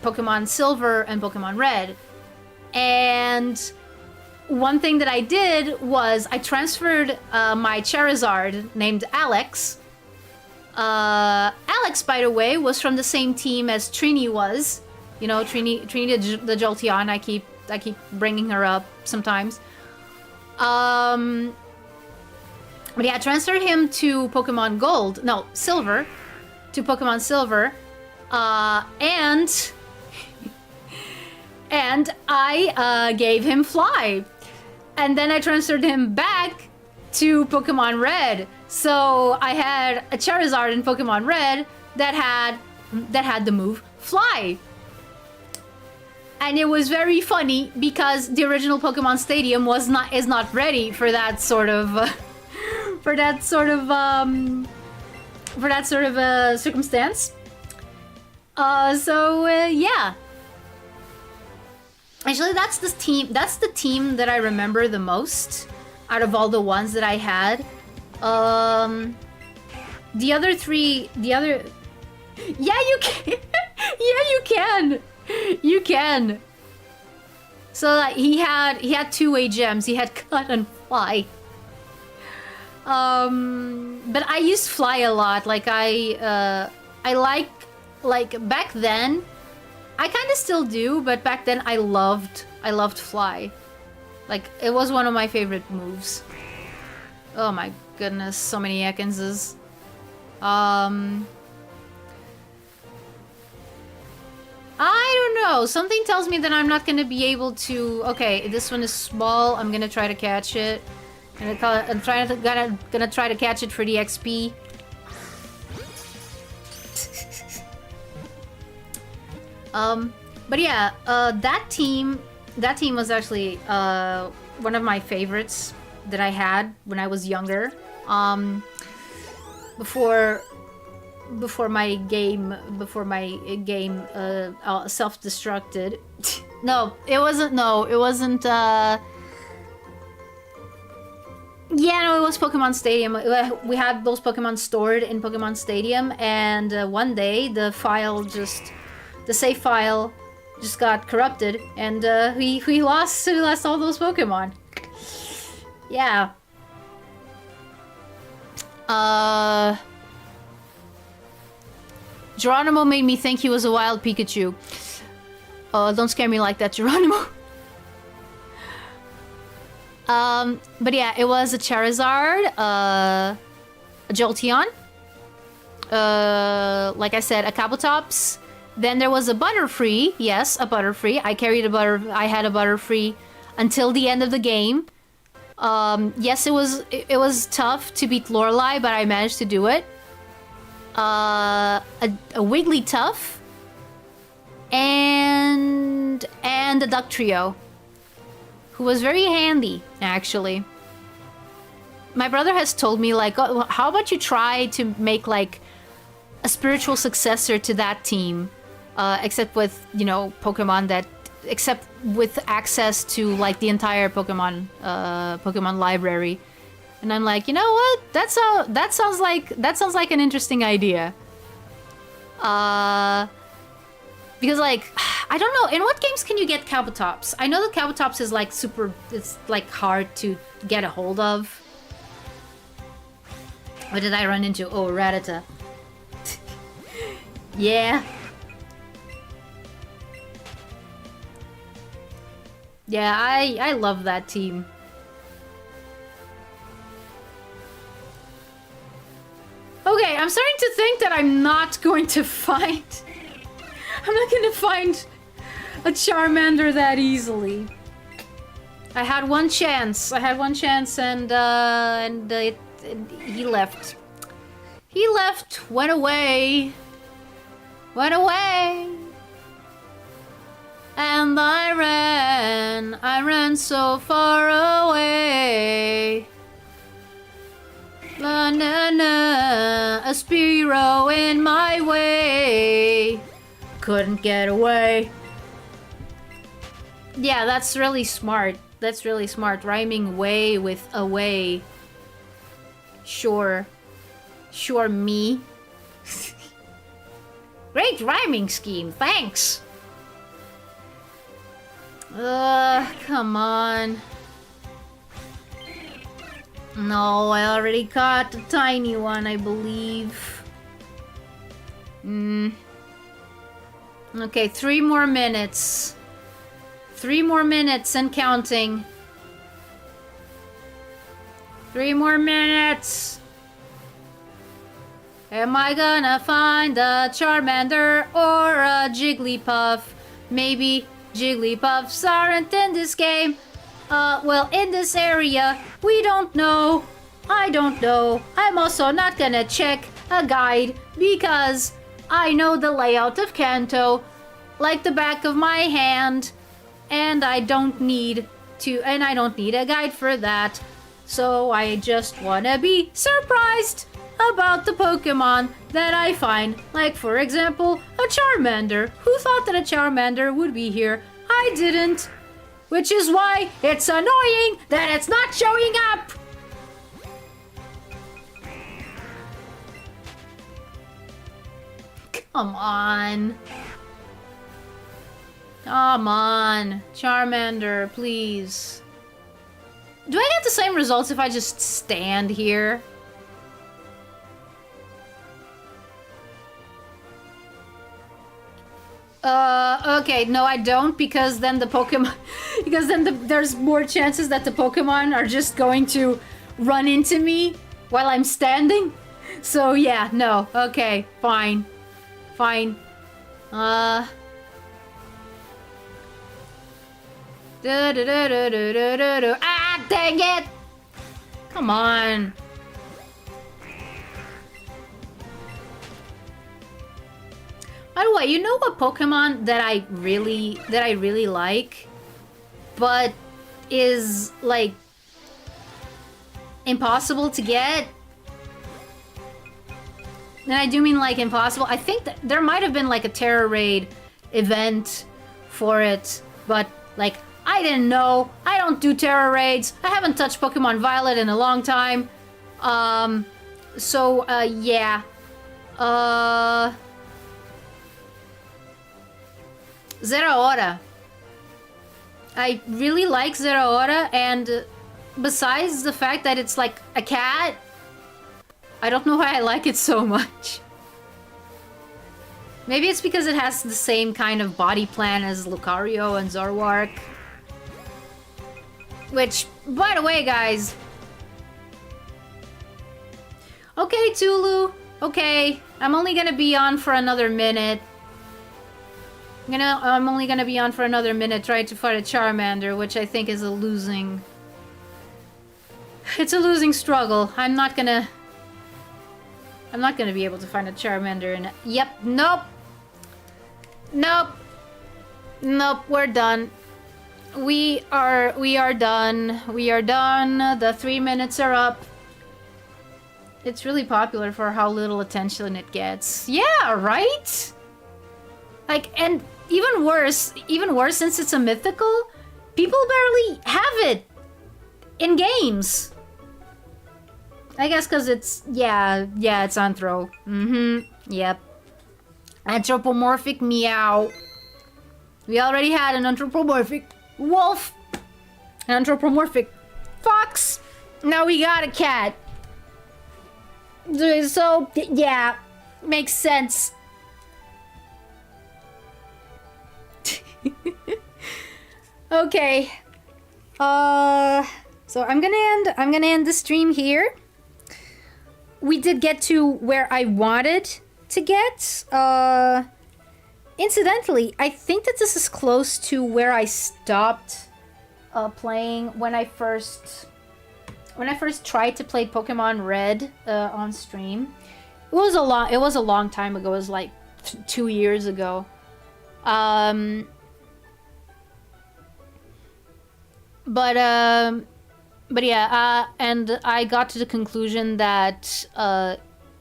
Pokemon Silver and Pokemon Red. And one thing that I did was I transferred my Charizard named Alex. Alex, by the way, was from the same team as Trini was. You know, Trini the Jolteon. I keep bringing her up sometimes. But yeah, I transferred him to Pokemon Gold. No, Silver. To Pokemon Silver. And I gave him Fly. And then I transferred him back to Pokemon Red. So I had a Charizard in Pokemon Red that had the move Fly. And it was very funny because the original Pokemon Stadium is not ready for that sort of circumstance. Yeah. Actually, that's the team. That's the team that I remember the most out of all the ones that I had. The other three, yeah, you can. Yeah, you can. You can. So he had two-way gems. He had cut and fly. But I used fly a lot. Like I like back then. I kind of still do, but back then I loved fly. Like it was one of my favorite moves. Oh my goodness, so many Ekinses. I don't know. Something tells me that I'm not gonna be able to. Okay, this one is small. I'm gonna try to catch it. I'm gonna try to catch it for the XP. But yeah, that team was actually one of my favorites that I had when I was younger. Before my game self-destructed. No, it wasn't. Yeah, no, it was Pokemon Stadium. We had those Pokemon stored in Pokemon Stadium, and one day the save file just got corrupted, and we lost all those Pokemon. Yeah. Geronimo made me think he was a wild Pikachu. Don't scare me like that, Geronimo. But yeah, it was a Charizard, a Jolteon, like I said, a Kabutops. Then there was a Butterfree. Yes, a Butterfree. I had a Butterfree until the end of the game. Yes, it was tough to beat Lorelei, but I managed to do it. A Wigglytuff, and a Duck Trio, who was very handy, actually. My brother has told me, like, oh, how about you try to make, like, a spiritual successor to that team, except with, you know, except with access to, like, the entire Pokemon library. And I'm like, you know what? That sounds like an interesting idea. Because, like, I don't know, in what games can you get Kabutops? I know that Kabutops is like it's like hard to get a hold of. What did I run into? Oh, Rattata. Yeah. Yeah, I love that team. Okay, I'm starting to think that I'm not going to find... I'm not going to find a Charmander that easily. I had one chance. And he left. He left, went away. And I ran so far away. La na na, a Spearow in my way. Couldn't get away. Yeah, that's really smart. Rhyming way with away. Sure, me. Great rhyming scheme, thanks. Come on. No, I already caught a tiny one, I believe. Okay, 3 more minutes. 3 more minutes and counting. 3 more minutes. Am I gonna find a Charmander or a Jigglypuff? Maybe Jigglypuffs aren't in this game. Well, in this area, we don't know. I don't know. I'm also not gonna check a guide because I know the layout of Kanto like the back of my hand, and I don't need a guide for that. So I just wanna be surprised about the Pokemon that I find. Like, for example, a Charmander. Who thought that a Charmander would be here? I didn't. Which is why it's annoying that it's not showing up. Come on. Come on. Charmander, please. Do I get the same results if I just stand here? Okay, no I don't, because then the Pokemon... because then there's more chances that the Pokemon are just going to run into me while I'm standing. So yeah, no, okay, fine. Fine. Ah, dang it! Come on. By the way, you know what Pokemon that I really like, but is like impossible to get? And I do mean like impossible. I think that there might have been like a Terra Raid event for it, but like I didn't know. I don't do Terra Raids. I haven't touched Pokemon Violet in a long time. Yeah. Zeraora. I really like Zeraora, and besides the fact that it's like a cat, I don't know why I like it so much. Maybe it's because it has the same kind of body plan as Lucario and Zoroark. Which, by the way, guys... Okay, Tulu. Okay, I'm only gonna be on for another minute. I'm only gonna be on for another minute trying to fight a Charmander, which I think is a losing... It's a losing struggle. I'm not gonna be able to find a Charmander in it. Yep, nope. Nope. Nope, we're done. We are done. We are done. The 3 minutes are up. It's really popular for how little attention it gets. Yeah, right? Like, and even worse since it's a mythical, people barely have it in games. I guess because it's, yeah, it's anthro. Yep. Anthropomorphic meow. We already had an anthropomorphic wolf. An anthropomorphic fox. Now we got a cat. So, yeah, makes sense. Okay. So I'm gonna end the stream here. We did get to where I wanted to get. Incidentally, I think that this is close to where I stopped playing when I first tried to play Pokemon Red on stream. It was a long time ago. It was like 2 years ago. But yeah, and I got to the conclusion that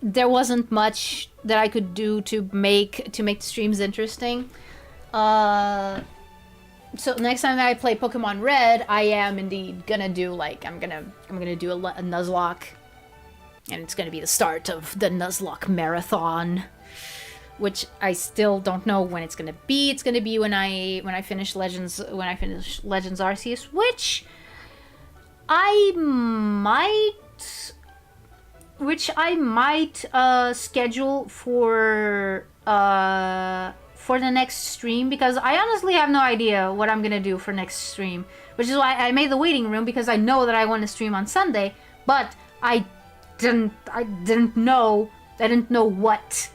there wasn't much that I could do to make the streams interesting. So next time that I play Pokemon Red, I am indeed gonna do like I'm gonna do a Nuzlocke, and it's gonna be the start of the Nuzlocke marathon, which I still don't know when it's gonna be. It's gonna be when I finish Legends Arceus, which I might schedule for the next stream, because I honestly have no idea what I'm gonna do for next stream, which is why I made the waiting room, because I know that I want to stream on Sunday, but I didn't know what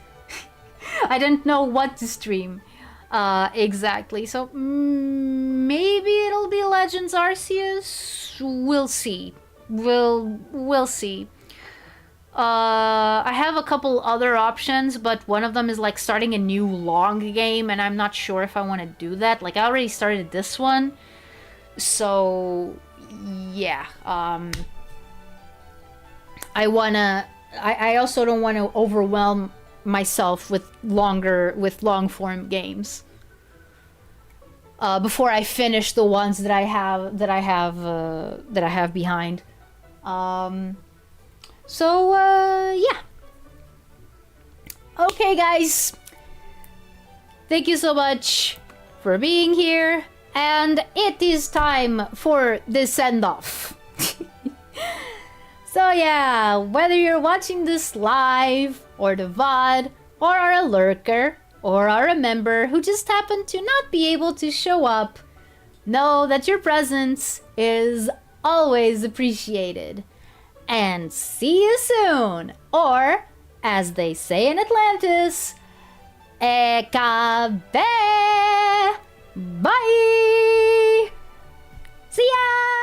I didn't know what to stream exactly. So maybe it'll be Legends Arceus. We'll see. We'll see. I have a couple other options, but one of them is like starting a new long game, and I'm not sure if I want to do that. Like, I already started this one, so yeah. I also don't want to overwhelm myself with long form games. before I finish the ones that I have behind. Yeah. Okay, guys. Thank you so much for being here, and it is time for the send-off. So yeah, whether you're watching this live, or the VOD, or are a lurker, or are a member who just happened to not be able to show up, know that your presence is always appreciated. And see you soon! Or, as they say in Atlantis, Ekabe! Bye! See ya!